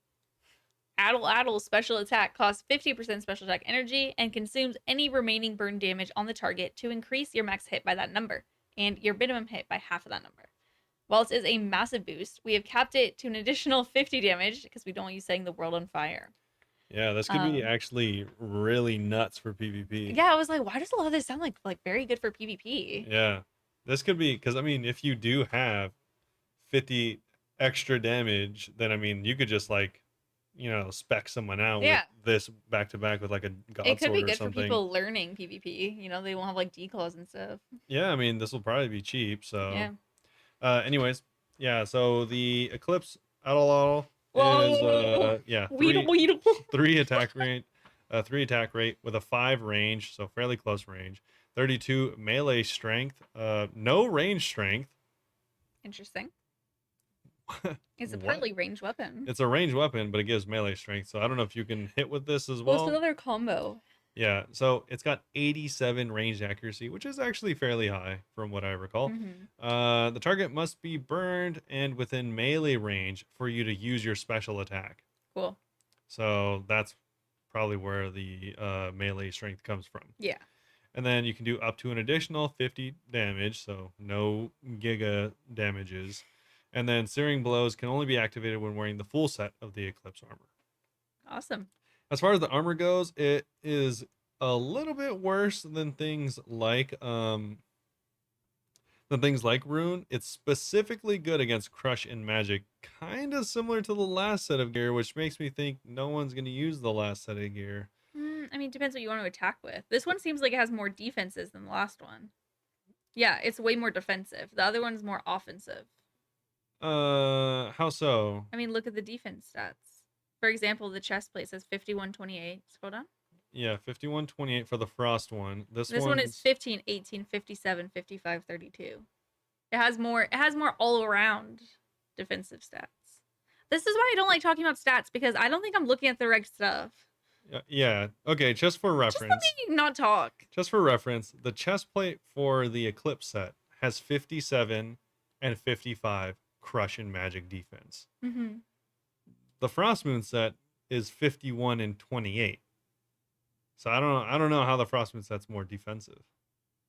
Addle Addle special attack costs 50% special attack energy and consumes any remaining burn damage on the target to increase your max hit by that number and your minimum hit by half of that number. While it is a massive boost, we have capped it to an additional 50 damage because we don't want you setting the world on fire. Yeah, this could be actually really nuts for PvP. Yeah, I was like, why does a lot of this sound like very good for PvP? Yeah, this could be, because I mean, if you do have 50 extra damage, then I mean, you could just like, spec someone out with this back to back with like a god It could be sword or good for something. people learning PvP. They won't have like declaws and stuff. Yeah, I mean, this will probably be cheap. So, Yeah. Anyways, yeah. So the Eclipse Adalal is Weedle, weedle. 3 attack rate, 3 attack rate with a 5 range, so fairly close range. 32 melee strength, no range strength. Interesting. It's a partly ranged weapon. It's a ranged weapon, but it gives melee strength. So I don't know if you can hit with this as well. Well, it's another combo. Yeah, so it's got 87 range accuracy, which is actually fairly high from what I recall. Mm-hmm. The target must be burned and within melee range for you to use your special attack. Cool. So that's probably where the melee strength comes from. Yeah. And then you can do up to an additional 50 damage, so no giga damages. And then Searing Blows can only be activated when wearing the full set of the Eclipse armor. Awesome. As far as the armor goes, it is a little bit worse than things like Rune. It's specifically good against Crush and Magic, kind of similar to the last set of gear, which makes me think no one's going to use the last set of gear. I mean, depends what you want to attack with. This one seems like it has more defenses than the last one. Yeah, it's way more defensive. The other one's more offensive. How so? I mean, look at the defense stats. For example, the chest plate says 5128. Scroll down. Yeah, 5128 for the Frost one. This one is 15, 18, 57, 55, 32. It has more all around defensive stats. This is why I don't like talking about stats, because I don't think I'm looking at the right stuff. Yeah. Okay, just for reference. Just let me not talk. Just for reference, the chest plate for the Eclipse set has 57 and 55 Crush and Magic defense. Mm-hmm. The Frost Moon set is 51 and 28. So I don't know how the Frost Moon set's more defensive.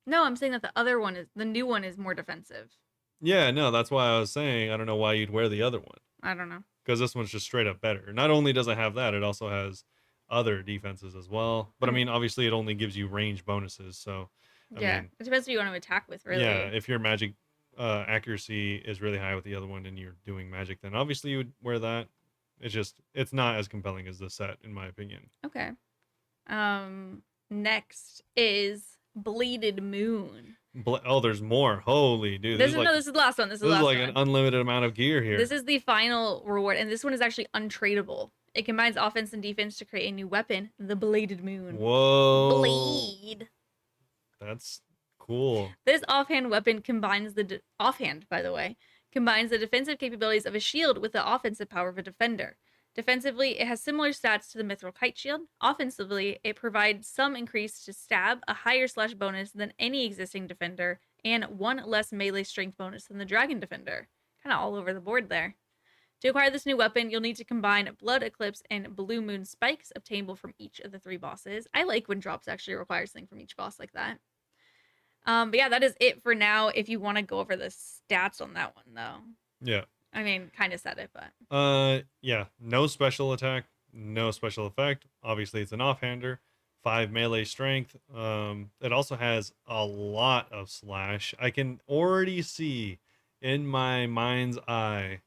No, I'm saying that the new one is more defensive. Yeah, no, that's why I was saying I don't know why you'd wear the other one. I don't know. Because this one's just straight up better. Not only does it have that, it also has other defenses as well. But I mean, obviously it only gives you range bonuses. So I mean, it depends what you want to attack with, really. Yeah, if your magic accuracy is really high with the other one and you're doing magic, then obviously you would wear that. It's not as compelling as the set, in my opinion. Okay. Next is Bladed Moon. There's more. Holy dude. This is the last one. This is like an unlimited amount of gear here. This is the final reward, and this one is actually untradeable. It combines offense and defense to create a new weapon, the Bladed Moon. Whoa. Blade. That's cool. This offhand weapon combines offhand, by the way, combines the defensive capabilities of a shield with the offensive power of a defender. Defensively, it has similar stats to the Mithril Kite Shield. Offensively, it provides some increase to stab, a higher slash bonus than any existing defender, and 1 less melee strength bonus than the Dragon Defender. Kind of all over the board there. To acquire this new weapon, you'll need to combine Blood Eclipse and Blue Moon Spikes obtainable from each of the 3 bosses. I like when drops actually require something from each boss like that. But yeah, that is it for now. If you want to go over the stats on that one, though, Yeah. I mean, kind of said it, but Yeah. No special attack, no special effect. Obviously, it's an offhander. 5 melee strength. It also has a lot of slash. I can already see in my mind's eye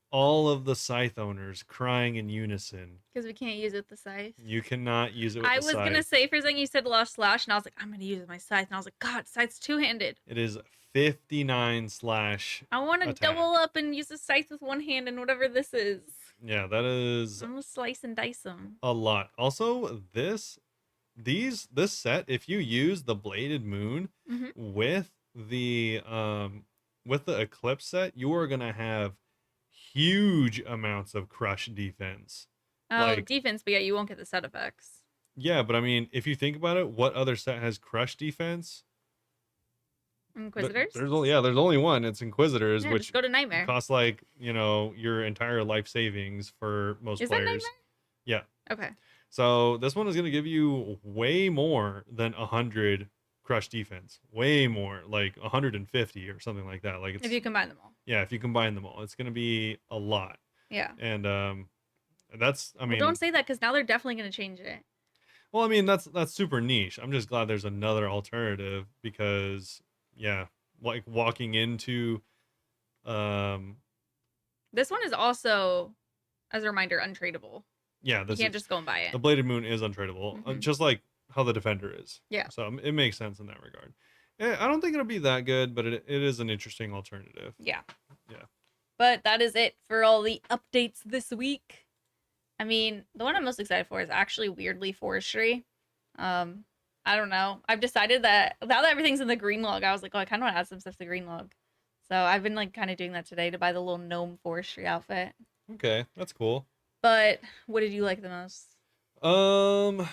all of the scythe owners crying in unison. because we can't use it with the scythe. You cannot use it with I the was gonna scythe. say for a second you said lost slash, and I was like, I'm gonna use my scythe, and I was like, God, scythe's two-handed. It is 59 slash I want to double attack. up and use the scythe with one hand and whatever this is. Yeah, that is I'm gonna slice and dice them. a lot. Also, this set, if you use the bladed moon Mm-hmm. with the eclipse set, you are gonna have huge amounts of crush defense. Oh, Like, defense, but yeah, you won't get the set effects. yeah, but I mean, if you think about it, what other set has crush defense? Inquisitors? There's only one. It's Inquisitors, Yeah, just which go to Nightmare. costs like, your entire life savings for most Is that players. Nightmare? Yeah. Okay. So this one is gonna give you way more than 100 crush defense. Way more, like 150 or something like that. Like If you combine them all. yeah, if you combine them all, it's gonna be a lot. Yeah. And that's I Well, mean, don't say that because now they're definitely gonna change it. well, I mean that's super niche. I'm just glad there's another alternative because yeah, like walking into um This one is also, as a reminder, untradeable. yeah, You this can't is just go and buy it. the bladed moon is untradeable, Mhm. just like how the defender is. Yeah. So it makes sense in that regard. I don't think it'll be that good, but it is an interesting alternative. Yeah. Yeah. But that is it for all the updates this week. I mean, the one I'm most excited for is actually weirdly Forestry. I don't know. I've decided that now that everything's in the green log, I was like, oh, I kind of want to add some stuff to the green log. So I've been like kind of doing that today to buy the little gnome Forestry outfit. Okay, that's cool. But what did you like the most? Um,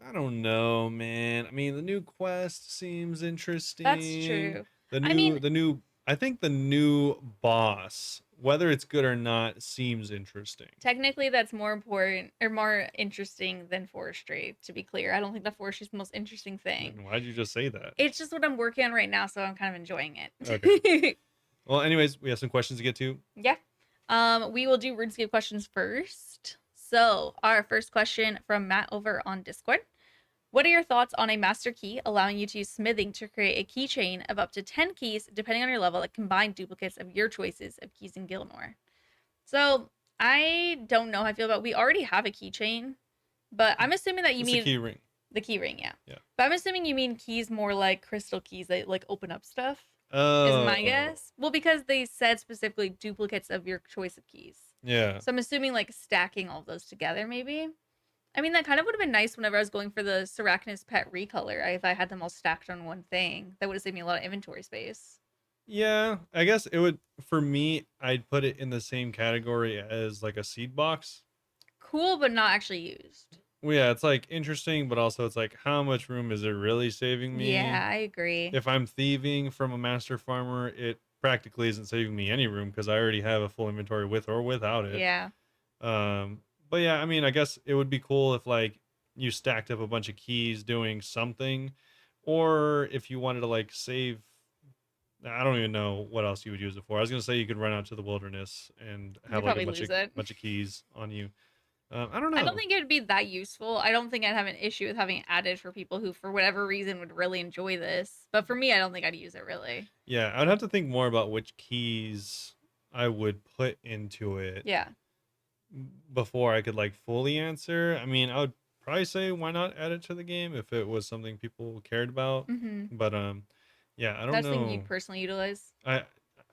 I don't know, man. I mean, the new quest seems That's interesting. true. The I new, mean, the new, I think the new boss, whether it's good or not, seems interesting. technically that's more important or more interesting than Forestry, to be clear. I don't think that Forestry is the most interesting thing. And why'd you just say that? It's just what I'm working on right now, so I'm kind of enjoying it. Okay. Well, anyways, we have some questions to get to. Yeah. We will do RuneScape questions first. So, our first question from Matt over on Discord. What are your thoughts on a master key allowing you to use smithing to create a keychain of up to 10 keys, depending on your level, that combine duplicates of your choices of keys in Gilmore? So, I don't know how I feel about. We already have a keychain, but I'm assuming that you It's mean a key ring. the key ring, yeah. Yeah. But I'm assuming you mean keys more like crystal keys that like open up stuff. Is my Oh, guess. Well, because they said specifically duplicates of your choice of keys. yeah. So I'm assuming like stacking all those together, maybe. I mean, that kind of would have been nice whenever I was going for the Sarachnis pet recolor. If I had them all stacked on one thing, that would have saved me a lot of inventory space. Yeah, I guess it would, for me, I'd put it in the same category as like a seed box. Cool, but not actually used. Well, yeah, it's like interesting, but also it's like, how much room is it really saving me? Yeah, I agree. If I'm thieving from a master farmer, it practically isn't saving me any room because I already have a full inventory with or without it. Yeah. But yeah, I mean, I guess it would be cool if like you stacked up a bunch of keys doing something, or if you wanted to like save. I don't even know what else you would use it for. I was gonna say you could run out to the wilderness and You'd have like a probably lose it. bunch of keys on you. I don't I know. don't think it would be that useful. I don't think I'd have an issue with having it added for people who, for whatever reason, would really enjoy this. But for me, I don't think I'd use it really. Yeah, I'd have to think more about which keys I would put into it Yeah. before I could like fully answer. I mean, I would probably say why not add it to the game if it was something people cared about. Mm-hmm. But yeah, I don't That's something know. you'd personally utilize. I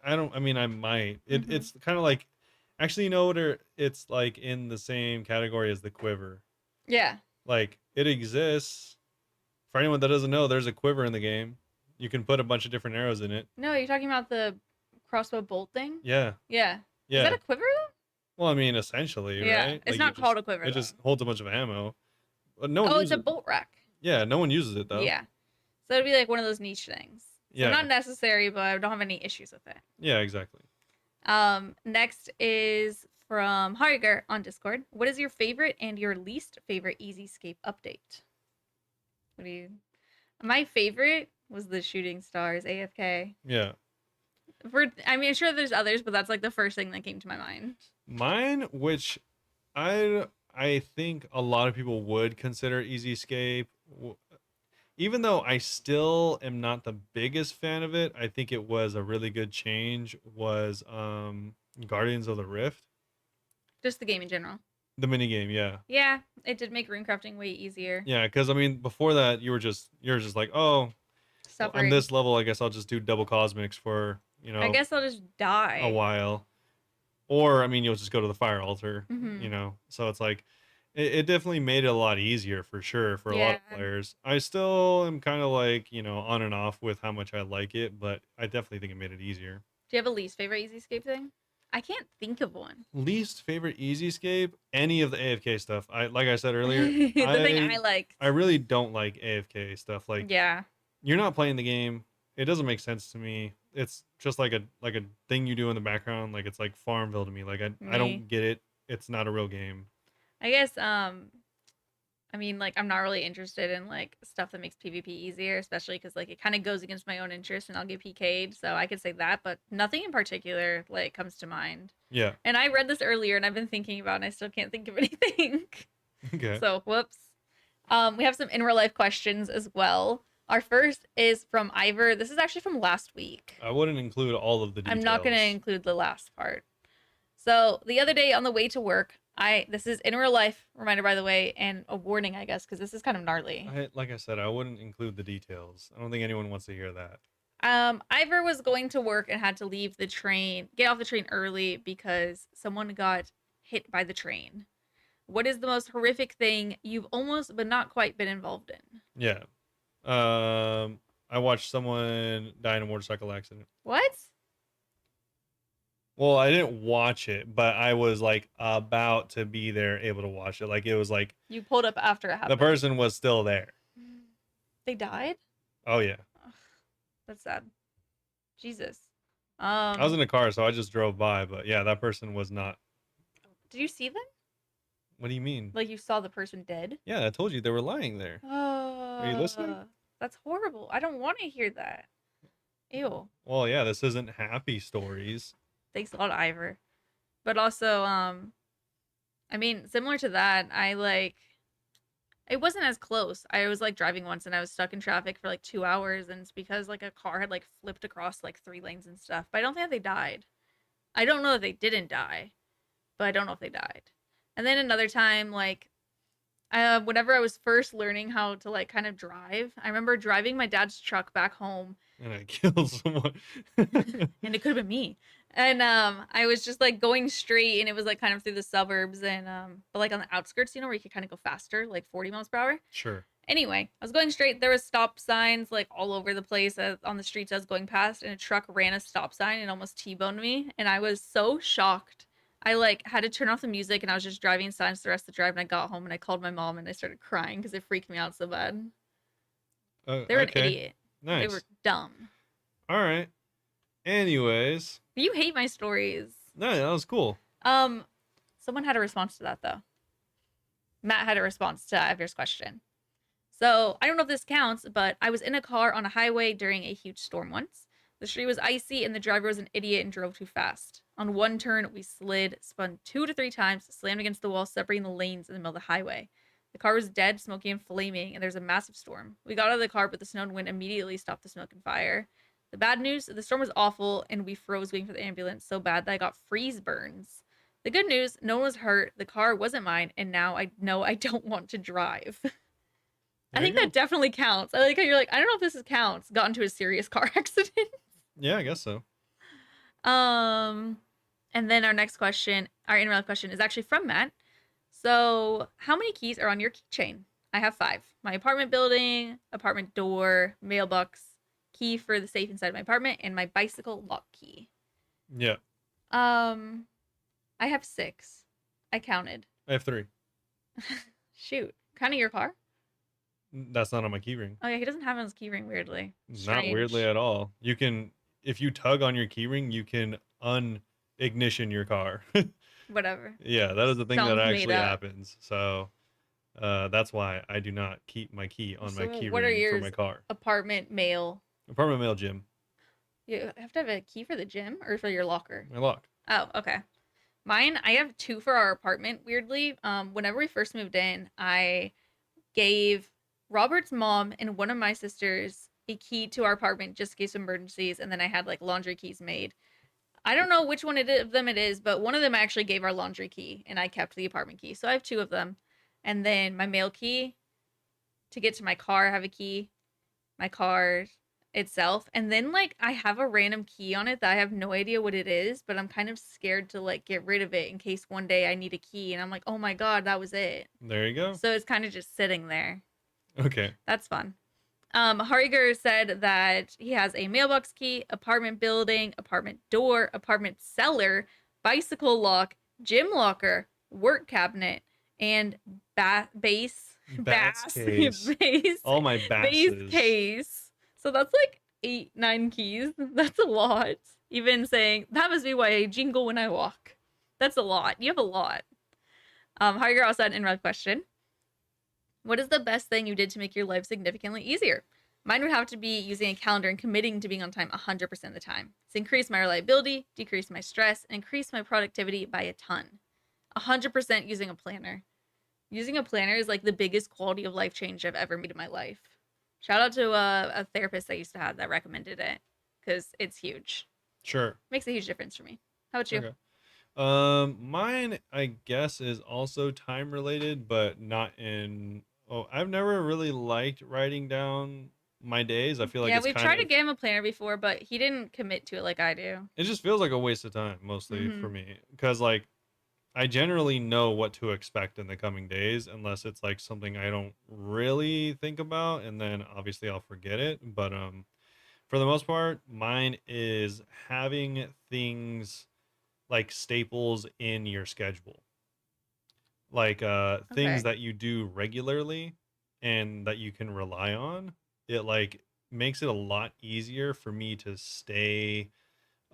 I don't. I mean, I might. Mhm. It's kind of like, actually, you know what? It's like in the same category as the quiver. Yeah. Like it exists. For anyone that doesn't know, there's a quiver in the game. You can put a bunch of different arrows in it. No, you're talking about the crossbow bolt thing? Yeah, Yeah. Is yeah. that a quiver though? Well, I mean, essentially, Yeah. right? It's Like not called a quiver it though. just holds a bunch of ammo. But no one Oh, it's uses a it. bolt rack. Yeah, no one uses it though. Yeah. So it'd be like one of those niche things. So Yeah. not necessary, but I don't have any issues with it. Yeah, exactly. Next is from Harger on Discord. What is your favorite and your least favorite Easyscape update? What do you? My favorite was the Shooting Stars AFK. Yeah. I mean, I'm sure there's others, but that's like the first thing that came to my mind. Mine, which I think a lot of people would consider Easy Escape, even though I still am not the biggest fan of it. I think it was a really good change. Was Guardians of the Rift, Just the game in general. the mini game? Yeah, Yeah, it did make runecrafting way easier. yeah. Because I mean, before that, you were just like, oh, well, I'm Suffering. this level. I guess I'll just do double cosmics for I guess I'll just a die. while. Or I mean, you'll just go to the fire altar, Mm-hmm. So it's like it definitely made it a lot easier for sure for a lot Yeah. of players. I still am kind of like, on and off with how much I like it, but I definitely think it made it easier. Do you have a least favorite Easyscape thing? I can't think of one. Least favorite easy escape, any of the AFK stuff. I like I said earlier, The thing I I liked. I really don't like AFK stuff. Like Yeah. you're not playing the game. It doesn't make sense to me. It's just like a thing you do in the background. Like it's like Farmville to me. Like I Me. don't get it. It's not a real game. I guess I mean, like, I'm not really interested in like stuff that makes PvP easier, especially because like it kind of goes against my own interest and I'll get PK'd. So I could say that, but nothing in particular like comes to mind. Yeah. And I read this earlier and I've been thinking about it and I still can't think of anything. Okay. So whoops. We have some in real life questions as well. Our first is from Ivor. This is actually from last week. I wouldn't include all of the I'm not going to details. include the last part. So the other day on the way to work, this is in real life reminder by the way, and a warning I guess because this is kind of gnarly. Like I said, I wouldn't include the details. I don't think anyone wants to hear that. Ivor was going to work and had to leave the train, get off the train early because someone got hit by the train. What is the most horrific thing you've almost but not quite been involved in? Yeah. I watched someone die in a motorcycle accident. What? Well, I didn't watch it, but I was like about to be there, able to watch it. Like it was like You pulled up after it the happened. person was still there. They died? Oh yeah. Ugh, that's sad. Jesus. I was in a car, so I just drove by. But yeah, that person was not. Did you see them? What do you mean? Like you saw the person dead? Yeah, I told you they were lying there. Are you listening? That's horrible. I don't want to hear that. Ew. Well, yeah, this isn't happy stories. Thanks a lot, Ivor. But also, I mean, similar to that, it wasn't as close. I was like driving once and I was stuck in traffic for like 2 hours, and it's because like a car had like flipped across like 3 lanes and stuff. But I don't think that they died. I don't know if they didn't die, but I don't know if they died. And then another time, like whenever I was first learning how to like kind of drive, I remember driving my dad's truck back home, And I killed someone. and it could have been me. And I was just like going straight, and it was like kind of through the suburbs, and but like on the outskirts, where you could kind of go faster, like 40 miles per hour. Sure. Anyway, I was going straight. There was stop signs like all over the place on the streets I was going past, and a truck ran a stop sign and almost T-boned me, and I was so shocked. I like had to turn off the music, and I was just driving in silence the rest of the drive. And I got home and I called my mom and I started crying because it freaked me out so bad. They were an Okay. idiot. They were Nice. dumb. All right. Anyways, You hate my stories. no, that was cool. Um, Someone had a response to that though. Matt had a response to Ivor's question. So I don't know if this counts, but I was in a car on a highway during a huge storm once. The street was icy and the driver was an idiot and drove too fast. On one turn, we slid, spun 2 to 3 times, slammed against the wall, separating the lanes in the middle of the highway. The car was dead, smoky, and flaming, and there's a massive storm. We got out of the car, but the snow and wind immediately stopped the smoke and fire. The bad news, the storm was awful, and we froze waiting for the ambulance so bad that I got freeze burns. The good news, no one was hurt, the car wasn't mine, and now I know I don't want to drive. I There you think go. that definitely counts. I like how you're like, I don't know if this counts. Got into a serious car accident. Yeah, I guess so. um, and then our next question, our in real question, is actually from Matt. So, how many keys are on your keychain? I have 5. My apartment building, apartment door, mailbox, key for the safe inside my apartment, and my bicycle lock key. Yeah, Um, I have 6. I counted. I have 3. Shoot, counting your car? That's not on my keyring. Oh yeah, he doesn't have it on his keyring. Weirdly, Not weirdly strange. at all. You can, if you tug on your keyring, you can ignition your car. Whatever. Yeah, that is the thing that Sounds made actually up. happens. So that's why I do not keep my key on my So key what are ring for my yours? car. Apartment, mail. Apartment mail, gym, You have to have a key for the gym or for your locker? my lock. Oh, okay. Mine, I have two for our apartment, weirdly. Whenever we first moved in, I gave Robert's mom and one of my sisters a key to our apartment just in case of emergencies, and then I had like laundry keys made. I don't know which one of them it is, but one of them I actually gave our laundry key, and I kept the apartment key. So I have two of them. And then my mail key to get to my car, I have a key, my car itself. And then like I have a random key on it that I have no idea what it is, but I'm kind of scared to like get rid of it in case one day I need a key and I'm like, "Oh my god, that was it." There you go. So it's kind of just sitting there. Okay. That's fun. Hariger said that he has a mailbox key, apartment building, apartment door, apartment cellar, bicycle lock, gym locker, work cabinet, and base Bats bass case. base All my base basses. case. So that's like 8, 9 keys. That's a lot. Even saying that must be why I jingle when I walk. That's a lot. You have a lot. Hariger also had an in-real question. What is the best thing you did to make your life significantly easier? Mine would have to be using a calendar and committing to being on time 100% of the time. It's increased my reliability, decreased my stress, and increased my productivity by a ton. 100% using a planner. Using a planner is like the biggest quality of life change I've ever made in my life. Shout out to a therapist I used to have that recommended it because it's huge. Sure. Makes a huge difference for me. How about you? Okay. Mine, I guess, is also time related, but not in. Oh, I've never really liked writing down my days. I feel like Yeah, it's we've kind tried to of. get him a planner before, but he didn't commit to it like I do. It just feels like a waste of time, mostly for Mm-hmm. me, because like I generally know what to expect in the coming days, unless it's like something I don't really think about, and then obviously I'll forget it. But for the most part, mine is having things like staples in your schedule, like things Okay. that you do regularly and that you can rely on. It like makes it a lot easier for me to stay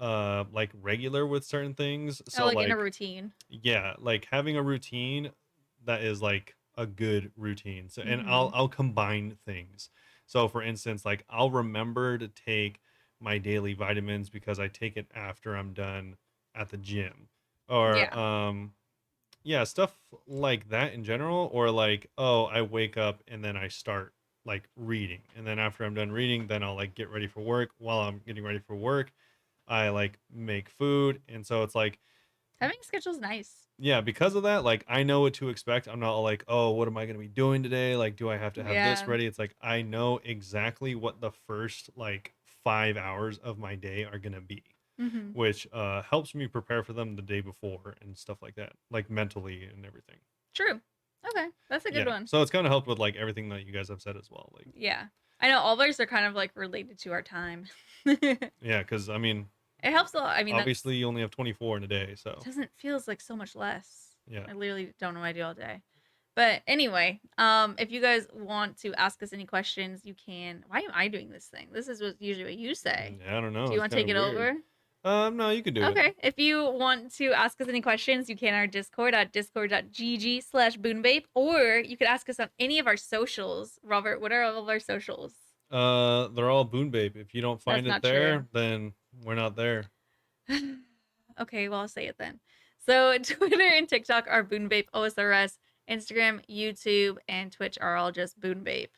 like regular with certain things. Oh, So like in a like routine. yeah, like having a routine that is like a good routine. So and Mm-hmm. I'll combine things. So for instance, like I'll remember to take my daily vitamins because I take it after I'm done at the gym. Or Yeah. yeah, stuff like that in general, or like, oh, I wake up and then I start like reading. And then after I'm done reading, then I'll like get ready for work. While I'm getting ready for work, I like make food. And so it's like Having a schedule's nice. yeah, because of that, like I know what to expect. I'm not all like, oh, what am I gonna be doing today? Like, do I have to have this Yeah. ready? It's like I know exactly what the first like 5 hours of my day are gonna be, Mm-hmm. which helps me prepare for them the day before and stuff like that, like mentally and everything. True. Okay. That's a good Yeah, one. so it's kind of helped with like everything that you guys have said as well. Like, Yeah. I know all of ours are kind of like related to our time. It yeah, because I mean, helps a lot. I mean, that's obviously you only have 24 in a day, it so doesn't feels like so much less. yeah, I literally don't know what I do all day. But anyway, if you guys want to ask us any questions, you can. Why am I doing this thing? This is usually what you say. yeah, I don't Do know, you it's want to kind take of it weird. over? No, you can do it. Okay. If you want to ask us any questions, you can our Discord at discord.gg/boonbape, or you could ask us on any of our socials. Robert, what are all of our socials? They're all Bunebape. If you don't That's find it not true. there, then we're not there. Okay, well, I'll say it then. So Twitter and TikTok are Bunebape OSRS. Instagram, YouTube, and Twitch are all just Bunebape.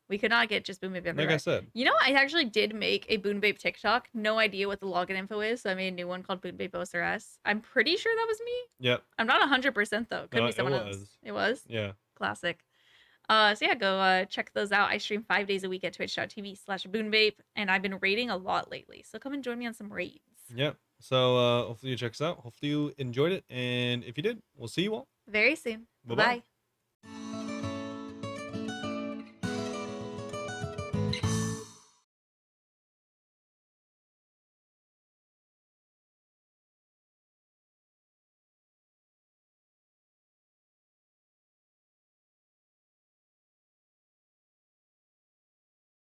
We could not get just Boonbape Like I everywhere. said. You know, I actually did make a Boonbape TikTok. No idea what the login info is, so I made a new one called Bunebapeosrs. I'm pretty sure that was me. Yep. I'm not 100% though. Could be It someone else. was. It was? Yeah. Classic. So yeah, go check those out. I stream 5 days a week at twitch.tv/Boonbape, and I've been raiding a lot lately. So come and join me on some raids. Yep. So hopefully you check us out. Hopefully you enjoyed it. And if you did, we'll see you all. Very soon. Bye Bye bye. bye.